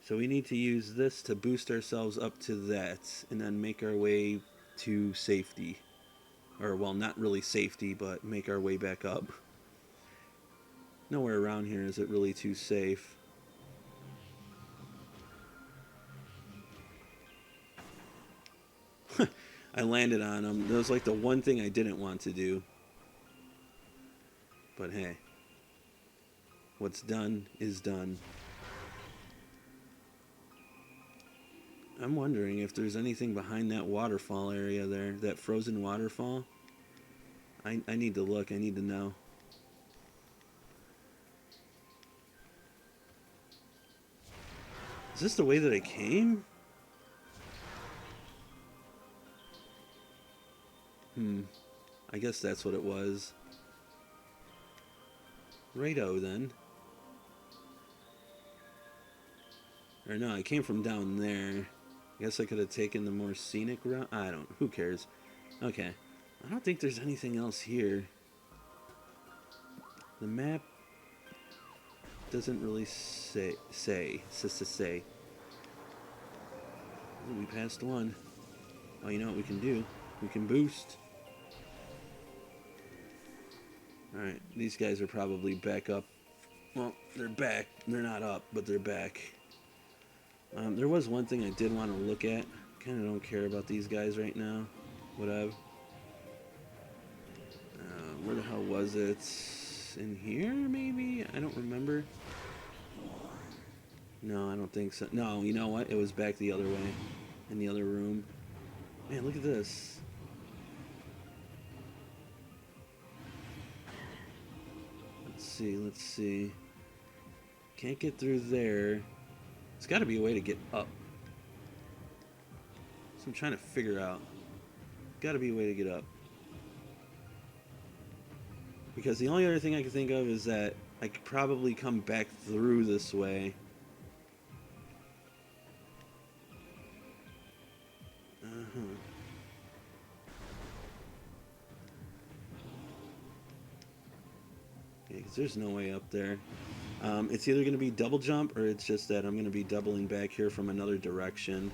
So we need to use this to boost ourselves up to that, and then make our way to safety. Or, well, not really safety, but make our way back up. Nowhere around here is it really too safe. I landed on him. That was like the one thing I didn't want to do. But hey, what's done is done. I'm wondering if there's anything behind that waterfall area there, that frozen waterfall. I need to look, I need to know. Is this the way that I came? I guess that's what it was. Righto then. Or no, I came from down there. I guess I could have taken the more scenic route. I don't. Who cares? Okay. I don't think there's anything else here. The map doesn't really say. Ooh, we passed one. Oh, you know what we can do? We can boost. Alright, these guys are probably back up. Well, they're back. They're not up, but they're back. There was one thing I did want to look at. Kind of don't care about these guys right now. Whatever. Where the hell was it? In here, maybe? I don't remember. No, I don't think so. No, you know what? It was back the other way. In the other room. Man, look at this. Let's see. Can't get through there. There's got to be a way to get up. So I'm trying to figure out. Got to be a way to get up. Because the only other thing I can think of is that I could probably come back through this way. Uh-huh. Yeah, 'cause there's no way up there. It's either going to be double jump or it's just that I'm going to be doubling back here from another direction.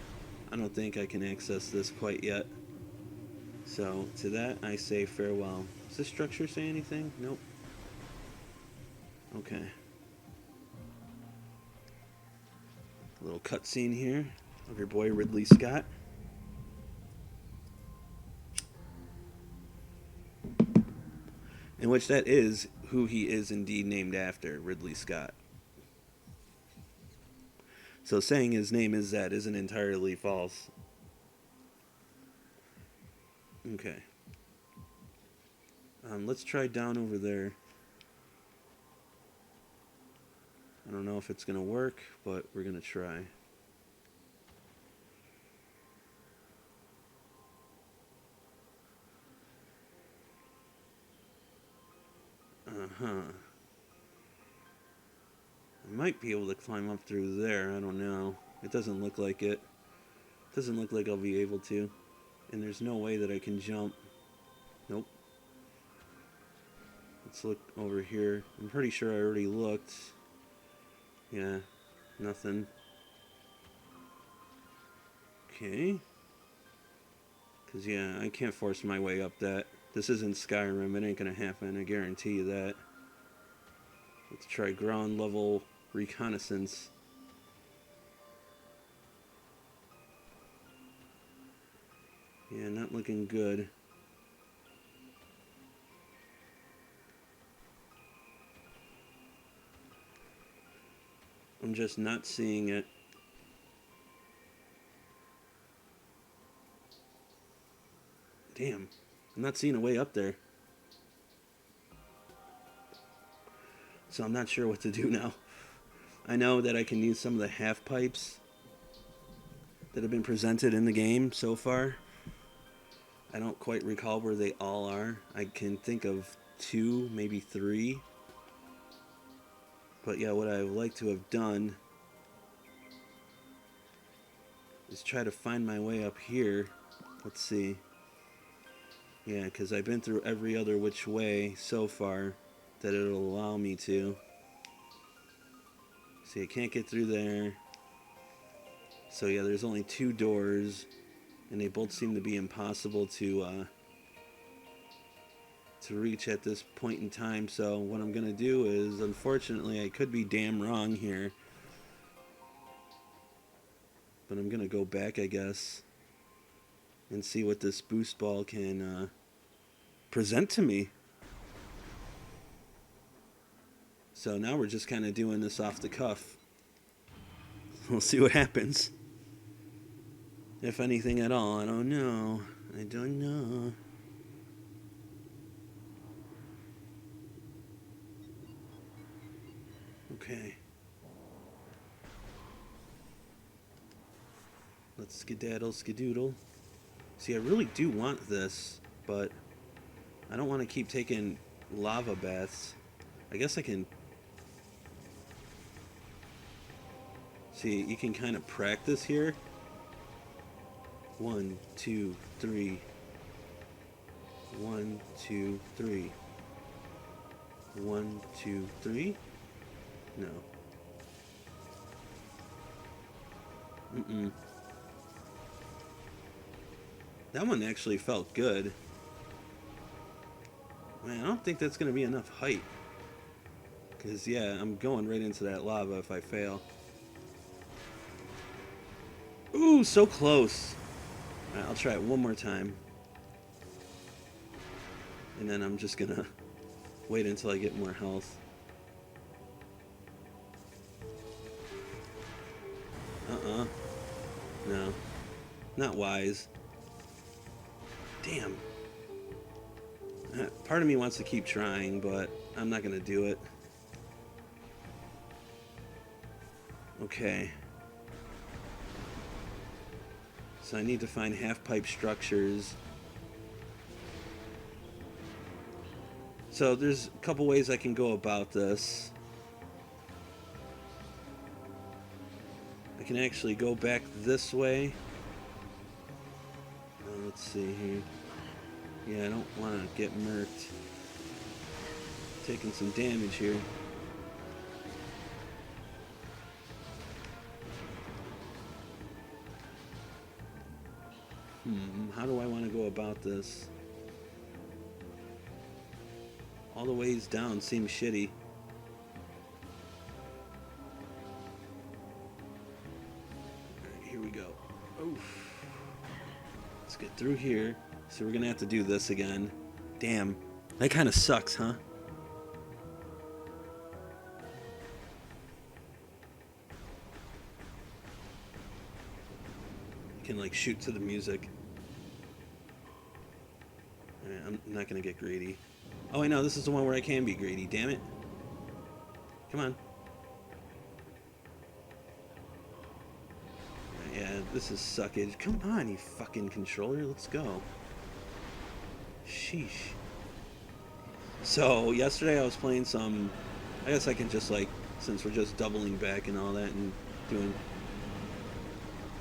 I don't think I can access this quite yet. So to that I say farewell. Does this structure say anything? Nope. Okay. A little cutscene here of your boy Ridley Scott. In which that is who he is indeed named after, Ridley Scott. So saying his name is that isn't entirely false. Okay. Let's try down over there. I don't know if it's going to work, but we're going to try. Uh-huh. I might be able to climb up through there. I don't know. It doesn't look like it. Doesn't look like I'll be able to. And there's no way that I can jump. Nope. Let's look over here. I'm pretty sure I already looked. Yeah, nothing. Okay. Because, yeah, I can't force my way up that. This isn't Skyrim. It ain't going to happen. I guarantee you that. Let's try ground level reconnaissance. Yeah, not looking good. I'm just not seeing it. Damn. I'm not seeing a way up there. So I'm not sure what to do now. I know that I can use some of the half pipes that have been presented in the game so far. I don't quite recall where they all are. I can think of 2, maybe 3. But yeah, what I would like to have done is try to find my way up here. Let's see. Yeah, because I've been through every other which way so far that it'll allow me to. See, I can't get through there. So yeah, there's only 2 doors, and they both seem to be impossible to reach at this point in time. So what I'm gonna do is, unfortunately, I could be damn wrong here, but I'm gonna go back, I guess, and see what this boost ball can present to me. So now we're just kind of doing this off the cuff. We'll see what happens. If anything at all, I don't know. I don't know. Okay. Let's skedaddle, skedoodle. See, I really do want this, but I don't want to keep taking lava baths. I guess I can... See, you can kind of practice here. 1, 2, 3. 1, 2, 3. 1, 2, 3. No. That one actually felt good. Man, I don't think that's going to be enough height. Because, yeah, I'm going right into that lava if I fail. Ooh, so close. Alright, I'll try it one more time. And then I'm just going to wait until I get more health. No. Not wise. Damn. Part of me wants to keep trying, but I'm not going to do it. Okay. So I need to find half-pipe structures. So there's a couple ways I can go about this. I can actually go back this way let's see here. Yeah, I don't want to get murked. Taking some damage here. How do I want to go about this? All the ways down seems shitty. Alright, here we go. Oof. Let's get through here. So we're gonna have to do this again. Damn. That kind of sucks, huh? You can like shoot to the music. Alright, I'm not gonna get greedy. Oh wait, no, this is the one where I can be greedy, damn it. Come on. Yeah, this is suckage. Come on, you fucking controller, let's go. Sheesh. So, yesterday I was playing some... I guess I can just like, since we're just doubling back and all that and doing...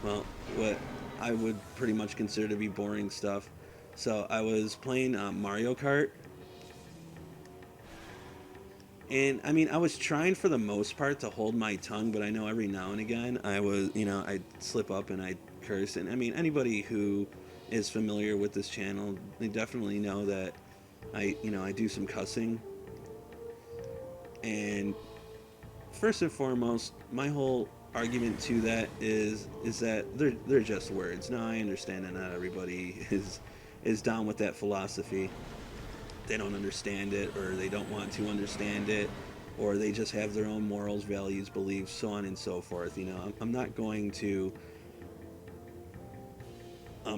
Well, what I would pretty much consider to be boring stuff. So, I was playing Mario Kart. And, I mean, I was trying for the most part to hold my tongue, but I know every now and again I was, I'd slip up and I'd curse. And, I mean, anybody who is familiar with this channel, they definitely know that I do some cussing. And first and foremost, my whole argument to that is that they're just words. Now, I understand that not everybody is down with that philosophy. They don't understand it, or they don't want to understand it, or they just have their own morals, values, beliefs, so on and so forth. I'm not going to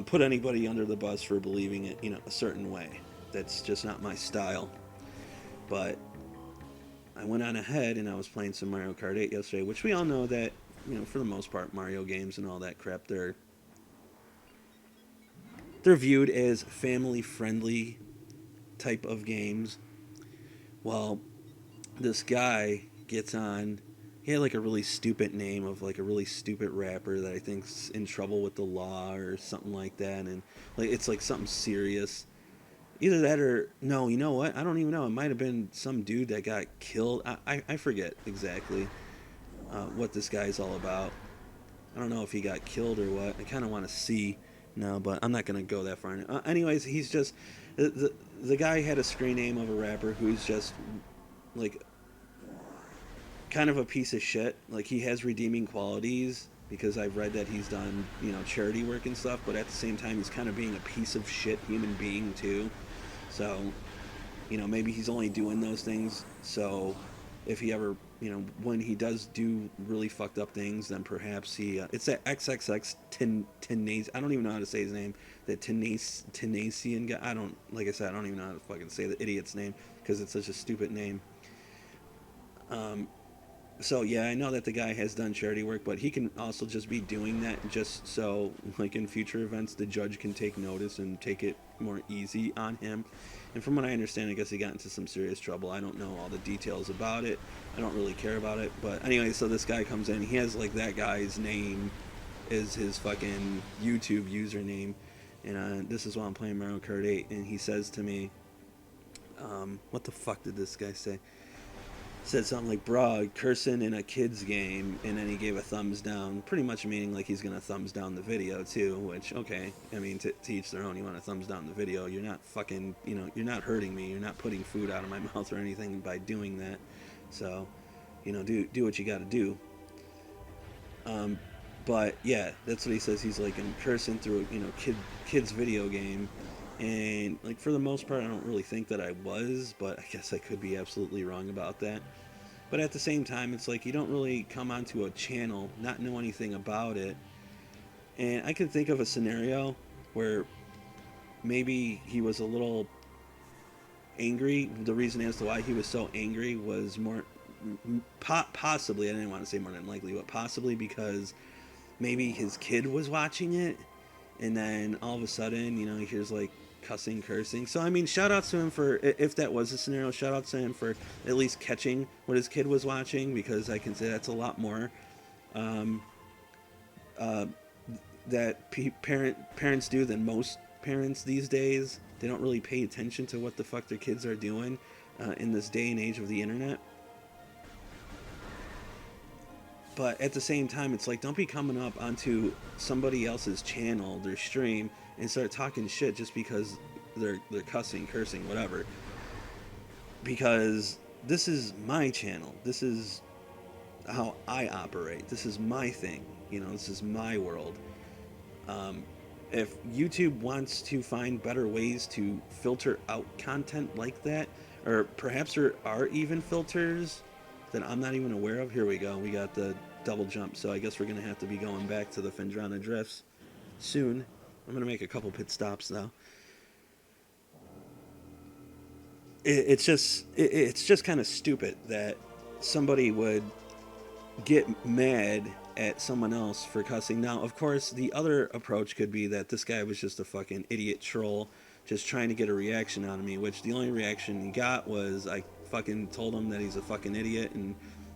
put anybody under the bus for believing it, a certain way. That's just not my style. But I went on ahead and I was playing some Mario Kart 8 yesterday, which we all know that, for the most part, Mario games and all that crap, they're viewed as family-friendly type of games. Well, this guy gets on. He had like a really stupid name of like a really stupid rapper that I think's in trouble with the law or something like that, and like it's like something serious. Either that or no, you know what? I don't even know. It might have been some dude that got killed. I forget exactly what this guy's all about. I don't know if he got killed or what. I kind of want to see. No, but I'm not going to go that far. Anyways, he's just... The guy had a screen name of a rapper who's just, like, kind of a piece of shit. Like, he has redeeming qualities because I've read that he's done, charity work and stuff, but at the same time, he's kind of being a piece of shit human being, too. So, maybe he's only doing those things so if he ever, when he does do really fucked up things, then perhaps he, it's that XXX Tenace, I don't even know how to say his name, that Tenacian guy, like I said, I don't even know how to fucking say the idiot's name, because it's such a stupid name. So yeah, I know that the guy has done charity work, but he can also just be doing that just so, like in future events, the judge can take notice and take it more easy on him. And from what I understand, I guess he got into some serious trouble. I don't know all the details about it. I don't really care about it. But anyway, so this guy comes in. He has like that guy's name is his fucking YouTube username. And this is while I'm playing Mario Kart 8. And he says to me, what the fuck did this guy say? Said something like, "Bro, cursing in a kid's game," and then he gave a thumbs down, pretty much meaning like he's gonna thumbs down the video too, which, okay, I mean, to each their own. You want to thumbs down the video, you're not fucking, you're not hurting me, you're not putting food out of my mouth or anything by doing that, so, do what you gotta do. But yeah, that's what he says. He's like, I'm cursing through a kid's video game. And like for the most part, I don't really think that I was, but I guess I could be absolutely wrong about that. But at the same time, it's like you don't really come onto a channel, not know anything about it. And I can think of a scenario where maybe he was a little angry. The reason as to why he was so angry was more possibly, I didn't want to say more than likely, but possibly because maybe his kid was watching it, and then all of a sudden, he hears like cussing, cursing. So I mean, shout outs to him for, if that was a scenario, shout outs to him for at least catching what his kid was watching, because I can say that's a lot more that parents do than most parents these days, they don't really pay attention to what the fuck their kids are doing in this day and age of the internet. But at the same time, it's like, don't be coming up onto somebody else's channel, their stream, and start talking shit just because they're cussing, cursing, whatever. Because this is my channel. This is how I operate. This is my thing. You know, this is my world. If YouTube wants to find better ways to filter out content like that, or perhaps there are even filters that I'm not even aware of. Here we go. We got the double jump. So I guess we're going to have to be going back to the Fendrana Drifts soon. I'm going to make a couple pit stops though. It's just kind of stupid that somebody would get mad at someone else for cussing. Now, of course, the other approach could be that this guy was just a fucking idiot troll just trying to get a reaction out of me, which the only reaction he got was I fucking told him that he's a fucking idiot and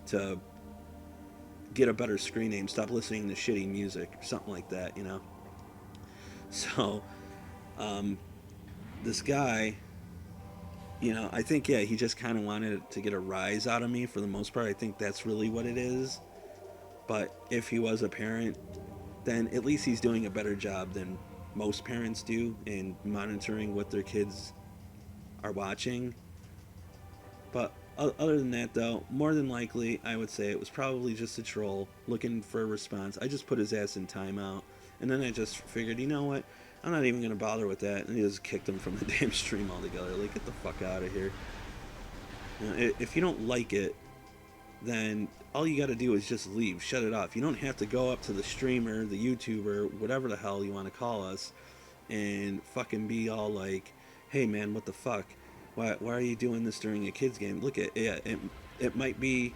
to get a better screen name, stop listening to shitty music, or something like that, you know? So, this guy, you know, I think, yeah, he just kind of wanted to get a rise out of me for the most part. I think that's really what it is. But if he was a parent, then at least he's doing a better job than most parents do in monitoring what their kids are watching. But other than that, though, more than likely, I would say it was probably just a troll looking for a response. I just put his ass in timeout, and then I just figured, you know what? I'm not even going to bother with that. And he just kicked him from the damn stream altogether. Like, get the fuck out of here. You know, if you don't like it, then all you got to do is just leave. Shut it off. You don't have to go up to the streamer, the YouTuber, whatever the hell you want to call us, and fucking be all like, hey, man, what the fuck? Why are you doing this during a kid's game? Look, it might be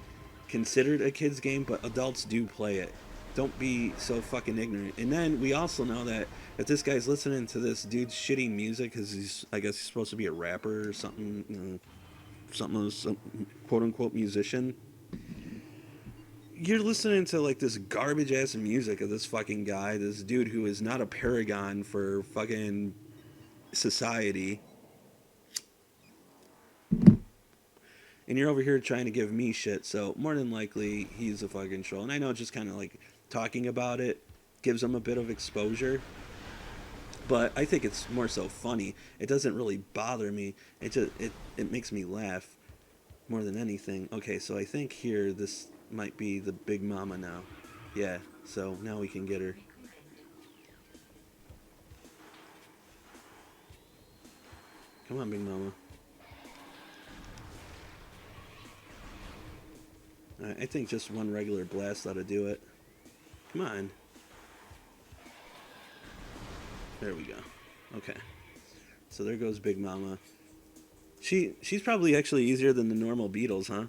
considered a kid's game, but adults do play it. Don't be so fucking ignorant. And then we also know that if this guy's listening to this dude's shitty music, because I guess he's supposed to be a rapper or something, you know, some quote unquote musician, you're listening to like this garbage ass music of this fucking guy, this dude who is not a paragon for fucking society. And you're over here trying to give me shit, so more than likely he's a fucking troll. And I know just kind of like talking about it gives him a bit of exposure, but I think it's more so funny. It doesn't really bother me. It makes me laugh more than anything. Okay, so I think here this might be the Big Mama now. Yeah, so now we can get her. Come on, Big Mama. I think just one regular blast ought to do it. Come on. There we go. Okay. So there goes Big Mama. She's probably actually easier than the normal beetles, huh?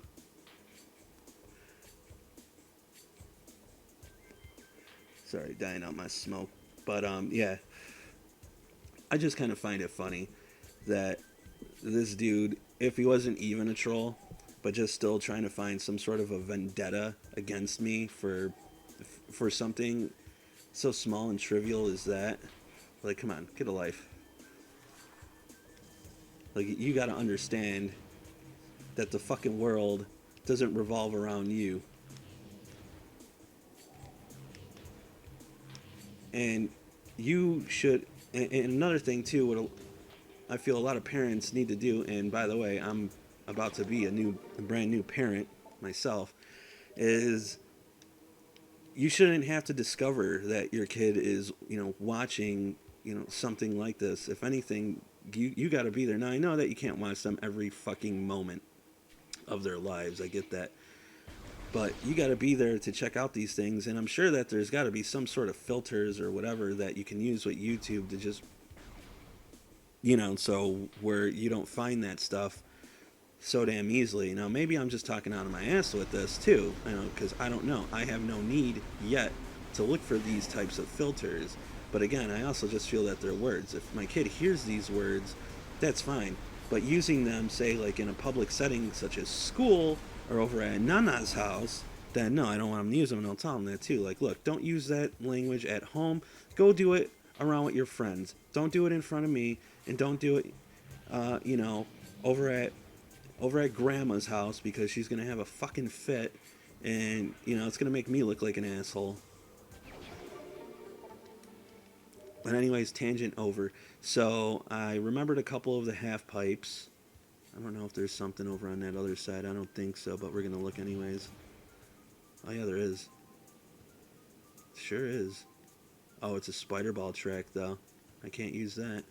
Sorry, dying out my smoke. But yeah. I just kind of find it funny that this dude, if he wasn't even a troll, but just still trying to find some sort of a vendetta against me for something so small and trivial as that. Like, come on, get a life. Like, you gotta understand that the fucking world doesn't revolve around you. And you should, and another thing too, what I feel a lot of parents need to do, and by the way, I'm about to be a brand new parent myself, is you shouldn't have to discover that your kid is, you know, watching, you know, something like this. If anything, you got to be there. Now, I know that you can't watch them every fucking moment of their lives. I get that. But you got to be there to check out these things, and I'm sure that there's got to be some sort of filters or whatever that you can use with YouTube to just, you know, so where you don't find that stuff so damn easily. Now, maybe I'm just talking out of my ass with this too, you know, because I don't know. I have no need yet to look for these types of filters. But again, I also just feel that they're words. If my kid hears these words, that's fine. But using them, say, like in a public setting such as school or over at Nana's house, then no, I don't want them to use them, and I'll tell them that too. Like, look, don't use that language at home. Go do it around with your friends. Don't do it in front of me, and don't do it, over at grandma's house because she's gonna have a fucking fit, and it's gonna make me look like an asshole. But anyways, tangent over. So I remembered a couple of the half pipes. I don't know if there's something over on that other side. I don't think so, but we're gonna look anyways. Oh yeah, there is. Sure is. Oh, it's a spider ball track though. I can't use that.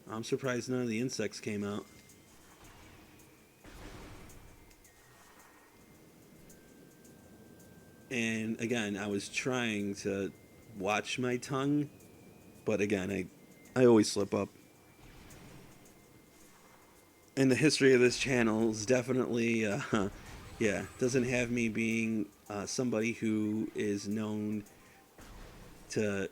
I'm surprised none of the insects came out. And again, I was trying to watch my tongue, but again, I always slip up. And the history of this channel is definitely, yeah, doesn't have me being somebody who is known to,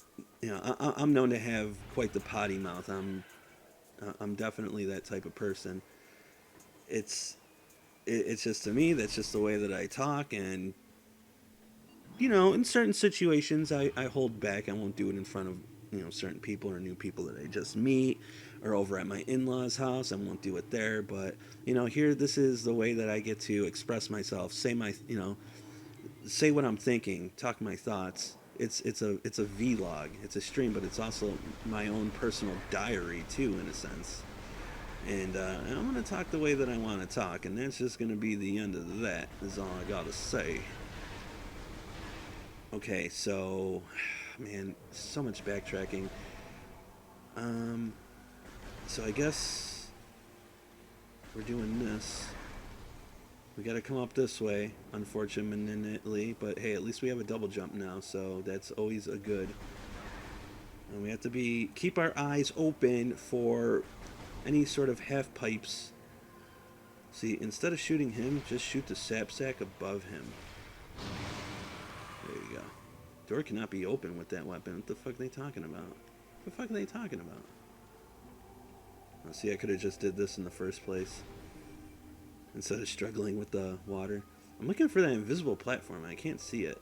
I'm known to have quite the potty mouth. I'm definitely that type of person. It's, it's just to me, that's just the way that I talk, and in certain situations, I hold back. I won't do it in front of, certain people or new people that I just meet, or over at my in-laws' house. I won't do it there. But, here, this is the way that I get to express myself, say my, say what I'm thinking, talk my thoughts. It's a vlog. It's a stream, but it's also my own personal diary, too, in a sense. And I'm going to talk the way that I want to talk, and that's just going to be the end of that, is all I got to say. Okay, so, man, so much backtracking. So I guess we're doing this. We gotta come up this way, unfortunately, but hey, at least we have a double jump now, so that's always a good. And we have to keep our eyes open for any sort of half pipes. See, instead of shooting him, just shoot the sap sack above him. There you go. Door cannot be open with that weapon. What the fuck are they talking about? What the fuck are they talking about? Oh, see, I could have just did this in the first place instead of struggling with the water. I'm looking for that invisible platform. I can't see it.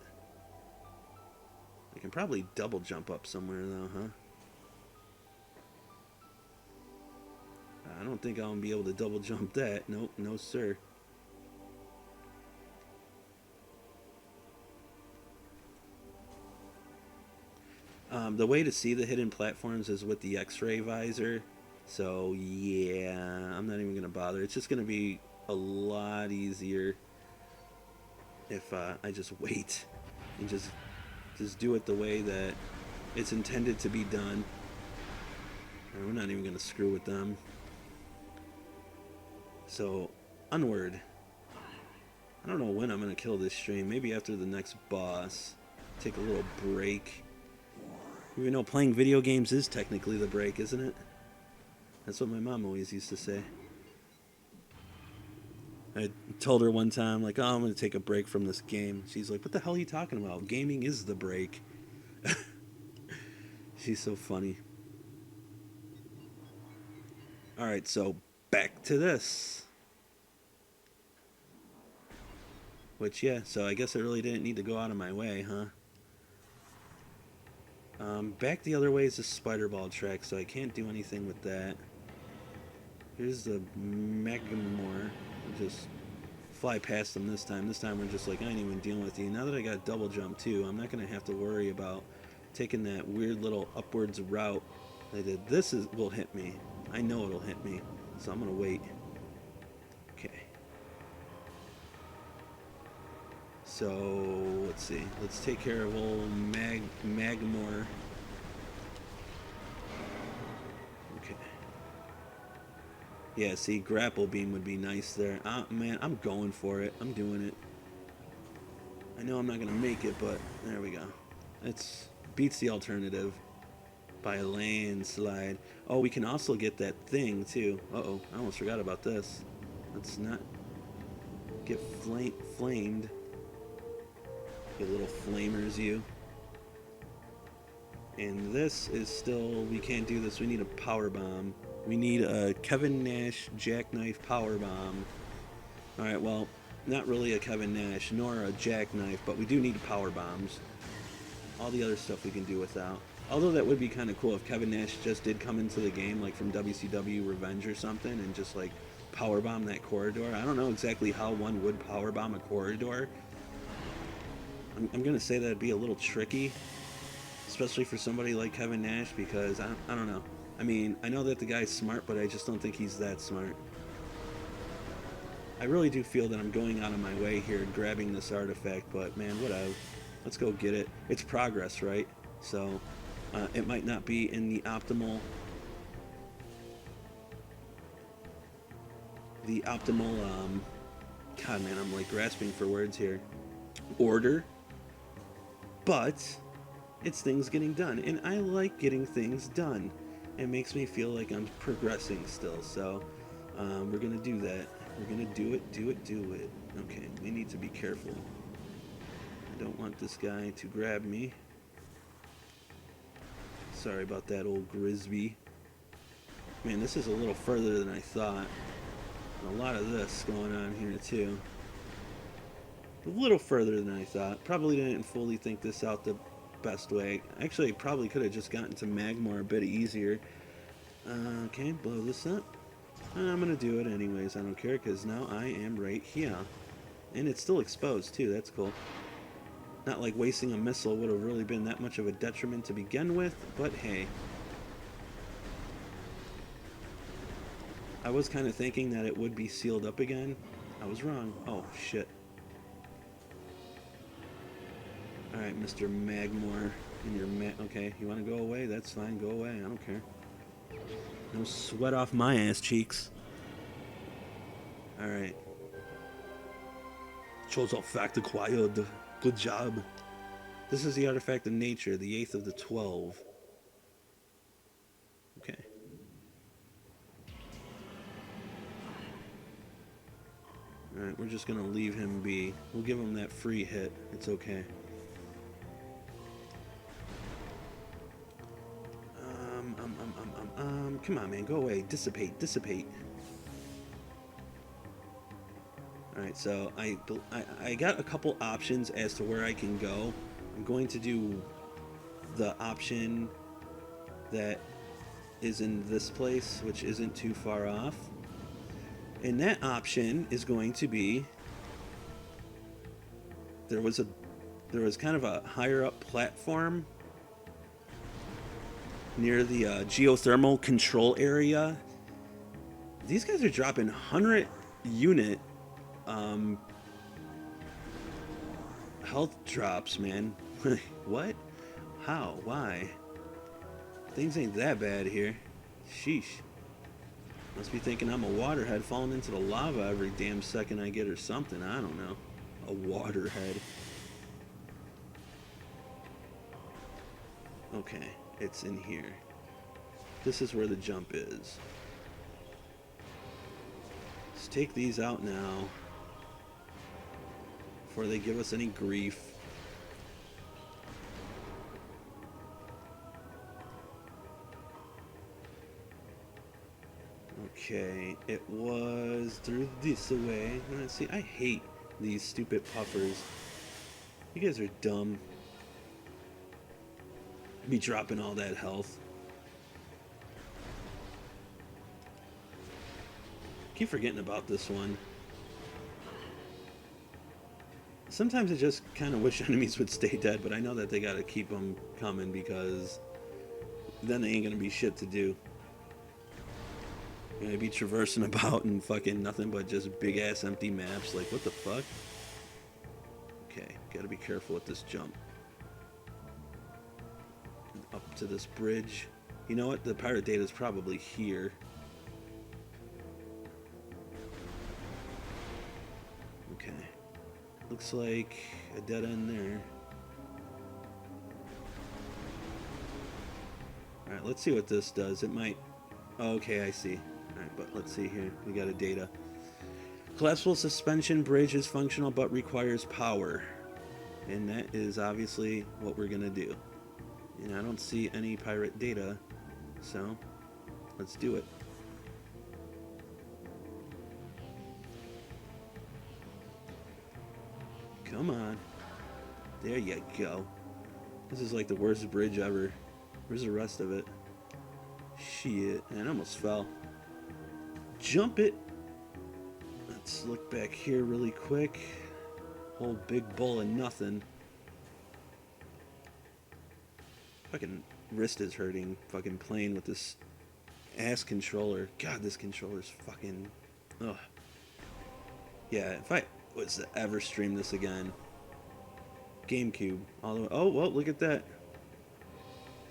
I can probably double jump up somewhere though, huh? I don't think I'll be able to double jump that. Nope, no sir. The way to see the hidden platforms is with the X-ray visor. So yeah, I'm not even going to bother. It's just going to be a lot easier if I just wait and just do it the way that it's intended to be done. We're not even going to screw with them. So, onward. I don't know when I'm going to kill this stream. Maybe after the next boss. Take a little break. Even though playing video games is technically the break, isn't it? That's what my mom always used to say. I told her one time, like, oh, I'm going to take a break from this game. She's like, what the hell are you talking about? Gaming is the break. She's so funny. Alright, so back to this. Which, yeah, so I guess I really didn't need to go out of my way, huh? Back the other way is the spider ball track, so I can't do anything with that. Here's the Magmore. Just fly past them this time. This time we're just like, I ain't even dealing with you. Now that I got double jump too, I'm not going to have to worry about taking that weird little upwards route they did. Will hit me. I know it'll hit me, so I'm going to wait. Okay. So, let's see. Let's take care of old Magmore. Okay. Yeah, see, grapple beam would be nice there. Man, I'm going for it. I'm doing it. I know I'm not going to make it, but there we go. It's beats the alternative by a landslide. Oh, we can also get that thing, too. Uh-oh, I almost forgot about this. Let's not get flamed. Get little flamers, you. And this is still, we can't do this. We need a power bomb. We need a Kevin Nash jackknife power bomb. Alright, well, not really a Kevin Nash nor a jackknife, but we do need power bombs. all the other stuff we can do without. Although that would be kind of cool if Kevin Nash just did come into the game, like from WCW Revenge or something, and just like powerbomb that corridor. I don't know exactly how one would powerbomb a corridor. I'm gonna say that'd be a little tricky, especially for somebody like Kevin Nash, because I don't know. I mean, I know that the guy's smart, but I just don't think he's that smart. I really do feel that I'm going out of my way here grabbing this artifact, but man, whatever. Let's go get it. It's progress, right? So it might not be in the optimal God, man, I'm like grasping for words here, order, but it's things getting done, and I like getting things done. It makes me feel like I'm progressing still, so we're gonna do that. We're gonna do it. Okay, we need to be careful. I don't want this guy to grab me. Sorry about that, old Grisby. Man, this is a little further than I thought. A lot of this going on here too. A little further than I thought. Probably didn't fully think this out the best way. Actually, probably could have just gotten to Magmar a bit easier. Okay, blow this up. I'm gonna do it anyways. I don't care, because now I am right here. And it's still exposed too, that's cool. Not like wasting a missile would have really been that much of a detriment to begin with, but hey. I was kind of thinking that it would be sealed up again. I was wrong. Oh, shit. Alright, Mr. Magmore. And your okay, you want to go away? That's fine, go away. I don't care. No sweat off my ass cheeks. Alright. Chose fact acquired. Good job. This is the artifact of nature, the 8th of the 12. Okay. Alright, we're just gonna leave him be. We'll give him that free hit. It's okay. Come on, man, go away. Dissipate, dissipate. Alright, so I got a couple options as to where I can go. I'm going to do the option that is in this place, which isn't too far off. And that option is going to be, there was kind of a higher up platform near the geothermal control area. These guys are dropping 100 unit health drops, man. What? How? Why? Things ain't that bad here. Sheesh. Must be thinking I'm a waterhead falling into the lava every damn second I get or something. I don't know. A waterhead. Okay, it's in here. This is where the jump is. Let's take these out now before they give us any grief. Okay, it was through this way. Let's see, I hate these stupid puffers. You guys are dumb. Be dropping all that health. Keep forgetting about this one. Sometimes I just kind of wish enemies would stay dead, but I know that they gotta keep them coming, because then they ain't gonna be shit to do. You're gonna be traversing about and fucking nothing but just big ass empty maps. Like, what the fuck? Okay, gotta be careful with this jump. Up to this bridge. You know what? The pirate data is probably here. Okay. Looks like a dead end there. Alright, let's see what this does. It might... Oh, okay, I see. Alright, but let's see here. We got a data. Collapsible suspension bridge is functional but requires power. And that is obviously what we're gonna do. And I don't see any pirate data, so let's do it. Come on. There you go. This is like the worst bridge ever. Where's the rest of it? Shit. And I almost fell. Jump it. Let's look back here really quick. Whole big bowl of nothing. Fucking wrist is hurting. Fucking playing with this ass controller. God, this controller's fucking... Ugh. Yeah, if I was to ever stream this again... GameCube. All the way... Oh, well, look at that.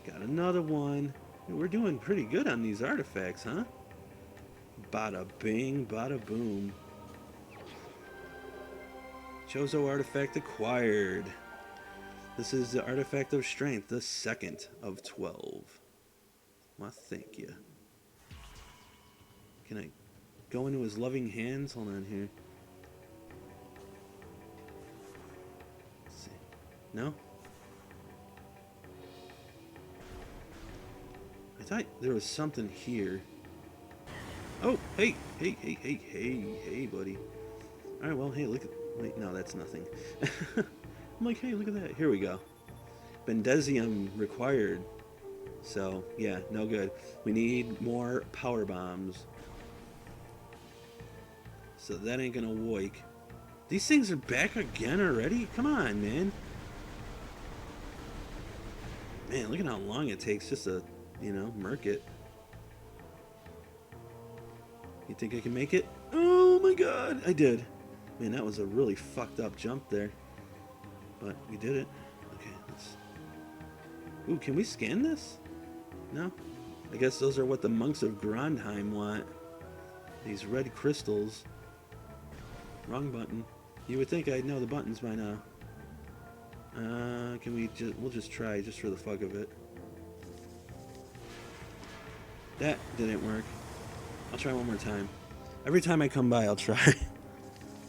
Got another one. We're doing pretty good on these artifacts, huh? Bada bing, bada boom. Chozo artifact acquired. This is the artifact of strength, the second of 12. Well, thank you. Can I go into his loving hands? Hold on here. Let's see. No? I thought there was something here. Oh, hey, hey, buddy. Alright, well, hey, look at... Wait, no, that's nothing. I'm like, hey, look at that. Here we go. Bendezium required. So, yeah, no good. We need more power bombs. So that ain't gonna work. These things are back again already? Come on, man. Man, look at how long it takes just to, you know, murk it. You think I can make it? Oh my god, I did. Man, that was a really fucked up jump there. But we did it. Okay, let's... Ooh, can we scan this? No? I guess those are what the monks of Grandheim want. These red crystals. Wrong button. You would think I'd know the buttons by now. Can we just... We'll just try, just for the fuck of it. That didn't work. I'll try one more time. Every time I come by, I'll try.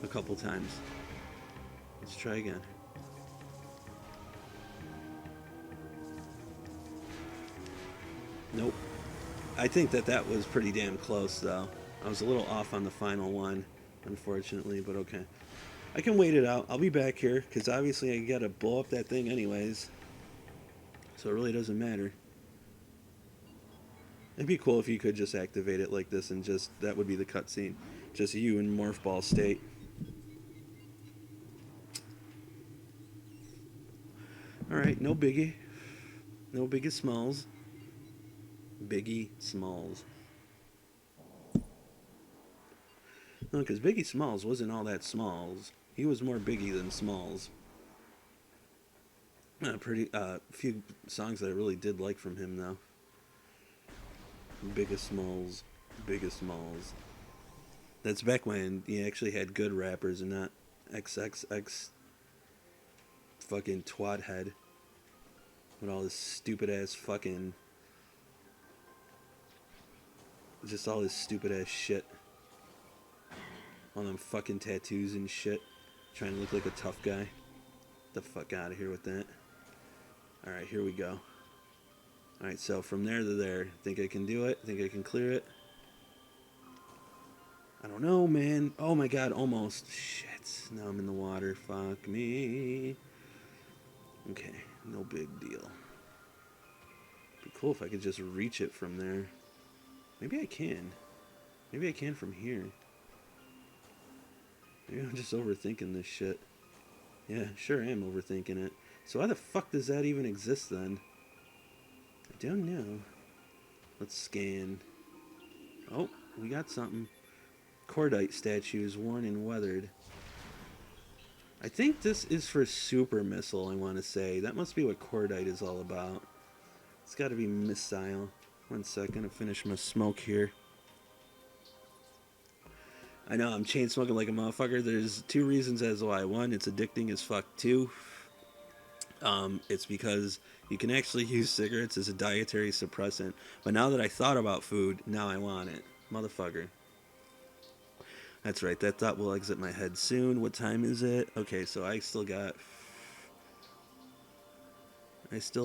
A couple times. Let's try again. Nope. I think that was pretty damn close, though. I was a little off on the final one, unfortunately, but okay. I can wait it out. I'll be back here, because obviously I gotta blow up that thing anyways. So it really doesn't matter. It'd be cool if you could just activate it like this and just... That would be the cutscene. Just you in Morph Ball state. Alright, no biggie. No biggie smalls. Biggie Smalls. No, because Biggie Smalls wasn't all that Smalls. He was more Biggie than Smalls. Few songs that I really did like from him, though. Biggest Smalls. Biggest Smalls. That's back when he actually had good rappers and not XXX fucking twat head. With all this stupid ass fucking... Just all this stupid ass shit. All them fucking tattoos and shit. Trying to look like a tough guy. Get the fuck out of here with that. Alright, here we go. Alright, so from there to there. Think I can do it? Think I can clear it? I don't know, man. Oh my god, almost. Shit. Now I'm in the water. Fuck me. Okay, no big deal. Be cool if I could just reach it from there. Maybe I can. Maybe I can from here. Maybe I'm just overthinking this shit. Yeah, sure am overthinking it. So why the fuck does that even exist then? I don't know. Let's scan. Oh, we got something. Cordite statues, worn and weathered. I think this is for super missile, I want to say. That must be what cordite is all about. It's got to be missile. 1 second, I'll finish my smoke here. I know, I'm chain smoking like a motherfucker. There's 2 reasons as why. 1, it's addicting as fuck. 2, it's because you can actually use cigarettes as a dietary suppressant. But now that I thought about food, now I want it. Motherfucker. That's right, that thought will exit my head soon. What time is it? Okay, so I still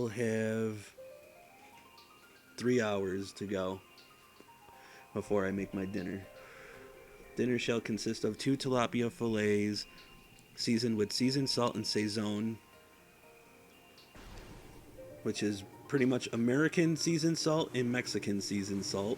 have 3 hours to go before I make my dinner. Dinner shall consist of 2 tilapia fillets, seasoned with seasoned salt and Saison. which is pretty much American seasoned salt and Mexican seasoned salt.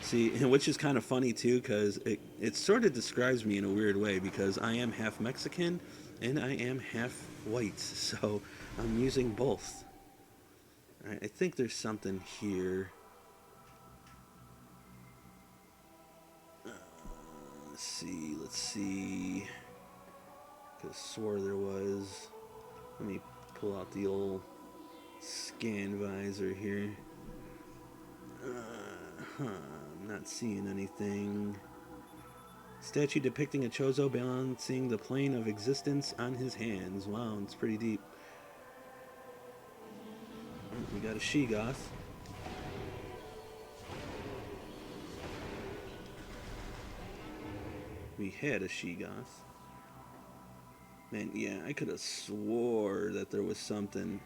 See, which is kind of funny too, because it sort of describes me in a weird way, because I am half Mexican and I am half white, so I'm using both. Alright, I think there's something here. Let's see. Could have swore there was. Let me pull out the old scan visor here. I'm not seeing anything. Statue depicting a Chozo balancing the plane of existence on his hands. Wow, it's pretty deep. Oh, we got a Sheegoth. We had a Sheegoth. Man, yeah, I could have swore that there was something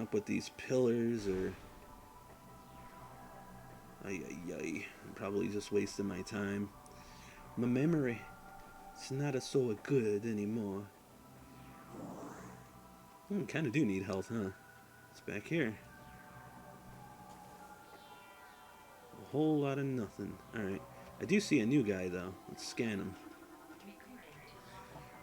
up with these pillars, or ay. I'm probably just wasting my time. My memory, it's not so good anymore. Kind of do need health, huh? It's back here. A whole lot of nothing. Alright. I do see a new guy, though. Let's scan him.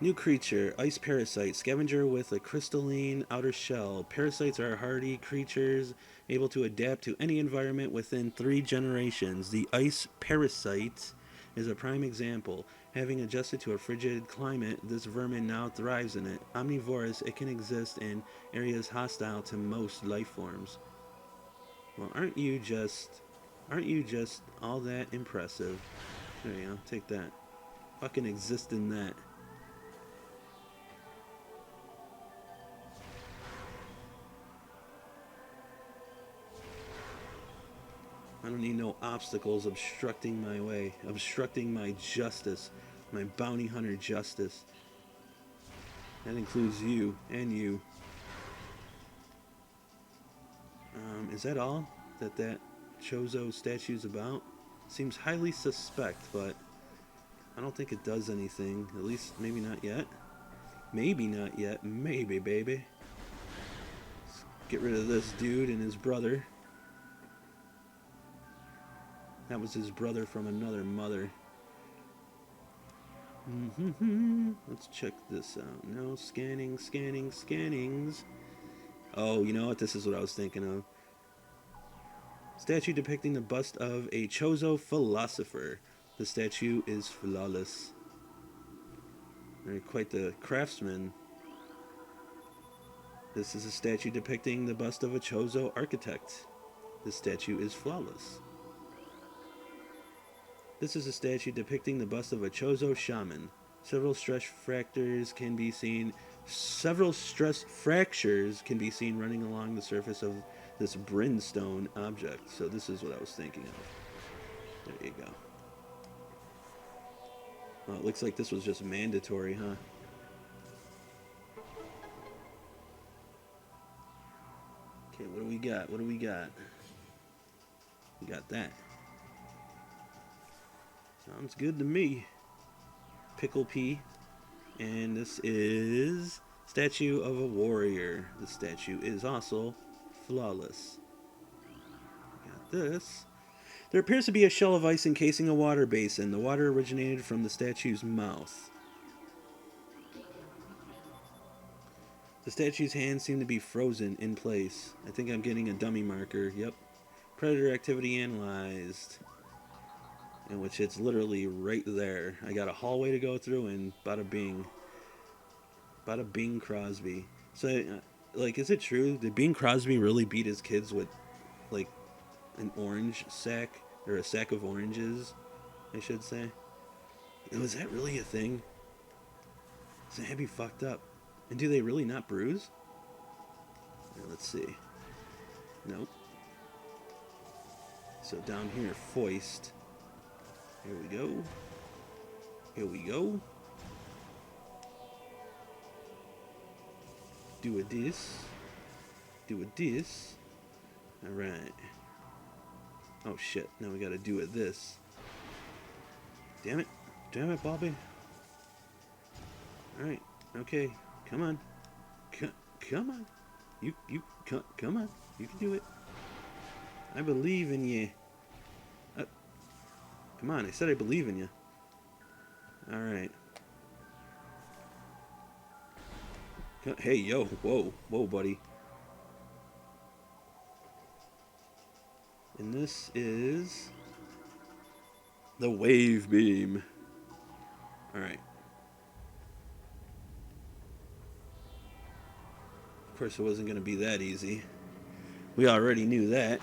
New creature, ice parasite, scavenger with a crystalline outer shell. Parasites are hardy creatures able to adapt to any environment within 3 generations. The ice parasite is a prime example. Having adjusted to a frigid climate, this vermin now thrives in it. Omnivorous, it can exist in areas hostile to most life forms. Well, aren't you just all that impressive? There you go, take that. Fucking exist in that. I don't need no obstacles obstructing my way, obstructing my justice, my bounty hunter justice. That includes you and you. Is that all that Chozo statue's about? Seems highly suspect, but I don't think it does anything. At least, maybe not yet. Maybe not yet. Maybe, baby. Let's get rid of this dude and his brother. That was his brother from another mother. Let's check this out. No, scannings. Oh, you know what? This is what I was thinking of. Statue depicting the bust of a Chozo philosopher. The statue is flawless. They're quite the craftsman. This is a statue depicting the bust of a Chozo architect. The statue is flawless. This is a statue depicting the bust of a Chozo shaman. Several stress fractures can be seen running along the surface of this brimstone object. So this is what I was thinking of. There you go. Oh, it looks like this was just mandatory, huh? Okay, what do we got? We got that. Sounds good to me. Pickle Pea. And this is statue of a warrior. The statue is also flawless. Got this. There appears to be a shell of ice encasing a water basin. The water originated from the statue's mouth. The statue's hands seem to be frozen in place. I think I'm getting a dummy marker. Yep. Predator activity analyzed. In which it's literally right there. I got a hallway to go through, and bada bing. Bada Bing Crosby. So, like, is it true? Did Bing Crosby really beat his kids with, like, an orange sack? Or a sack of oranges, I should say. Was that really a thing? So that'd be fucked up. And do they really not bruise? Right, let's see. Nope. So down here, foist. Here we go. Here we go. Do a this. Do a this. Alright. Oh shit, now we gotta do it this. Damn it, Bobby. Alright, okay, come on. Come on. Come on. You can do it. I believe in you. Uh, Come on, I said I believe in you. Alright. Hey, yo. Whoa. Whoa, buddy. And this is the wave beam. Alright. Of course, it wasn't going to be that easy. We already knew that.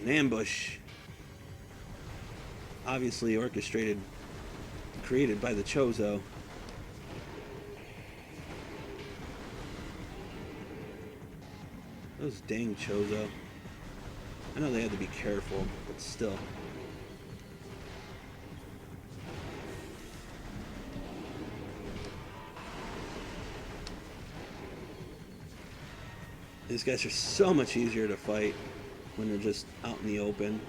An ambush. Obviously orchestrated, created by the Chozo. Those dang Chozo. I know they had to be careful, but still. These guys are so much easier to fight when they're just out in the open.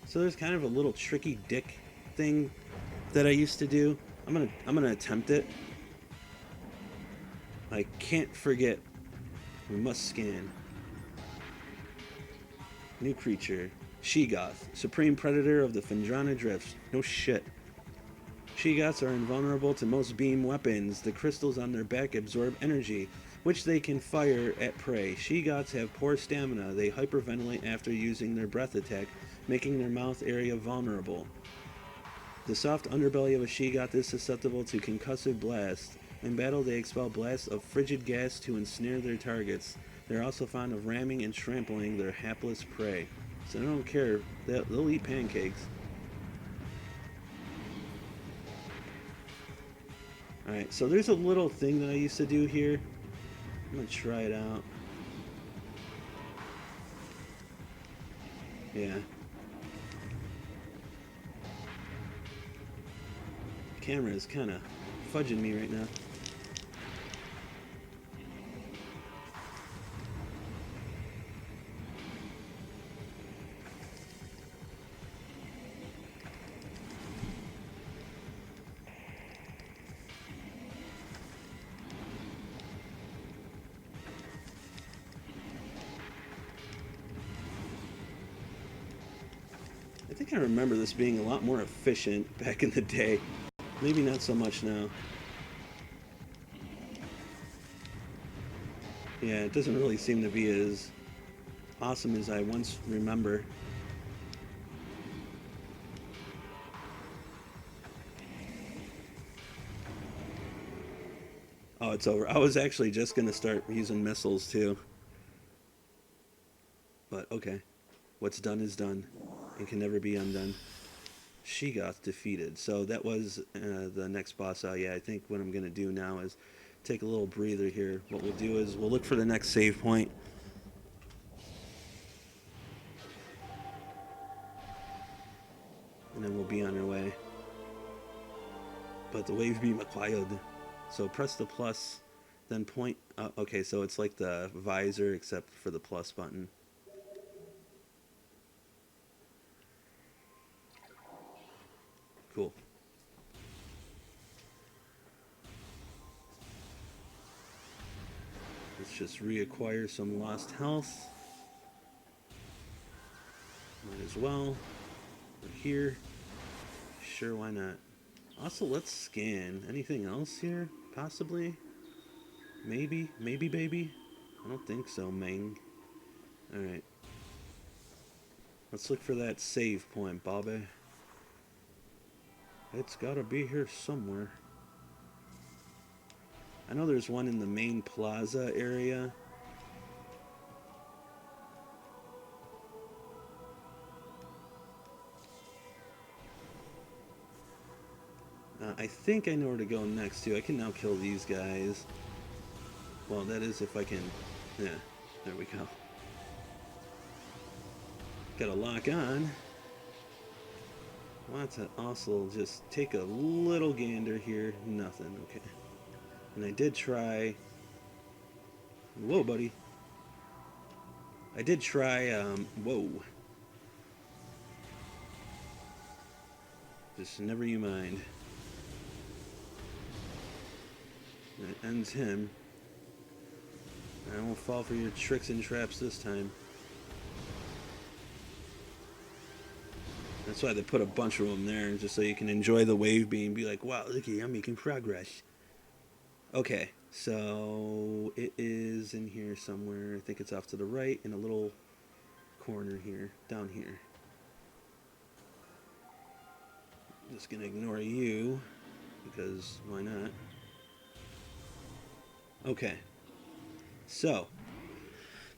So there's kind of a little tricky dick thing that I used to do. I'm gonna attempt it. I can't forget. We must scan. New creature. Sheegoth. Supreme predator of the Phendrana Drifts. No shit. Sheegoths are invulnerable to most beam weapons. The crystals on their back absorb energy, which they can fire at prey. Sheegoths have poor stamina. They hyperventilate after using their breath attack, making their mouth area vulnerable. The soft underbelly of a Sheegoth is susceptible to concussive blasts. In battle, they expel blasts of frigid gas to ensnare their targets. They're also fond of ramming and trampling their hapless prey. So they don't care. They'll eat pancakes. Alright, so there's a little thing that I used to do here. I'm gonna try it out. Yeah. The camera is kind of fudging me right now. I think I remember this being a lot more efficient back in the day. Maybe not so much now. Yeah, it doesn't really seem to be as awesome as I once remember. Oh, it's over. I was actually just going to start using missiles too. But okay. What's done is done and can never be undone. Sheegoth defeated. So that was the next boss. Yeah, I think what I'm going to do now is take a little breather here. What we'll do is we'll look for the next save point. And then we'll be on our way. But the wave beam acquired. So press the plus, then point. Okay, so it's like the visor except for the plus button. Cool. Let's just reacquire some lost health. Might as well. We're here. Sure, why not? Also, let's scan. Anything else here? Possibly? Maybe? Maybe, baby? I don't think so, Meng. Alright. Let's look for that save point, Bobby. It's gotta be here somewhere. I know there's one in the main plaza area. I think I know where to go next, too. I can now kill these guys. Well, that is if I can... Yeah, there we go. Gotta lock on. Want to also just take a little gander here. Nothing, okay. And I did try... Whoa, buddy. I did try, whoa. Just never you mind. That ends him. I won't fall for your tricks and traps this time. That's why they put a bunch of them there, just so you can enjoy the wave beam and be like, wow, look, I'm making progress. Okay, so it is in here somewhere. I think it's off to the right in a little corner here, down here. Just gonna ignore you, because why not? Okay, so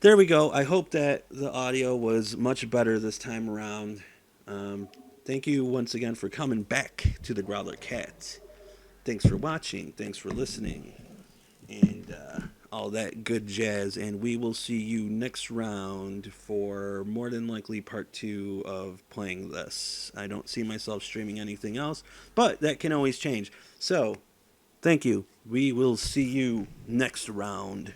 there we go. I hope that the audio was much better this time around. Um, Thank you once again for coming back to the GrowlerCat. Thanks for watching. Thanks for listening. And all that good jazz. And we will see you next round for more than likely part 2 of playing this. I don't see myself streaming anything else, but that can always change. So, thank you. We will see you next round.